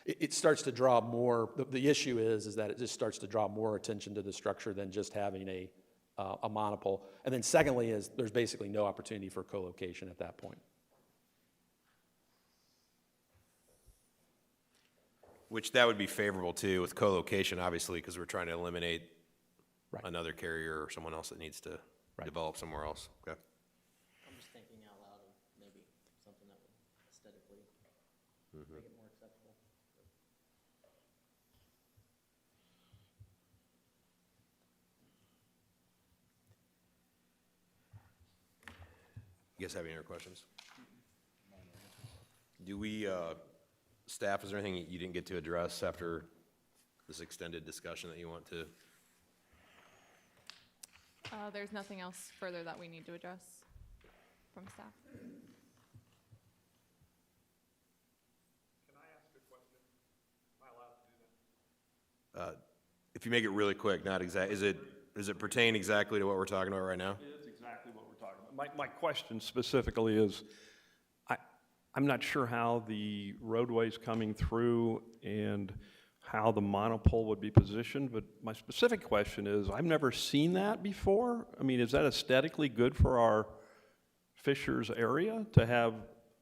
It starts to draw more, the issue is that it just starts to draw more attention to the structure than just having a monopole. And then secondly is there's basically no opportunity for co-location at that point. Which that would be favorable too with co-location, obviously, because we're trying to eliminate another carrier or someone else that needs to develop somewhere else. Okay. I'm just thinking out loud of maybe something that would aesthetically make it more acceptable. You guys have any other questions? Do we, staff, is there anything you didn't get to address after this extended discussion that you want to? There's nothing else further that we need to address from staff. Can I ask a question? Am I allowed to do that? If you make it really quick, not exact, does it pertain exactly to what we're talking about right now? It is exactly what we're talking about. My question specifically is, I'm not sure how the roadway's coming through and how the monopole would be positioned, but my specific question is, I've never seen that before. I mean, is that aesthetically good for our Fishers area to have,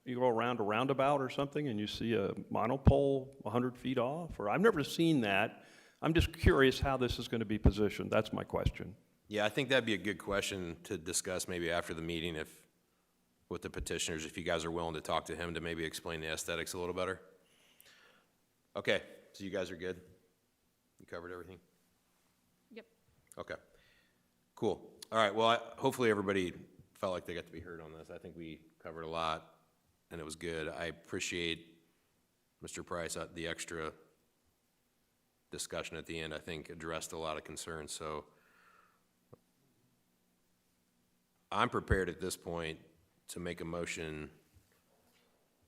you go around a roundabout or something and you see a monopole 100 feet off? Or I've never seen that. I'm just curious how this is going to be positioned. That's my question. Yeah, I think that'd be a good question to discuss maybe after the meeting with the petitioners, if you guys are willing to talk to him to maybe explain the aesthetics a little better. Okay, so you guys are good? You covered everything? Yep. Okay, cool. All right, well, hopefully everybody felt like they got to be heard on this. I think we covered a lot, and it was good. I appreciate, Mr. Price, the extra discussion at the end, I think, addressed a lot of concerns. So I'm prepared at this point to make a motion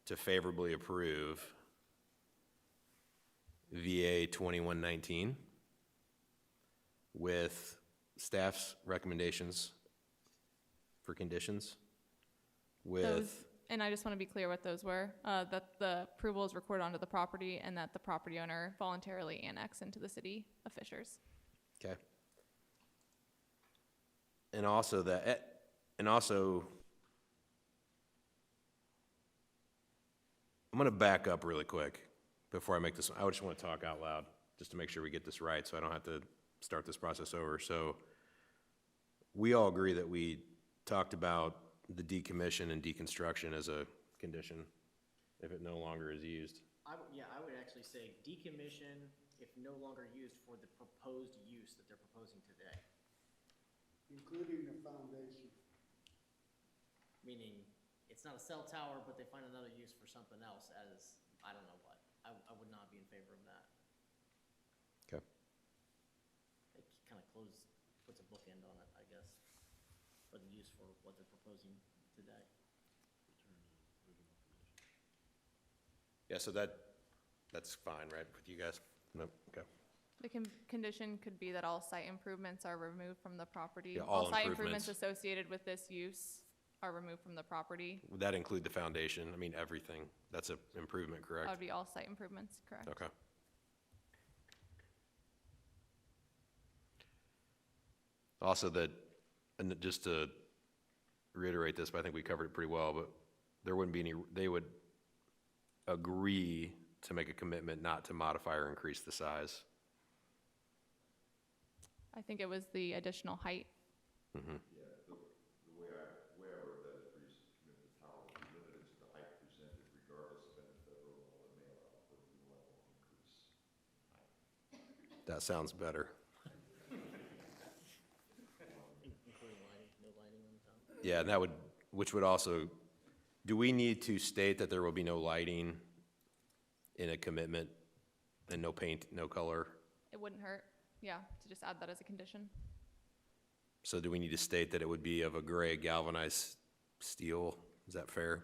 to favorably approve VA 2119 with staff's recommendations for conditions with. And I just want to be clear what those were, that the approval is recorded onto the property and that the property owner voluntarily annex into the city of Fishers. Okay. And also I'm going to back up really quick before I make this. I just want to talk out loud just to make sure we get this right so I don't have to start this process over. So we all agree that we talked about the decommission and deconstruction as a condition if it no longer is used. I would actually say decommission if no longer used for the proposed use that they're proposing today. Including the foundation. Meaning, it's not a cell tower, but they find another use for something else as, I don't know what. I would not be in favor of that. Okay. It kind of puts a bookend on it, I guess, for the use for what they're proposing today. Yeah, so that That's fine, right, with you guys? No, okay. The condition could be that all site improvements are removed from the property. Yeah, all site improvements improvements. associated with this use are removed from the property. Would that include the foundation? I mean, everything. That's an improvement, That correct? would be all site improvements, correct? Okay. Also that, and just to reiterate this, but I think we covered it pretty well, but there wouldn't be any, they would agree to make a commitment not to modify or increase the size. I think it was the additional height. Mm-hmm. Yeah, the way I wrote that is for use of commitment, the tower will be limited to the height presented regardless of any federal law that may allow for a unilateral increase in height. That sounds better. Including lighting, no lighting on the top. Yeah, and that would, which would also, do we need to state that there will be no lighting in a commitment and no paint, no color? It wouldn't hurt, yeah, to just add that as a condition. So do we need to state that it would be of a gray galvanized steel? Is that fair?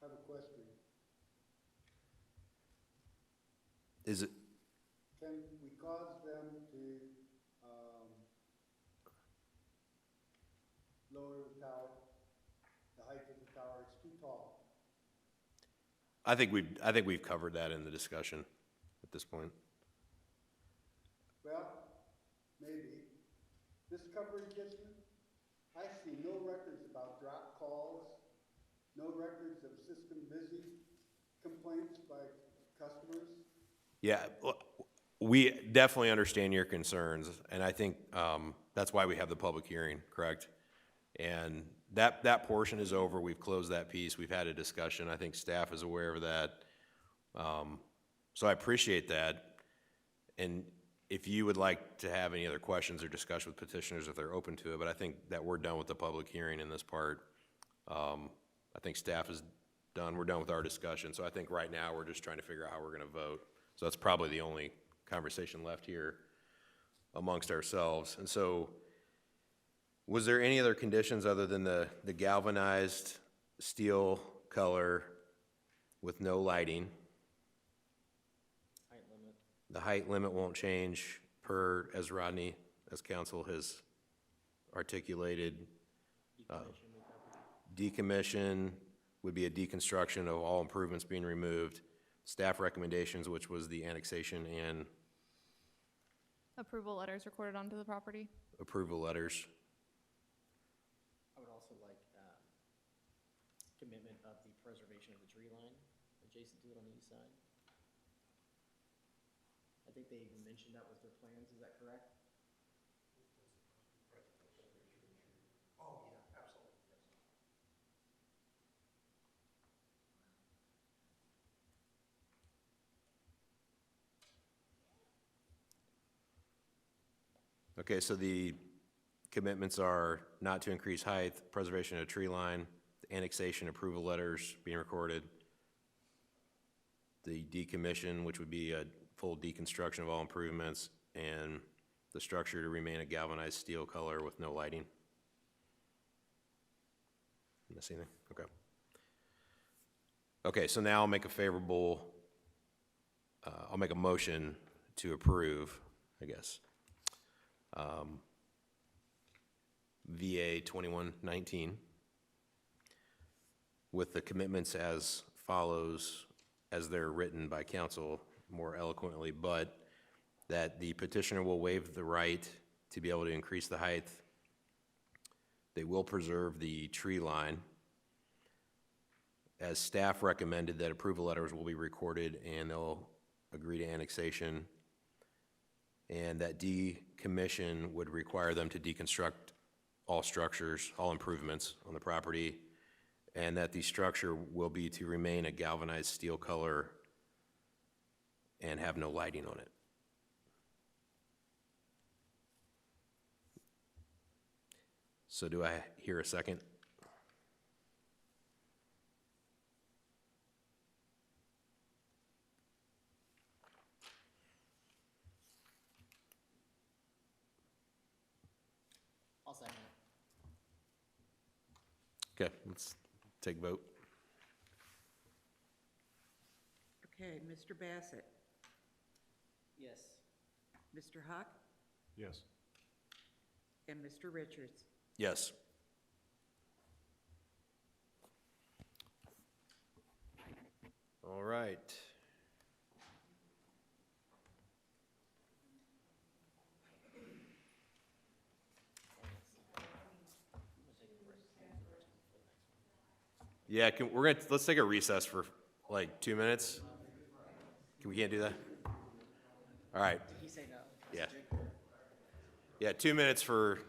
I have a question. Is it, Can we cause them to lower the tower, the height of the tower? It's too tall. I think we've covered that in the discussion at this point. Well, maybe. This cover adjustment, I see no records about drop calls, no records of system busy complaints by customers. Yeah, we definitely understand your concerns, and I think that's why we have the public hearing, correct? And that portion is over. We've closed that piece. We've had a discussion. I think staff is aware of that. So I appreciate that. And if you would like to have any other questions or discussion with petitioners, if they're open to it, but I think that we're done with the public hearing in this part. I think staff is done. We're done with our discussion. So I think right now we're just trying to figure out how we're going to vote. So that's probably the only conversation left here amongst ourselves. And so was there any other conditions other than the galvanized steel color with no lighting? Height limit. The height limit won't change per, as Rodney, as council has articulated. Decommission would be a deconstruction of all improvements being removed. Staff recommendations, which was the annexation and Approval letters recorded onto the property. approval letters. I would also like commitment of the preservation of the tree line adjacent to it on the east side. I think they even mentioned that was their plans, is that correct? Oh, yeah, absolutely, yes. Okay, so the commitments are not to increase height, preservation of tree line, the annexation approval letters being recorded, the decommission, which would be a full deconstruction of all improvements, and the structure to remain a galvanized steel color with no lighting. Miss anything? Okay. Okay, so now I'll make a favorable, I'll make a motion to approve, I guess. VA 2119 with the commitments as follows, as they're written by council more eloquently, but that the petitioner will waive the right to be able to increase the height. They will preserve the tree line. As staff recommended, that approval letters will be recorded and they'll agree to annexation. And that decommission would require them to deconstruct all structures, all improvements on the property, and that the structure will be to remain a galvanized steel color and have no lighting on it. So do I hear a second? I'll second it. Okay, let's take vote. Okay, Mr. Bassett, Yes. Mr. Huck, Yes. and Mr. Richards. Yes. All right. Yeah, let's take a recess for like 2 minutes. We can't do that? All right. Did he say no? Yeah. Yeah, 2 minutes for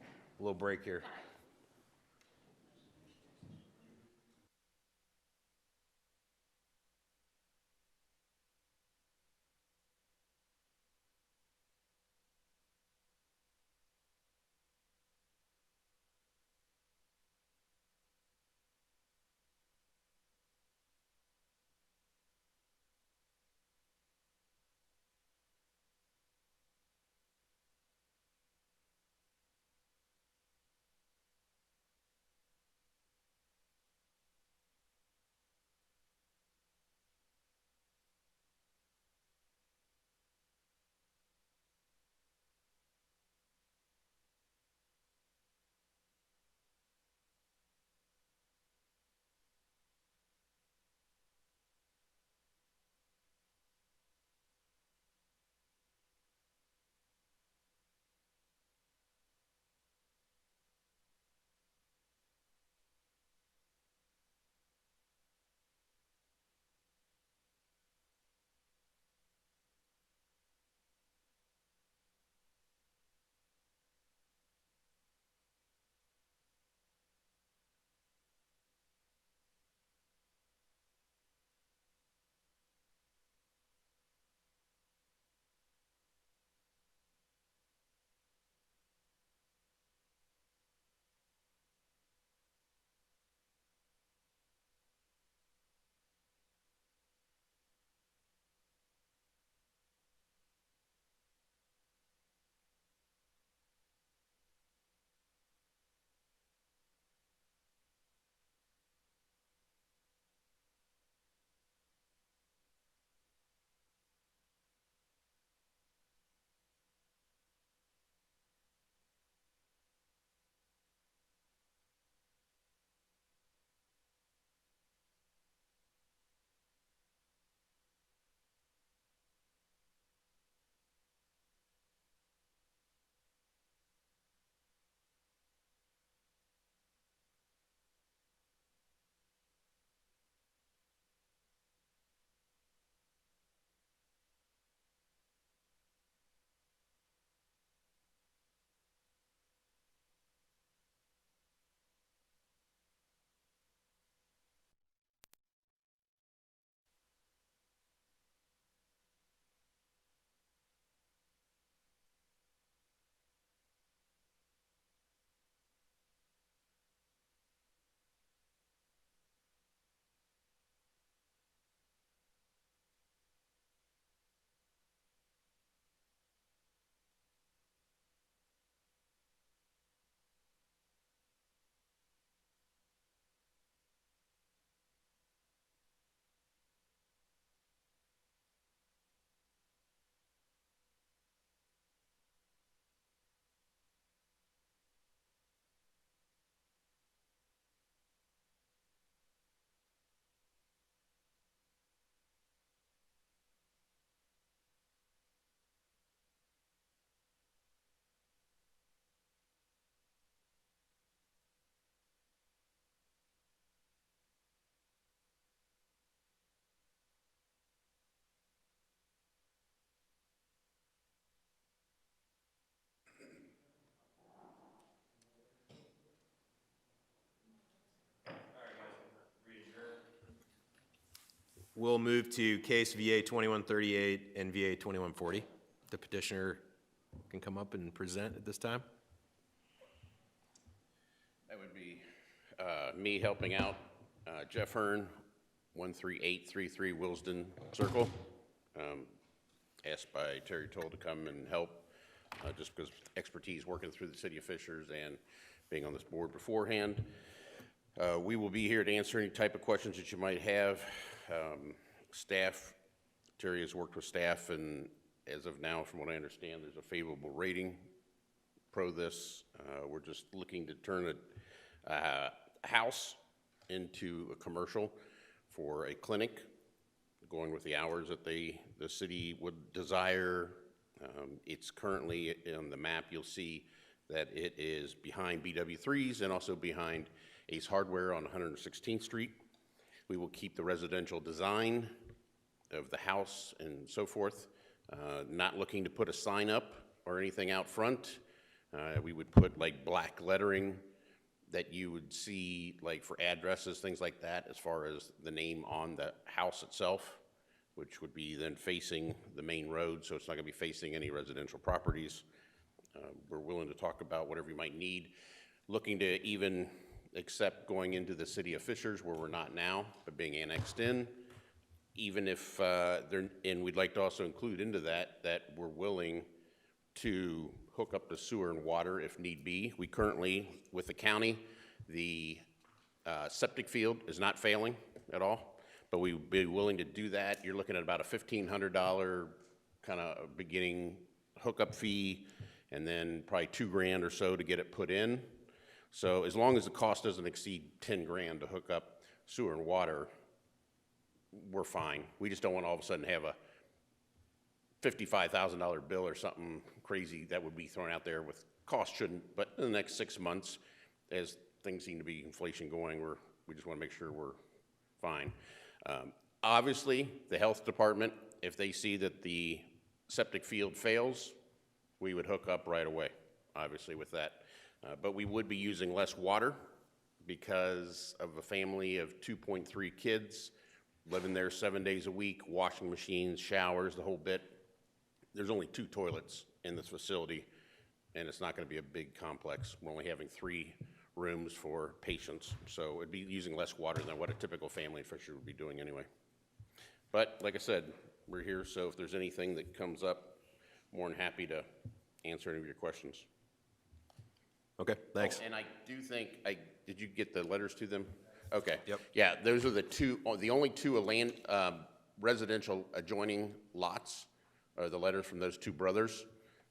a little break here. We'll move to case VA 2138 and VA 2140. The petitioner can come up and present at this time. That would be me helping out Jeff Hearn, 13833 Wilsden Circle. Asked by Terry Toll to come and help just because expertise working through the city of Fishers and being on this board beforehand. We will be here to answer any type of questions that you might have. Staff, Terry has worked with staff, and as of now, from what I understand, there's a favorable rating pro this. We're just looking to turn a house into a commercial for a clinic, going with the hours that the city would desire. It's currently on the map, you'll see that it is behind BW3s and also behind Ace Hardware on 116th Street. We will keep the residential design of the house and so forth. Not looking to put a sign up or anything out front. We would put like black lettering that you would see like for addresses, things like that, as far as the name on the house itself, which would be then facing the main road, so it's not gonna be facing any residential properties. We're willing to talk about whatever you might need. Looking to even accept going into the city of Fishers, where we're not now, but being annexed in. Even if and we'd like to also include into that we're willing to hook up the sewer and water if need be. We currently, with the county, the septic field is not failing at all, but we would be willing to do that. You're looking at about a $1,500 kind of beginning hookup fee, and then probably $2,000 or so to get it put in. So as long as the cost doesn't exceed $10,000 to hook up sewer and water, we're fine. We just don't want to all of a sudden have a $55,000 bill or something crazy that would be thrown out there with cost shouldn't, but in the next 6 months, as things seem to be inflation going, we just want to make sure we're fine. Obviously, the health department, if they see that the septic field fails, we would hook up right away, obviously, with that. But we would be using less water because of a family of 2.3 kids living there 7 days a week, washing machines, showers, the whole bit. There's only 2 toilets in this facility, and it's not going to be a big complex. We're only having 3 rooms for patients, so it'd be using less water than what a typical family in Fisher would be doing anyway. But like I said, we're here, so if there's anything that comes up, more than happy to answer any of your questions. Okay, thanks. Oh, and I do think, did you get the letters to them? Okay. Yep. Yeah, those are the only 2 residential adjoining lots are the letters from those 2 brothers.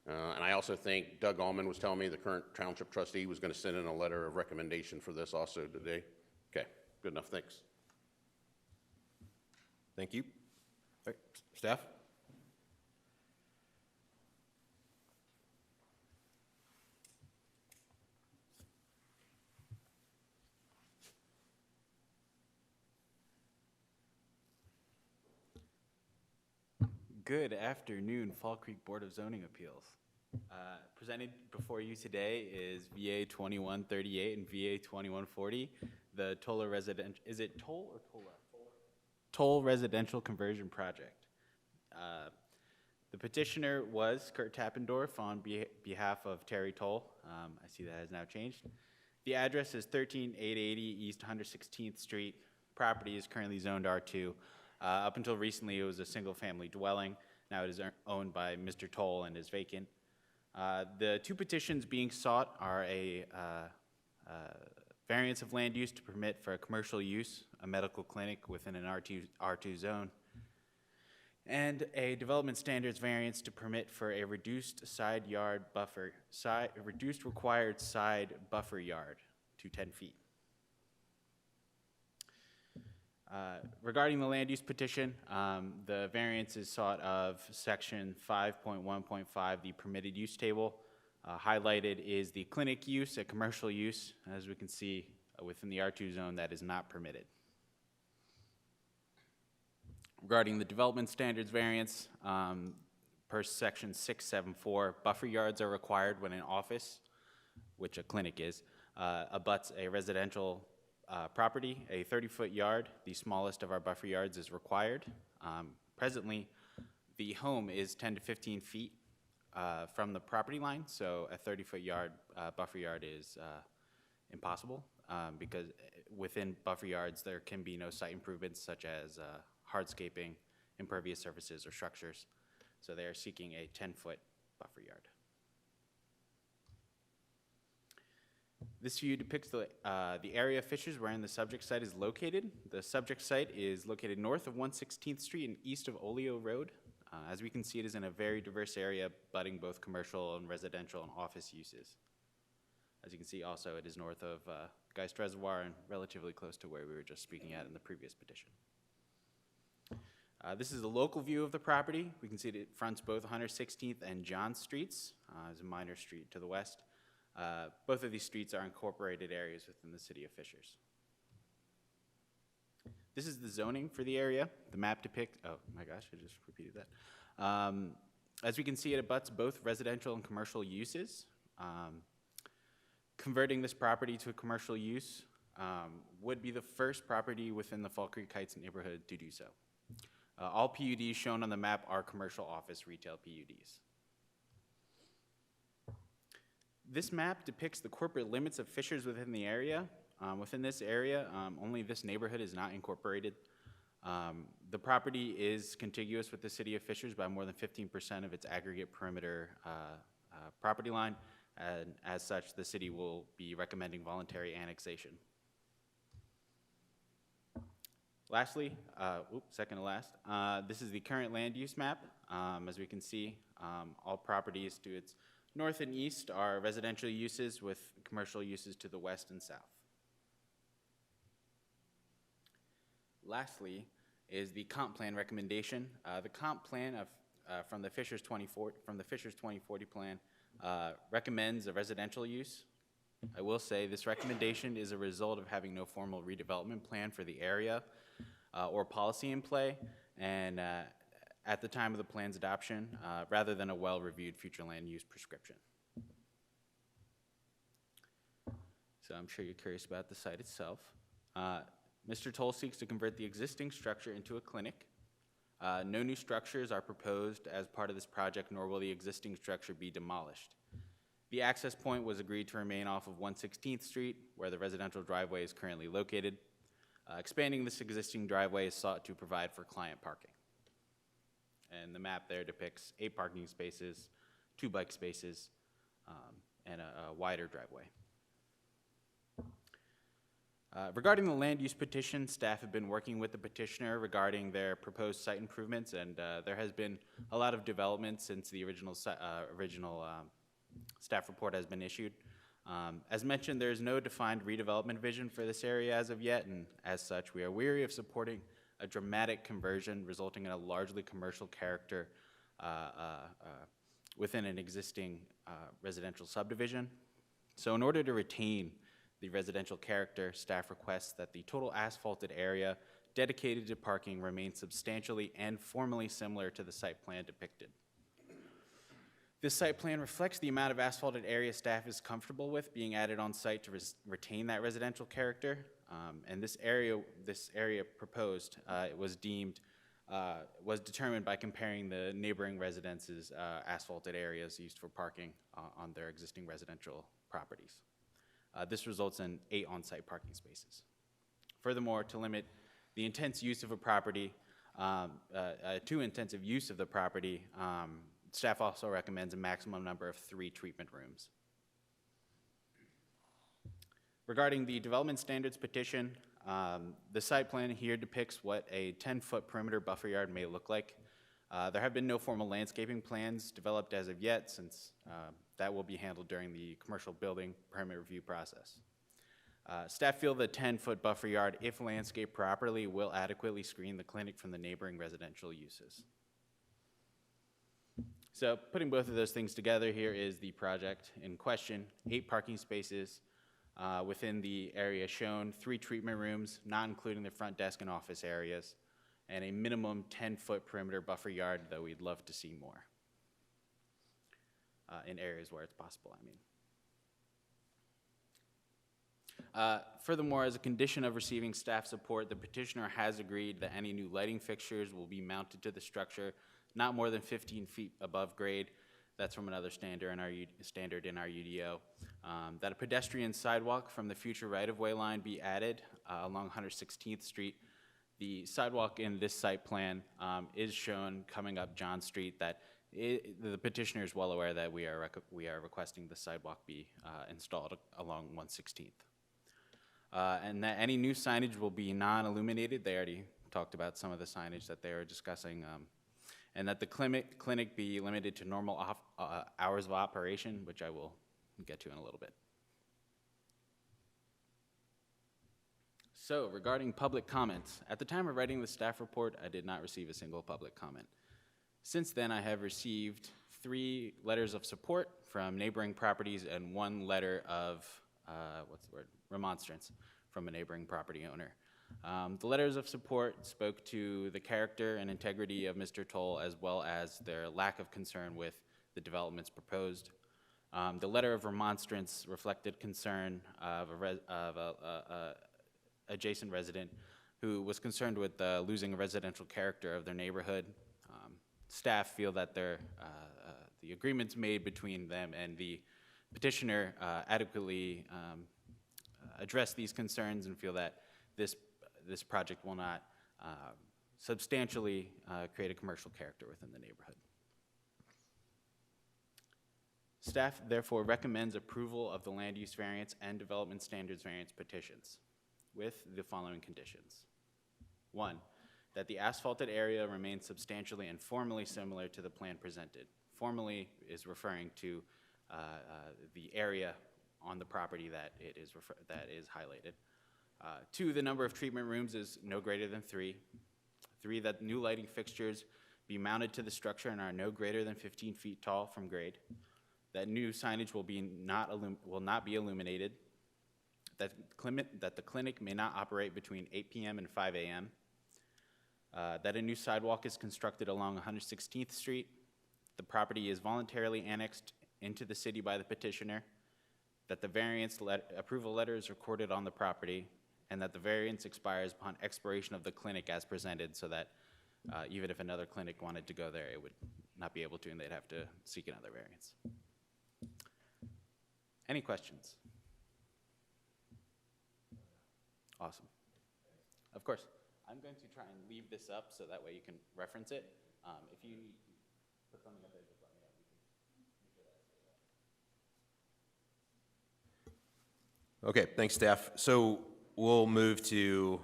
And I also think Doug Allman was telling me, the current township trustee, was going to send in a letter of recommendation for this also today. Okay, good enough, thanks. Thank you. All right, staff? Good afternoon, Fall Creek Board of Zoning Appeals. Presented before you today is VA 2138 and VA 2140, the Toll residential, is it Toll or Tolla? Toll residential conversion project. The petitioner was Kurt Tappendorf on behalf of Terry Toll. I see that has now changed. The address is 13880 East 116th Street. Property is currently zoned R2. Up until recently, it was a single-family dwelling. Now it is owned by Mr. Toll and is vacant. The 2 petitions being sought are a variance of land use to permit for a commercial use, a medical clinic within an R2 zone, and a development standards variance to permit for a reduced reduced required side buffer yard to 10 feet. Regarding the land use petition, the variance is sought of section 5.1.5, the permitted use table. Highlighted is the clinic use, a commercial use, as we can see within the R2 zone that is not permitted. Regarding the development standards variance, per section 674, buffer yards are required when an office, which a clinic is, abuts a residential property. A 30-foot yard, the smallest of our buffer yards, is required. Presently, the home is 10 to 15 feet from the property line, so a 30-foot yard buffer yard is impossible because within buffer yards there can be no site improvements such as hardscaping, impervious surfaces, or structures. So they are seeking a 10-foot buffer yard. This view depicts the area of Fishers wherein the subject site is located. The subject site is located north of 116th Street and east of Oleo Road. As we can see, it is in a very diverse area, butting both commercial and residential and office uses. As you can see, also, it is north of Geist Reservoir and relatively close to where we were just speaking at in the previous petition. This is a local view of the property. We can see that it fronts both 116th and John Streets. There's a minor street to the west. Both of these streets are incorporated areas within the city of Fishers. This is the zoning for the area. The map depicts, oh my gosh, I just repeated that. As we can see, it abuts both residential and commercial uses. Converting this property to a commercial use would be the first property within the Fall Creek Heights neighborhood to do so. All PUDs shown on the map are commercial office retail PUDs. This map depicts the corporate limits of Fishers within the area. Within this area, only this neighborhood is not incorporated. The property is contiguous with the city of Fishers by more than 15% of its aggregate perimeter property line, and as such, the city will be recommending voluntary annexation. Lastly, second to last, this is the current land use map. As we can see, all properties to its north and east are residential uses with commercial uses to the west and south. Lastly is the comp plan recommendation. The comp plan from the Fishers 2040 plan recommends a residential use. I will say this recommendation is a result of having no formal redevelopment plan for the area or policy in play, and at the time of the plan's adoption, rather than a well-reviewed future land use prescription. So I'm sure you're curious about the site itself. Mr. Toll seeks to convert the existing structure into a clinic. No new structures are proposed as part of this project, nor will the existing structure be demolished. The access point was agreed to remain off of 116th Street, where the residential driveway is currently located. Expanding this existing driveway is sought to provide for client parking. And the map there depicts 8 parking spaces, 2 bike spaces, and a wider driveway. Regarding the land use petition, staff have been working with the petitioner regarding their proposed site improvements, and there has been a lot of development since the original staff report has been issued. As mentioned, there is no defined redevelopment vision for this area as of yet, and as such, we are weary of supporting a dramatic conversion resulting in a largely commercial character within an existing residential subdivision. So in order to retain the residential character, staff requests that the total asphalted area dedicated to parking remain substantially and formally similar to the site plan depicted. This site plan reflects the amount of asphalted area staff is comfortable with being added on site to retain that residential character. And this area proposed was determined by comparing the neighboring residences' asphalted areas used for parking on their existing residential properties. This results in 8 on-site parking spaces. Furthermore, to limit the intense use of a property, too intensive use of the property, staff also recommends a maximum number of 3 treatment rooms. Regarding the development standards petition, the site plan here depicts what a 10-foot perimeter buffer yard may look like. There have been no formal landscaping plans developed as of yet, since that will be handled during the commercial building permit review process. Staff feel the 10-foot buffer yard, if landscaped properly, will adequately screen the clinic from the neighboring residential uses. So putting both of those things together, here is the project in question: 8 parking spaces within the area shown, 3 treatment rooms, not including the front desk and office areas, and a minimum 10-foot perimeter buffer yard, though we'd love to see more in areas where it's possible, Furthermore, as a condition of receiving staff support, the petitioner has agreed that any new lighting fixtures will be mounted to the structure not more than 15 feet above grade. That's from another standard in our UDO. That a pedestrian sidewalk from the future right-of-way line be added along 116th Street. The sidewalk in this site plan is shown coming up John Street that The petitioner is well aware that we are requesting the sidewalk be installed along 116th. And that any new signage will be non-illuminated. They already talked about some of the signage that they were discussing. And that the clinic be limited to normal hours of operation, which I will get to in a little bit. So regarding public comments, at the time of writing the staff report, I did not receive a single public comment. Since then, I have received 3 letters of support from neighboring properties and 1 letter of, remonstrance from a neighboring property owner. The letters of support spoke to the character and integrity of Mr. Toll, as well as their lack of concern with the developments proposed. The letter of remonstrance reflected concern of a adjacent resident who was concerned with losing a residential character of their neighborhood. Staff feel that the agreements made between them and the petitioner adequately address these concerns, and feel that this project will not substantially create a commercial character within the neighborhood. Staff therefore recommends approval of the land use variance and development standards variance petitions with the following conditions. 1, that the asphalted area remains substantially and formally similar to the plan presented. Formally is referring to the area on the property that is highlighted. 2, the number of treatment rooms is no greater than 3. 3, that new lighting fixtures be mounted to the structure and are no greater than 15 feet tall from grade. That new signage will not be illuminated. That the clinic may not operate between 8 p.m. and 5 a.m. That a new sidewalk is constructed along 116th Street. The property is voluntarily annexed into the city by the petitioner. That the variance approval letter is recorded on the property, and that the variance expires upon expiration of the clinic as presented, so that even if another clinic wanted to go there, it would not be able to, and they'd have to seek another variance. Any questions? Awesome. Of course. I'm going to try and leave this up so that way you can reference it. If you need to put something up there, just let me know. We can make sure that's Okay, thanks, staff. So we'll move to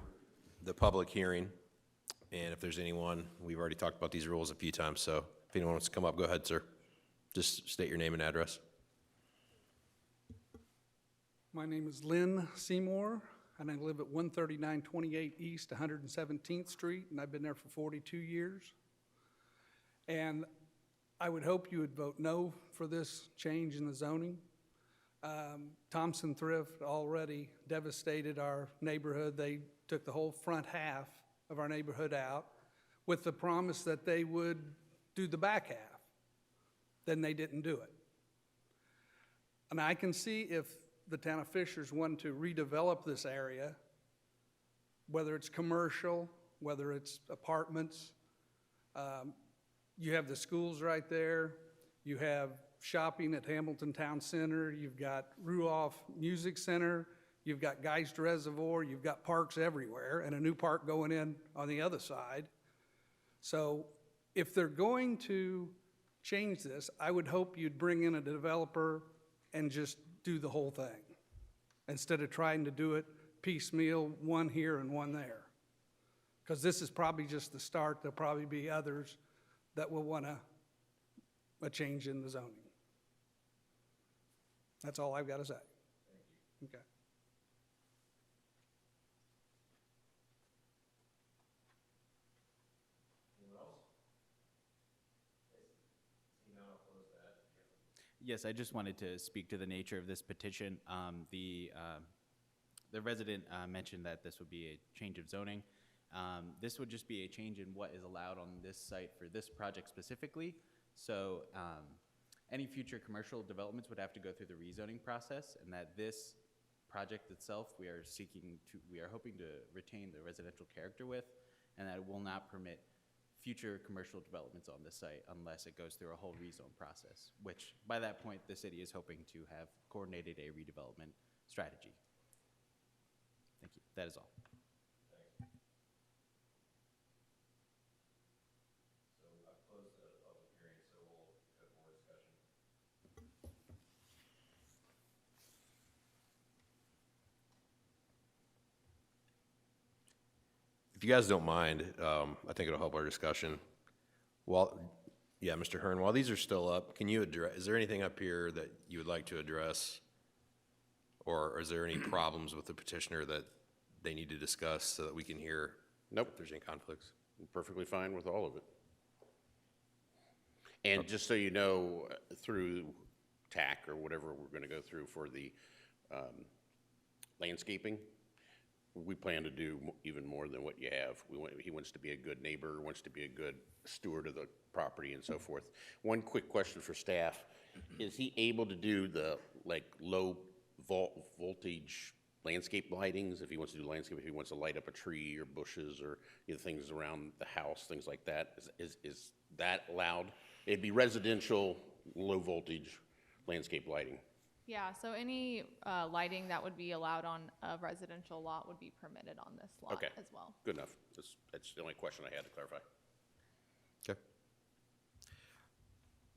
the public hearing. And if there's anyone, we've already talked about these rules a few times, so if anyone wants to come up, go ahead, sir. Just state your name and address. My name is Lynn Seymour, and I live at 13928 East 117th Street, and I've been there for 42 years. And I would hope you would vote no for this change in the zoning. Thompson Thrift already devastated our neighborhood. They took the whole front half of our neighborhood out with the promise that they would do the back half. Then they didn't do it. And I can see if the town of Fishers want to redevelop this area, whether it's commercial, whether it's apartments. You have the schools right there. You have shopping at Hamilton Town Center. You've got Ruoff Music Center. You've got Geist Reservoir. You've got parks everywhere, and a new park going in on the other side. So if they're going to change this, I would hope you'd bring in a developer and just do the whole thing, instead of trying to do it piecemeal, one here and one there. Because this is probably just the start. There'll probably be others that will want a change in the zoning. That's all I've got to say. Thank you. Okay. Yes, I just wanted to speak to the nature of this petition. The resident mentioned that this would be a change of zoning. This would just be a change in what is allowed on this site for this project specifically. So any future commercial developments would have to go through the rezoning process, and that this project itself we are hoping to retain the residential character with, and that it will not permit future commercial developments on the site unless it goes through a whole rezone process, which by that point the city is hoping to have coordinated a redevelopment strategy. Thank you. That is all. So I've closed the public hearing, so we'll If you guys don't mind, I think it'll help our discussion. While, yeah, Mr. Hearn, while these are still up, can you address, is there anything up here that you would like to address? Or is there any problems with the petitioner that they need to discuss so that we can hear? Nope. If there's any conflicts? I'm perfectly fine with all of it. And just so you know, through TAC or whatever we're going to go through for the landscaping, we plan to do even more than what you have. He wants to be a good neighbor, wants to be a good steward of the property and so forth. One quick question for staff. Is he able to do the low voltage landscape lightings, if he wants to do landscape, if he wants to light up a tree or bushes or things around the house, things like that? Is that allowed? It'd be residential, low voltage landscape lighting. Yeah, so any lighting that would be allowed on a residential lot would be permitted on this lot Okay. as well. Good enough. That's the only question I had to clarify. Okay.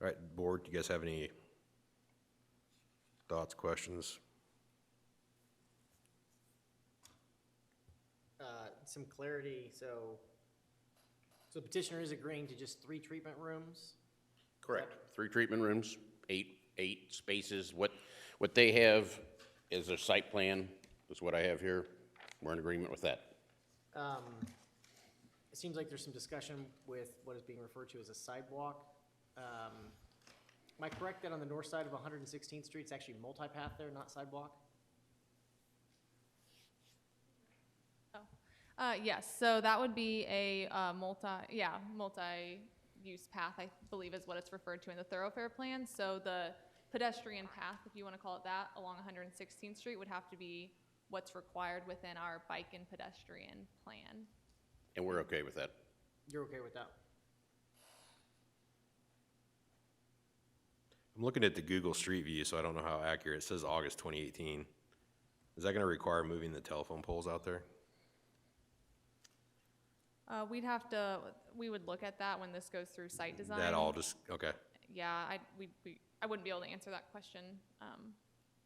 All right, board, do you guys have any thoughts, questions? Some clarity, so petitioner is agreeing to just 3 treatment rooms? Correct. 3 treatment rooms, eight spaces. What they have is their site plan, is what I have here. We're in agreement with that. It seems like there's some discussion with what is being referred to as a sidewalk. Am I correct that on the north side of 116th Street, it's actually multi-path there, not sidewalk? Yes, so that would be a multi-use path, I believe is what it's referred to in the thoroughfare plan. So the pedestrian path, if you want to call it that, along 116th Street would have to be what's required within our bike and pedestrian plan. And we're okay with that. You're okay with that? I'm looking at the Google Street View, so I don't know how accurate. It says August 2018. Is that going to require moving the telephone poles out there? We would look at that when this goes through site design. That all just, okay. Yeah, I wouldn't be able to answer that question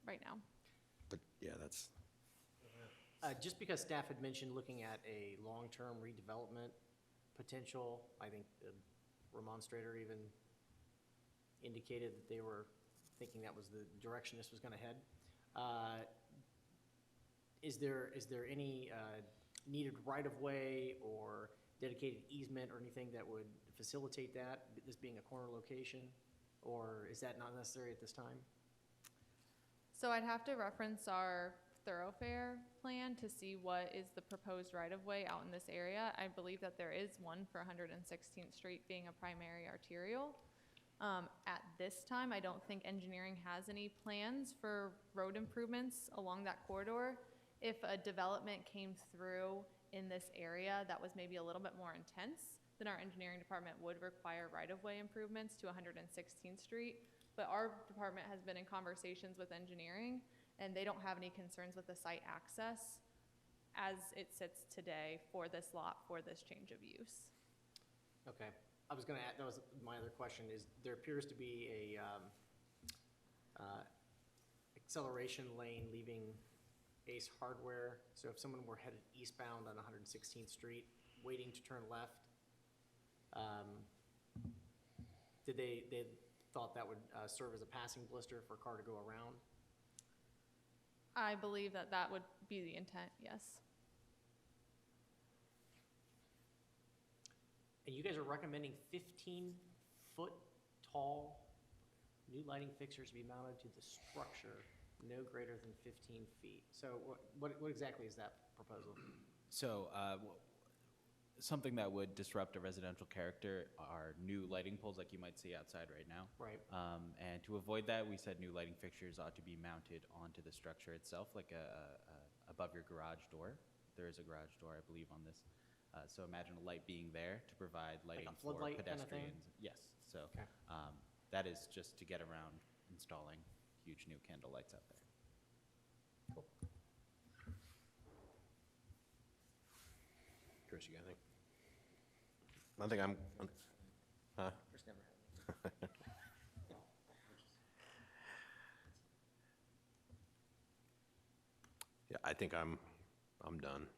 right now. But yeah, that's. Just because staff had mentioned looking at a long-term redevelopment potential, I think the remonstrator even indicated that they were thinking that was the direction this was going to head. Is there any needed right-of-way or dedicated easement or anything that would facilitate that, this being a corner location? Or is that not necessary at this time? So I'd have to reference our thoroughfare plan to see what is the proposed right-of-way out in this area. I believe that there is one for 116th Street being a primary arterial. At this time, I don't think engineering has any plans for road improvements along that corridor. If a development came through in this area that was maybe a little bit more intense, then our engineering department would require right-of-way improvements to 116th Street. But our department has been in conversations with engineering, and they don't have any concerns with the site access as it sits today for this lot, for this change of use. Okay. I was going to add, that was my other question, is there appears to be a acceleration lane leaving Ace Hardware. So if someone were headed eastbound on 116th Street, waiting to turn left, they thought that would serve as a passing blister for a car to go around? I believe that that would be the intent, yes. And you guys are recommending 15-foot tall new lighting fixtures to be mounted to the structure no greater than 15 feet. So what exactly is that proposal? So something that would disrupt a residential character are new lighting poles like you might see outside right now. Right. And to avoid that, we said new lighting fixtures ought to be mounted onto the structure itself, like above your garage door. There is a garage door, I believe, on this. So imagine a light being there to provide lighting Like a for floodlight kind of pedestrians. thing? Yes. So Okay. that is just to get around installing huge new candle lights out there. Cool. Chris, you got anything? I think I'm huh? Chris never. Yeah, I think I'm done.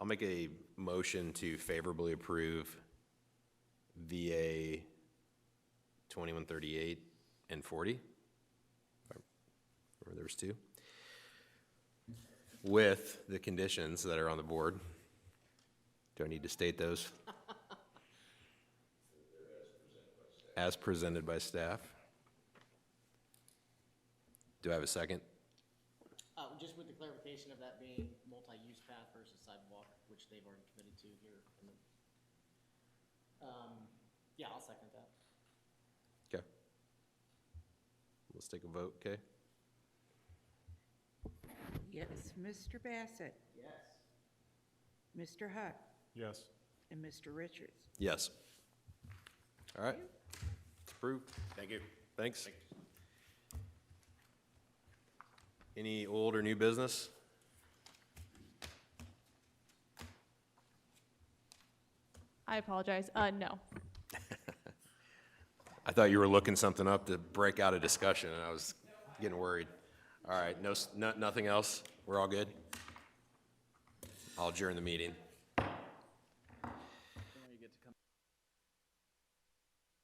I'll make a motion to favorably approve VA 2138 and 40. Or there's two. With the conditions that are on the board. Do I need to state those? As presented by staff. Do I have a second? Just with the clarification of that being multi-use path versus sidewalk, which they've already committed to here. Yeah, I'll second that. Okay. Let's take a vote, okay? Yes, Mr. Bassett, Yes. Mr. Huck, Yes. and Mr. Richards. Yes. All right. It's approved. Thank you. Thanks. Any old or new business? I apologize. No. I thought you were looking something up to break out a discussion, and I was getting worried. All right, nothing else? We're all good? I'll adjourn the meeting.